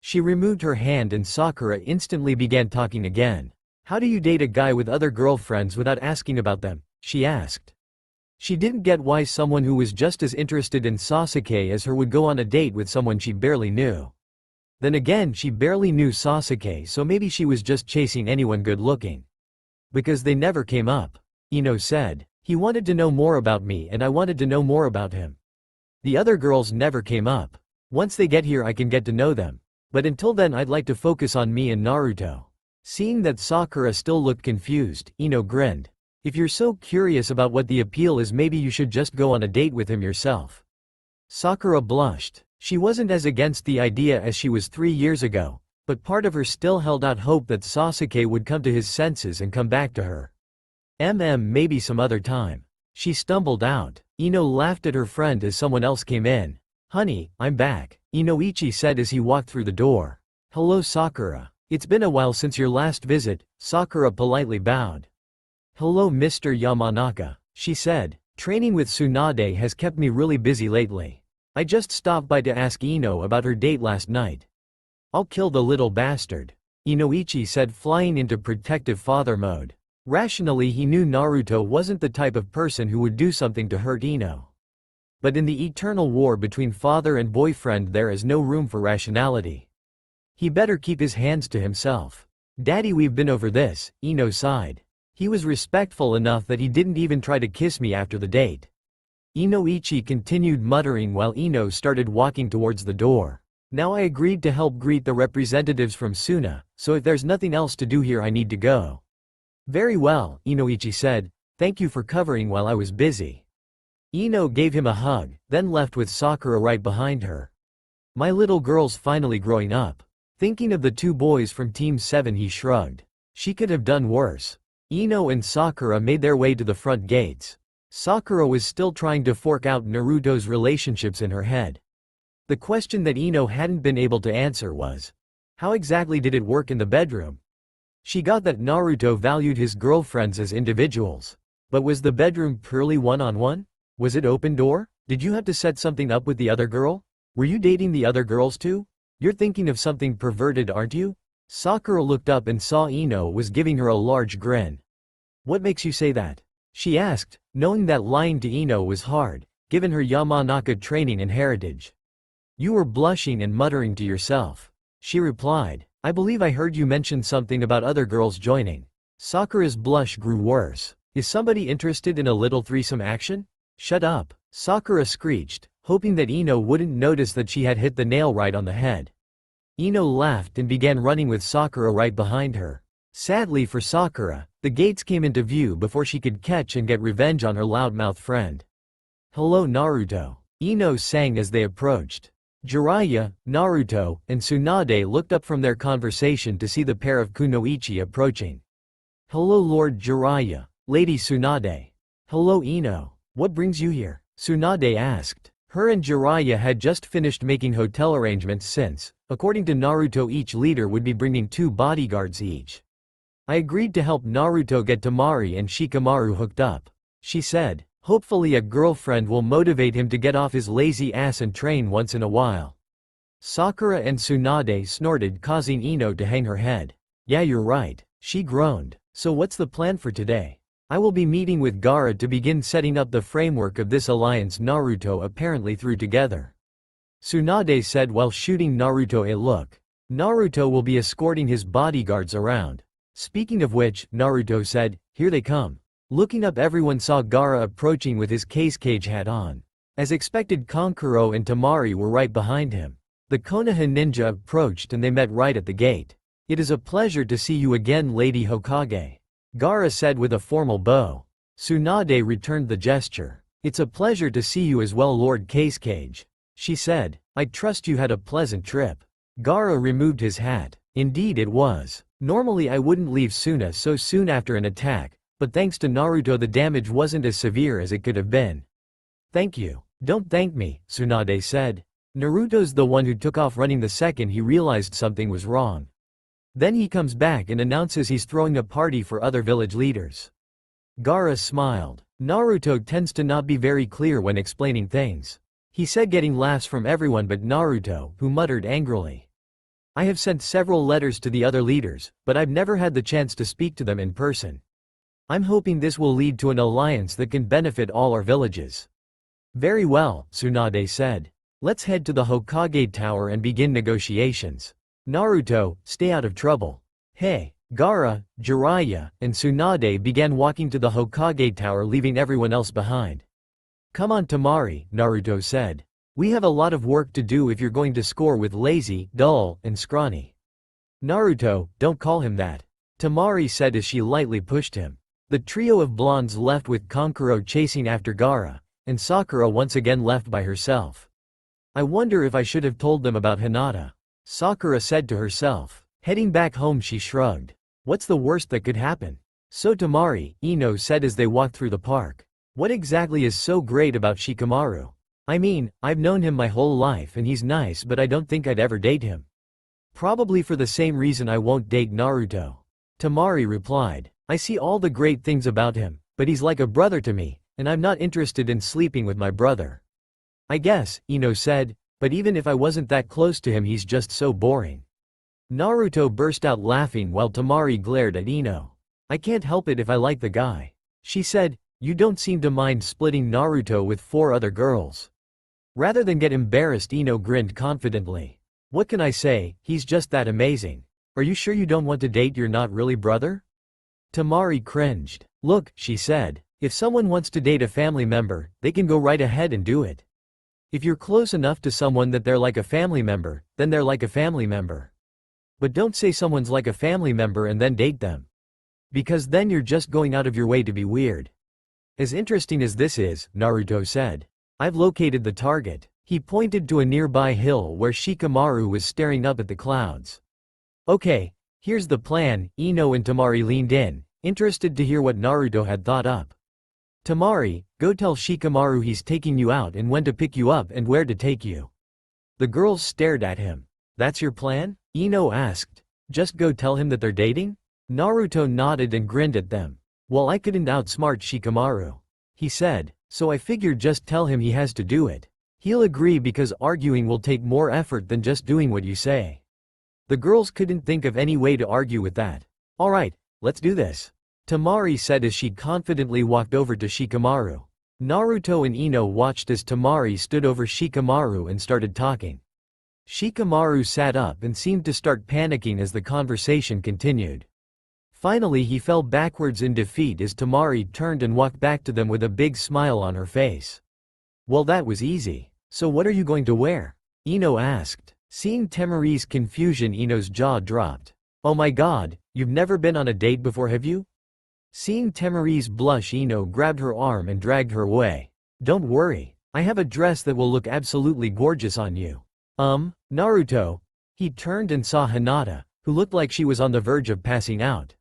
A: She removed her hand and Sakura instantly began talking again. How do you date a guy with other girlfriends without asking about them? She asked. She didn't get why someone who was just as interested in Sasuke as her would go on a date with someone she barely knew. Then again, she barely knew Sasuke, so maybe she was just chasing anyone good looking. Because they never came up, Ino said. He wanted to know more about me and I wanted to know more about him. The other girls never came up. Once they get here I can get to know them. But until then I'd like to focus on me and Naruto. Seeing that Sakura still looked confused, Ino grinned. If you're so curious about what the appeal is, maybe you should just go on a date with him yourself. Sakura blushed. She wasn't as against the idea as she was 3 years ago, but part of her still held out hope that Sasuke would come to his senses and come back to her. Maybe some other time. She stumbled out. Ino laughed at her friend as someone else came in. Honey, I'm back, Inoichi said as he walked through the door. Hello Sakura. It's been a while since your last visit, Sakura politely bowed. Hello Mr. Yamanaka, she said. Training with Tsunade has kept me really busy lately. I just stopped by to ask Ino about her date last night. I'll kill the little bastard, Inoichi said, flying into protective father mode. Rationally, he knew Naruto wasn't the type of person who would do something to hurt Ino. But in the eternal war between father and boyfriend, there is no room for rationality. He better keep his hands to himself. Daddy, we've been over this, Ino sighed. He was respectful enough that he didn't even try to kiss me after the date. Inoichi continued muttering while Ino started walking towards the door. Now I agreed to help greet the representatives from Suna, so if there's nothing else to do here I need to go. Very well, Inoichi said, thank you for covering while I was busy. Ino gave him a hug, then left with Sakura right behind her. My little girl's finally growing up. Thinking of the two boys from Team 7, he shrugged. She could have done worse. Ino and Sakura made their way to the front gates. Sakura was still trying to fork out Naruto's relationships in her head. The question that Ino hadn't been able to answer was, how exactly did it work in the bedroom? She got that Naruto valued his girlfriends as individuals. But was the bedroom purely one-on-one? Was it open door? Did you have to set something up with the other girl? Were you dating the other girls too? You're thinking of something perverted, aren't you? Sakura looked up and saw Ino was giving her a large grin. What makes you say that? She asked, knowing that lying to Ino was hard, given her Yamanaka training and heritage. You were blushing and muttering to yourself. She replied, I believe I heard you mention something about other girls joining. Sakura's blush grew worse. Is somebody interested in a little threesome action? Shut up, Sakura screeched, hoping that Ino wouldn't notice that she had hit the nail right on the head. Ino laughed and began running with Sakura right behind her. Sadly for Sakura, the gates came into view before she could catch and get revenge on her loudmouth friend. Hello Naruto, Ino sang as they approached. Jiraiya, Naruto, and Tsunade looked up from their conversation to see the pair of kunoichi approaching. Hello Lord Jiraiya, Lady Tsunade. Hello Ino, what brings you here? Tsunade asked. Her and Jiraiya had just finished making hotel arrangements since, according to Naruto, each leader would be bringing 2 bodyguards each. I agreed to help Naruto get Temari and Shikamaru hooked up, she said. Hopefully a girlfriend will motivate him to get off his lazy ass and train once in a while. Sakura and Tsunade snorted, causing Ino to hang her head. Yeah, you're right, she groaned. So what's the plan for today? I will be meeting with Gaara to begin setting up the framework of this alliance Naruto apparently threw together. Tsunade said while shooting Naruto a look. Naruto will be escorting his bodyguards around. Speaking of which, Naruto said, here they come. Looking up, everyone saw Gaara approaching with his cage hat on. As expected, Kankuro and Temari were right behind him. The Konoha ninja approached and they met right at the gate. It is a pleasure to see you again, Lady Hokage, Gaara said with a formal bow. Tsunade returned the gesture. It's a pleasure to see you as well, Lord Cage, she said. I trust you had a pleasant trip. Gaara removed his hat. Indeed it was. Normally I wouldn't leave Suna so soon after an attack, but thanks to Naruto the damage wasn't as severe as it could have been. Thank you. Don't thank me, Tsunade said. Naruto's the one who took off running the second he realized something was wrong. Then he comes back and announces he's throwing a party for other village leaders. Gaara smiled. Naruto tends to not be very clear when explaining things. He said, getting laughs from everyone but Naruto, who muttered angrily. I have sent several letters to the other leaders, but I've never had the chance to speak to them in person. I'm hoping this will lead to an alliance that can benefit all our villages. Very well, Tsunade said. Let's head to the Hokage Tower and begin negotiations. Naruto, stay out of trouble. Hey, Gaara, Jiraiya, and Tsunade began walking to the Hokage Tower, leaving everyone else behind. Come on Temari, Naruto said. We have a lot of work to do if you're going to score with lazy, dull, and scrawny. Naruto, don't call him that, Temari said as she lightly pushed him. The trio of blondes left with Kankuro chasing after Gaara, and Sakura once again left by herself. I wonder if I should have told them about Hinata, Sakura said to herself. Heading back home she shrugged. What's the worst that could happen? So Temari, Ino said as they walked through the park. What exactly is so great about Shikamaru? I mean, I've known him my whole life and he's nice, but I don't think I'd ever date him. Probably for the same reason I won't date Naruto, Temari replied. I see all the great things about him, but he's like a brother to me, and I'm not interested in sleeping with my brother. I guess, Ino said, but even if I wasn't that close to him he's just so boring. Naruto burst out laughing while Temari glared at Ino. I can't help it if I like the guy. She said, you don't seem to mind splitting Naruto with 4 other girls. Rather than get embarrassed, Ino grinned confidently. What can I say, he's just that amazing. Are you sure you don't want to date your not really brother? Temari cringed. Look, she said, if someone wants to date a family member, they can go right ahead and do it. If you're close enough to someone that they're like a family member, then they're like a family member. But don't say someone's like a family member and then date them. Because then you're just going out of your way to be weird. As interesting as this is, Naruto said, I've located the target. He pointed to a nearby hill where Shikamaru was staring up at the clouds. Okay, here's the plan. Ino and Temari leaned in, interested to hear what Naruto had thought up. Temari, go tell Shikamaru he's taking you out and when to pick you up and where to take you. The girls stared at him. That's your plan? Ino asked. Just go tell him that they're dating? Naruto nodded and grinned at them. Well, I couldn't outsmart Shikamaru. He said, so I figured just tell him he has to do it. He'll agree because arguing will take more effort than just doing what you say. The girls couldn't think of any way to argue with that. Alright, let's do this. Temari said as she confidently walked over to Shikamaru. Naruto and Ino watched as Temari stood over Shikamaru and started talking. Shikamaru sat up and seemed to start panicking as the conversation continued. Finally he fell backwards in defeat as Temari turned and walked back to them with a big smile on her face. Well, that was easy. So what are you going to wear? Ino asked. Seeing Temari's confusion, Ino's jaw dropped. Oh my god, you've never been on a date before, have you? Seeing Temari's blush, Ino grabbed her arm and dragged her away. Don't worry, I have a dress that will look absolutely gorgeous on you. Naruto. He turned and saw Hinata, who looked like she was on the verge of passing out.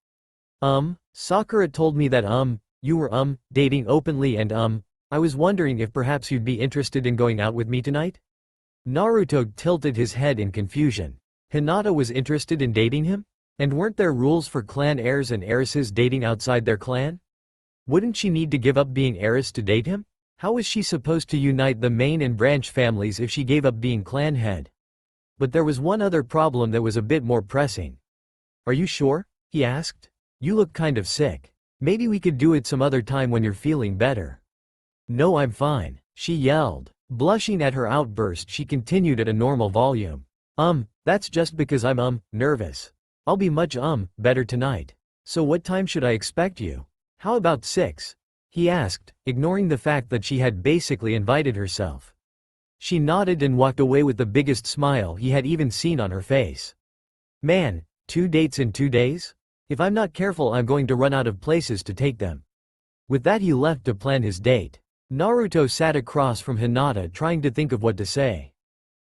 A: Sakura told me that you were dating openly and I was wondering if perhaps you'd be interested in going out with me tonight? Naruto tilted his head in confusion. Hinata was interested in dating him? And weren't there rules for clan heirs and heiresses dating outside their clan? Wouldn't she need to give up being heiress to date him? How was she supposed to unite the main and branch families if she gave up being clan head? But there was one other problem that was a bit more pressing. Are you sure? He asked. You look kind of sick. Maybe we could do it some other time when you're feeling better. No, I'm fine, she yelled. Blushing at her outburst, she continued at a normal volume. That's just because I'm nervous. I'll be much better tonight. So what time should I expect you? How about 6? He asked, ignoring the fact that she had basically invited herself. She nodded and walked away with the biggest smile he had even seen on her face. Man, 2 dates in 2 days? If I'm not careful I'm going to run out of places to take them. With that he left to plan his date. Naruto sat across from Hinata trying to think of what to say.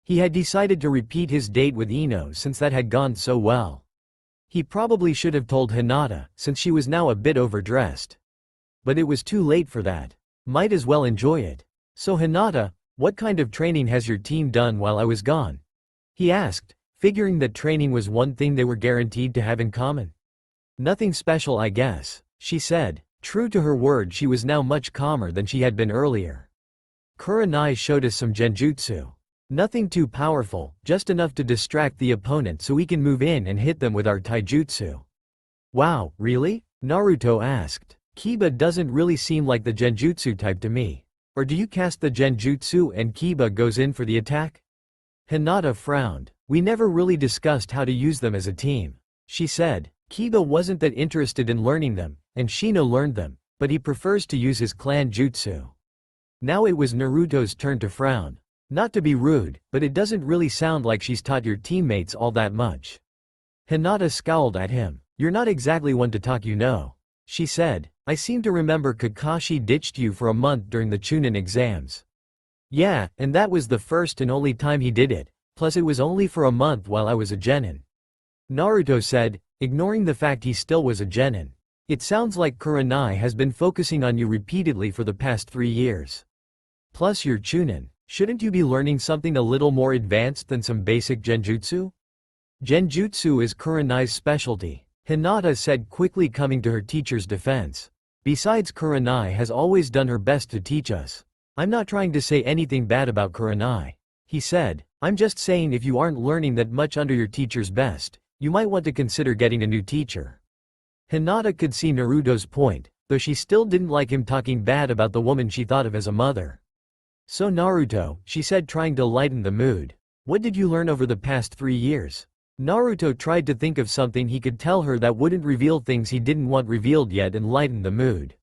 A: He had decided to repeat his date with Ino since that had gone so well. He probably should have told Hinata, since she was now a bit overdressed. But it was too late for that. Might as well enjoy it. So Hinata, what kind of training has your team done while I was gone? He asked, figuring that training was one thing they were guaranteed to have in common. Nothing special, I guess, she said. True to her word, she was now much calmer than she had been earlier. Kurenai showed us some genjutsu. Nothing too powerful, just enough to distract the opponent so we can move in and hit them with our taijutsu. Wow, really? Naruto asked. Kiba doesn't really seem like the genjutsu type to me. Or do you cast the genjutsu and Kiba goes in for the attack? Hinata frowned. We never really discussed how to use them as a team. She said, Kiba wasn't that interested in learning them, and Shino learned them, but he prefers to use his clan jutsu. Now it was Naruto's turn to frown. Not to be rude, but it doesn't really sound like she's taught your teammates all that much. Hinata scowled at him. You're not exactly one to talk, you know. She said, I seem to remember Kakashi ditched you for a month during the Chunin exams. Yeah, and that was the first and only time he did it, plus it was only for a month while I was a genin. Naruto said, ignoring the fact he still was a genin. It sounds like Kurenai has been focusing on you repeatedly for the past 3 years. Plus you're Chunin. Shouldn't you be learning something a little more advanced than some basic genjutsu? Genjutsu is Kurenai's specialty, Hinata said, quickly coming to her teacher's defense. Besides, Kurenai has always done her best to teach us. I'm not trying to say anything bad about Kurenai. He said, I'm just saying if you aren't learning that much under your teacher's best, you might want to consider getting a new teacher. Hinata could see Naruto's point, though she still didn't like him talking bad about the woman she thought of as a mother. So Naruto, she said, trying to lighten the mood. What did you learn over the past 3 years? Naruto tried to think of something he could tell her that wouldn't reveal things he didn't want revealed yet and lighten the mood.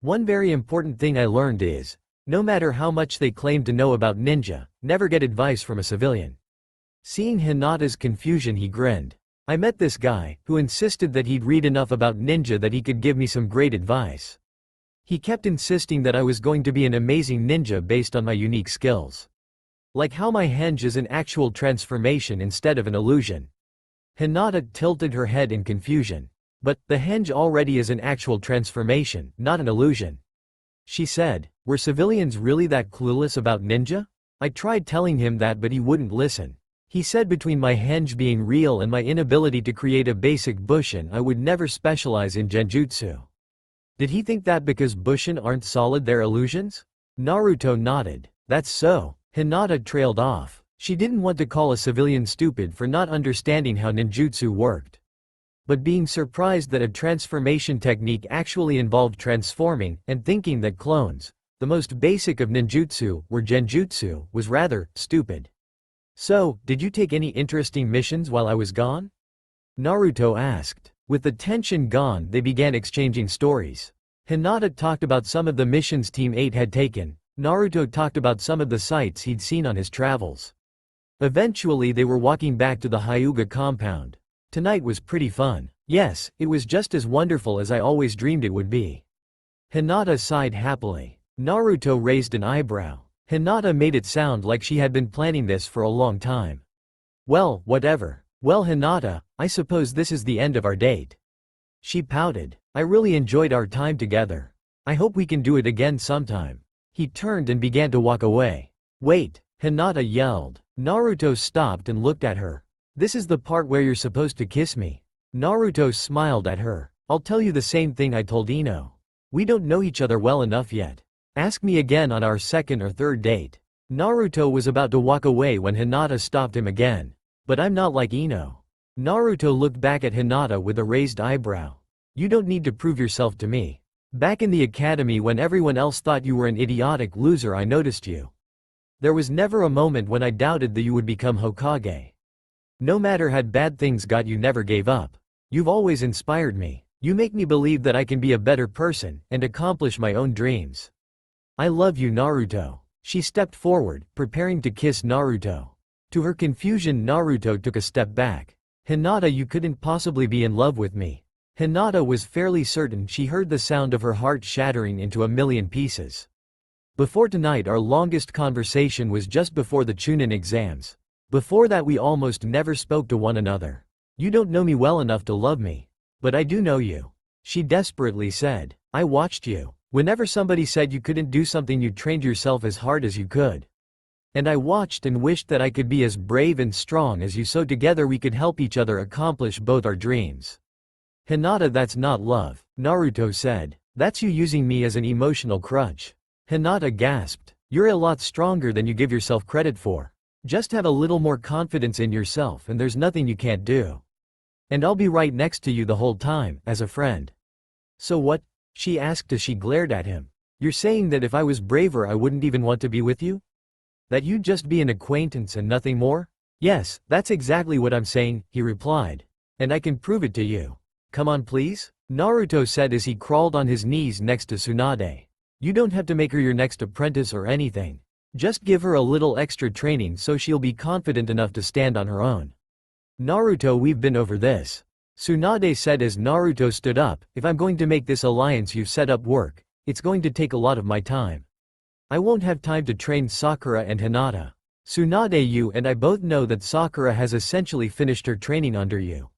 A: One very important thing I learned is, no matter how much they claim to know about ninja, never get advice from a civilian. Seeing Hinata's confusion, he grinned. I met this guy, who insisted that he'd read enough about ninja that he could give me some great advice. He kept insisting that I was going to be an amazing ninja based on my unique skills. Like how my henge is an actual transformation instead of an illusion. Hinata tilted her head in confusion. But, the henge already is an actual transformation, not an illusion. She said, were civilians really that clueless about ninja? I tried telling him that, but he wouldn't listen. He said between my henge being real and my inability to create a basic bushin, I would never specialize in genjutsu. Did he think that because bushin aren't solid they're illusions? Naruto nodded. That's so. Hinata trailed off. She didn't want to call a civilian stupid for not understanding how ninjutsu worked. But being surprised that a transformation technique actually involved transforming, and thinking that clones, the most basic of ninjutsu, were genjutsu, was rather stupid. So, did you take any interesting missions while I was gone? Naruto asked. With the tension gone, they began exchanging stories. Hinata talked about some of the missions Team 8 had taken. Naruto talked about some of the sights he'd seen on his travels. Eventually they were walking back to the Hyuga compound. Tonight was pretty fun. Yes, it was just as wonderful as I always dreamed it would be. Hinata sighed happily. Naruto raised an eyebrow. Hinata made it sound like she had been planning this for a long time. Well, whatever. Well, Hinata, I suppose this is the end of our date. She pouted. I really enjoyed our time together. I hope we can do it again sometime. He turned and began to walk away. Wait, Hinata yelled. Naruto stopped and looked at her. This is the part where you're supposed to kiss me. Naruto smiled at her. I'll tell you the same thing I told Ino. We don't know each other well enough yet. Ask me again on our second or third date. Naruto was about to walk away when Hinata stopped him again. But I'm not like Ino. Naruto looked back at Hinata with a raised eyebrow. You don't need to prove yourself to me. Back in the academy when everyone else thought you were an idiotic loser, I noticed you. There was never a moment when I doubted that you would become Hokage. No matter how bad things got, you never gave up. You've always inspired me. You make me believe that I can be a better person and accomplish my own dreams. I love you, Naruto. She stepped forward, preparing to kiss Naruto. To her confusion, Naruto took a step back. Hinata, you couldn't possibly be in love with me. Hinata was fairly certain she heard the sound of her heart shattering into a million pieces. Before tonight, our longest conversation was just before the Chunin exams. Before that we almost never spoke to one another. You don't know me well enough to love me. But I do know you. She desperately said. I watched you. Whenever somebody said you couldn't do something, you trained yourself as hard as you could. And I watched and wished that I could be as brave and strong as you, so together we could help each other accomplish both our dreams. Hinata, that's not love, Naruto said. That's you using me as an emotional crutch. Hinata gasped. You're a lot stronger than you give yourself credit for. Just have a little more confidence in yourself and there's nothing you can't do. And I'll be right next to you the whole time, as a friend. So what? She asked as she glared at him. You're saying that if I was braver I wouldn't even want to be with you? That you'd just be an acquaintance and nothing more? Yes, that's exactly what I'm saying, he replied. And I can prove it to you. Come on please? Naruto said as he crawled on his knees next to Tsunade. You don't have to make her your next apprentice or anything. Just give her a little extra training so she'll be confident enough to stand on her own. Naruto, we've been over this. Tsunade said as Naruto stood up. If I'm going to make this alliance you've set up work, it's going to take a lot of my time. I won't have time to train Sakura and Hinata. Tsunade, you and I both know that Sakura has essentially finished her training under you.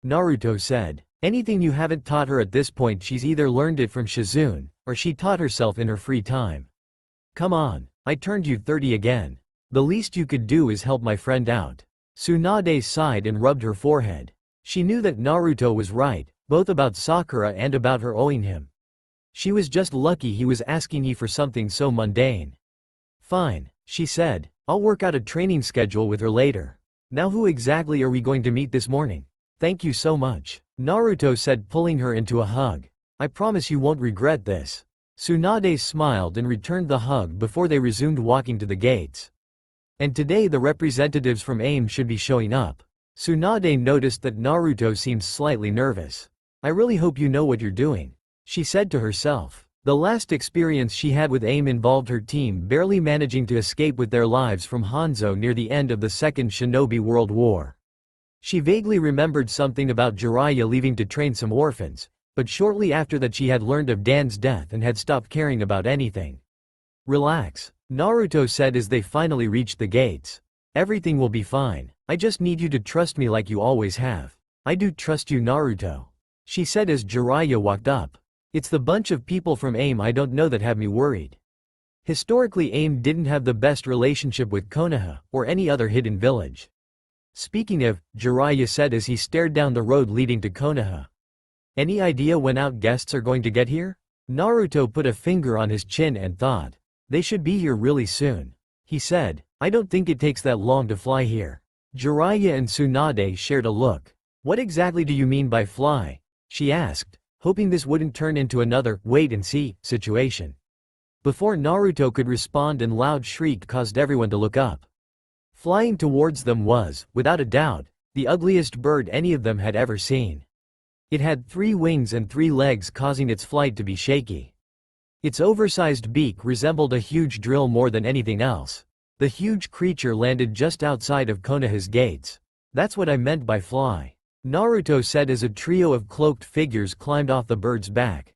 A: Naruto said. Anything you haven't taught her at this point, she's either learned it from Shizune, or she taught herself in her free time. Come on, I turned you 30 again. The least you could do is help my friend out. Tsunade sighed and rubbed her forehead. She knew that Naruto was right, both about Sakura and about her owing him. She was just lucky he was asking her for something so mundane. Fine, she said. I'll work out a training schedule with her later. Now who exactly are we going to meet this morning? Thank you so much, Naruto said, pulling her into a hug. I promise you won't regret this. Tsunade smiled and returned the hug before they resumed walking to the gates. And today the representatives from AIM should be showing up. Tsunade noticed that Naruto seemed slightly nervous. I really hope you know what you're doing, she said to herself. The last experience she had with AIM involved her team barely managing to escape with their lives from Hanzo near the end of the Second Shinobi World War. She vaguely remembered something about Jiraiya leaving to train some orphans, but shortly after that she had learned of Dan's death and had stopped caring about anything. Relax, Naruto said as they finally reached the gates. Everything will be fine. I just need you to trust me like you always have. I do trust you, Naruto, she said as Jiraiya walked up. It's the bunch of people from AIM I don't know that have me worried. Historically, AIM didn't have the best relationship with Konoha or any other hidden village. Speaking of, Jiraiya said as he stared down the road leading to Konoha. Any idea when out guests are going to get here? Naruto put a finger on his chin and thought. They should be here really soon, he said. I don't think it takes that long to fly here. Jiraiya and Tsunade shared a look. What exactly do you mean by fly? She asked, hoping this wouldn't turn into another wait-and-see situation. Before Naruto could respond, a loud shriek caused everyone to look up. Flying towards them was, without a doubt, the ugliest bird any of them had ever seen. It had 3 wings and 3 legs, causing its flight to be shaky. Its oversized beak resembled a huge drill more than anything else. The huge creature landed just outside of Konoha's gates. That's what I meant by fly, Naruto said as a trio of cloaked figures climbed off the bird's back.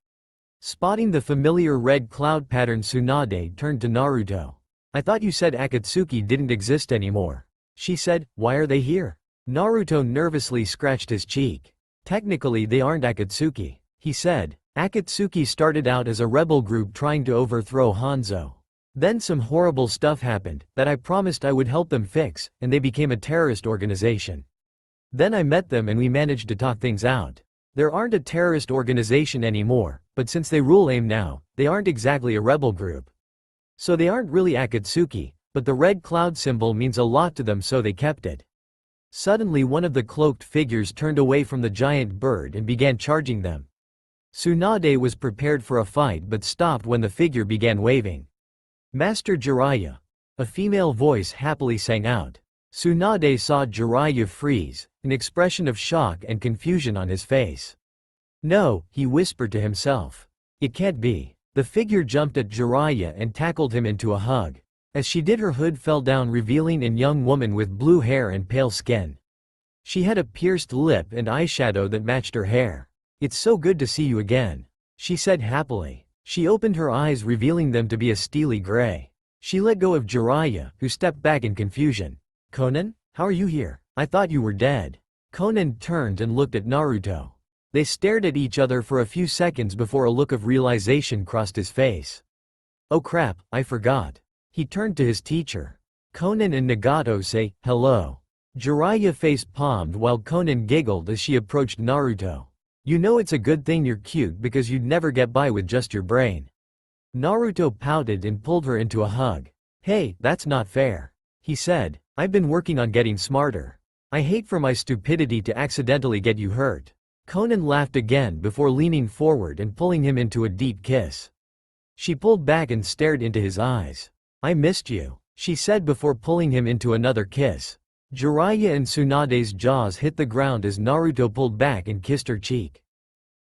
A: Spotting the familiar red cloud pattern, Tsunade turned to Naruto. I thought you said Akatsuki didn't exist anymore, she said. Why are they here? Naruto nervously scratched his cheek. Technically they aren't Akatsuki, he said. Akatsuki started out as a rebel group trying to overthrow Hanzo. Then some horrible stuff happened that I promised I would help them fix, and they became a terrorist organization. Then I met them and we managed to talk things out. There aren't a terrorist organization anymore, but since they rule AIM now, they aren't exactly a rebel group. So they aren't really Akatsuki, but the red cloud symbol means a lot to them, so they kept it. Suddenly one of the cloaked figures turned away from the giant bird and began charging them. Tsunade was prepared for a fight but stopped when the figure began waving. Master Jiraiya, a female voice happily sang out. Tsunade saw Jiraiya freeze, an expression of shock and confusion on his face. No, he whispered to himself. It can't be. The figure jumped at Jiraiya and tackled him into a hug. As she did, her hood fell down, revealing a young woman with blue hair and pale skin. She had a pierced lip and eyeshadow that matched her hair. It's so good to see you again, she said happily. She opened her eyes, revealing them to be a steely gray. She let go of Jiraiya, who stepped back in confusion. Conan, how are you here? I thought you were dead. Conan turned and looked at Naruto. They stared at each other for a few seconds before a look of realization crossed his face. Oh crap, I forgot. He turned to his teacher. Conan and Nagato say, hello. Jiraiya face-palmed while Conan giggled as she approached Naruto. You know it's a good thing you're cute because you'd never get by with just your brain. Naruto pouted and pulled her into a hug. Hey, that's not fair, he said. I've been working on getting smarter. I hate for my stupidity to accidentally get you hurt. Conan laughed again before leaning forward and pulling him into a deep kiss. She pulled back and stared into his eyes. I missed you, she said before pulling him into another kiss. Jiraiya and Tsunade's jaws hit the ground as Naruto pulled back and kissed her cheek.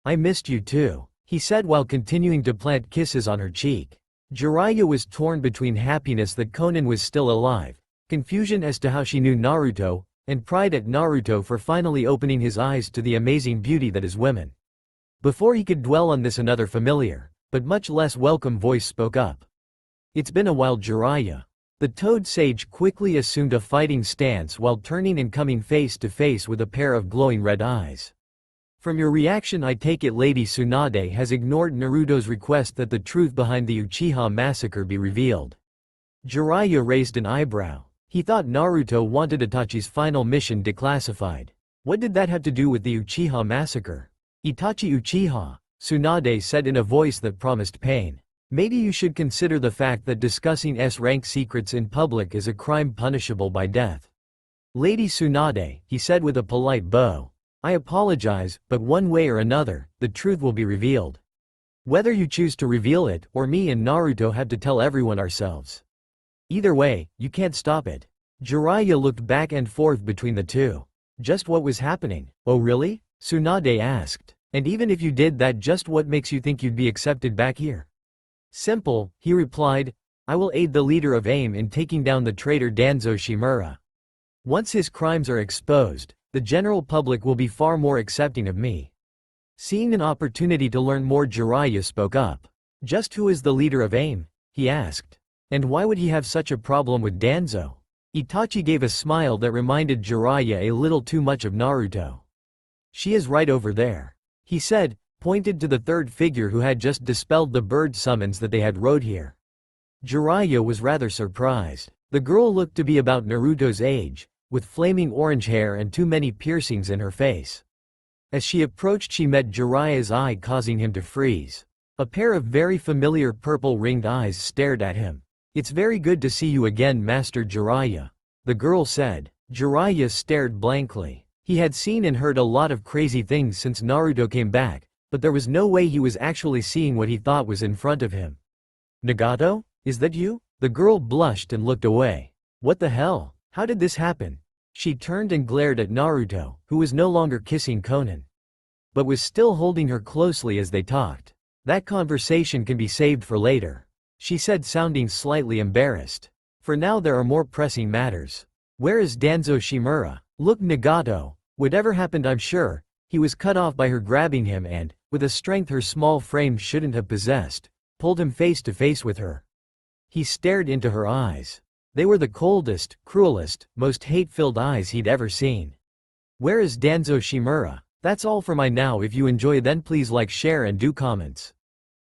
A: I missed you too, he said while continuing to plant kisses on her cheek. Jiraiya was torn between happiness that Conan was still alive, confusion as to how she knew Naruto, and pride at Naruto for finally opening his eyes to the amazing beauty that is women. Before he could dwell on this, another familiar, but much less welcome voice spoke up. It's been a while, Jiraiya. The Toad Sage quickly assumed a fighting stance while turning and coming face to face with a pair of glowing red eyes. From your reaction, I take it Lady Tsunade has ignored Naruto's request that the truth behind the Uchiha massacre be revealed. Jiraiya raised an eyebrow. He thought Naruto wanted Itachi's final mission declassified. What did that have to do with the Uchiha massacre? Itachi Uchiha, Tsunade said in a voice that promised pain. Maybe you should consider the fact that discussing S-rank secrets in public is a crime punishable by death. Lady Tsunade, he said with a polite bow. I apologize, but one way or another, the truth will be revealed. Whether you choose to reveal it, or me and Naruto have to tell everyone ourselves. Either way, you can't stop it. Jiraiya looked back and forth between the two. Just what was happening? Oh really? Tsunade asked. And even if you did that, just what makes you think you'd be accepted back here? Simple, he replied. I will aid the leader of AIM in taking down the traitor Danzo Shimura. Once his crimes are exposed, the general public will be far more accepting of me. Seeing an opportunity to learn more, Jiraiya spoke up. Just who is the leader of AIM? He asked. And why would he have such a problem with Danzo? Itachi gave a smile that reminded Jiraiya a little too much of Naruto. She is right over there, he said, pointed to the third figure who had just dispelled the bird summons that they had rode here. Jiraiya was rather surprised. The girl looked to be about Naruto's age, with flaming orange hair and too many piercings in her face. As she approached, she met Jiraiya's eye, causing him to freeze. A pair of very familiar purple ringed eyes stared at him. It's very good to see you again, Master Jiraiya, the girl said. Jiraiya stared blankly. He had seen and heard a lot of crazy things since Naruto came back, but there was no way he was actually seeing what he thought was in front of him. Nagato? Is that you? The girl blushed and looked away. What the hell? How did this happen? She turned and glared at Naruto, who was no longer kissing Konan, but was still holding her closely as they talked. That conversation can be saved for later, she said, sounding slightly embarrassed. For now there are more pressing matters. Where is Danzo Shimura? Look, Nagato. Whatever happened, I'm sure he was cut off by her grabbing him and, with a strength her small frame shouldn't have possessed, pulled him face to face with her. He stared into her eyes. They were the coldest, cruelest, most hate-filled eyes he'd ever seen. Where is Danzo Shimura? That's all for my now. If you enjoy, then please like, share and do comments.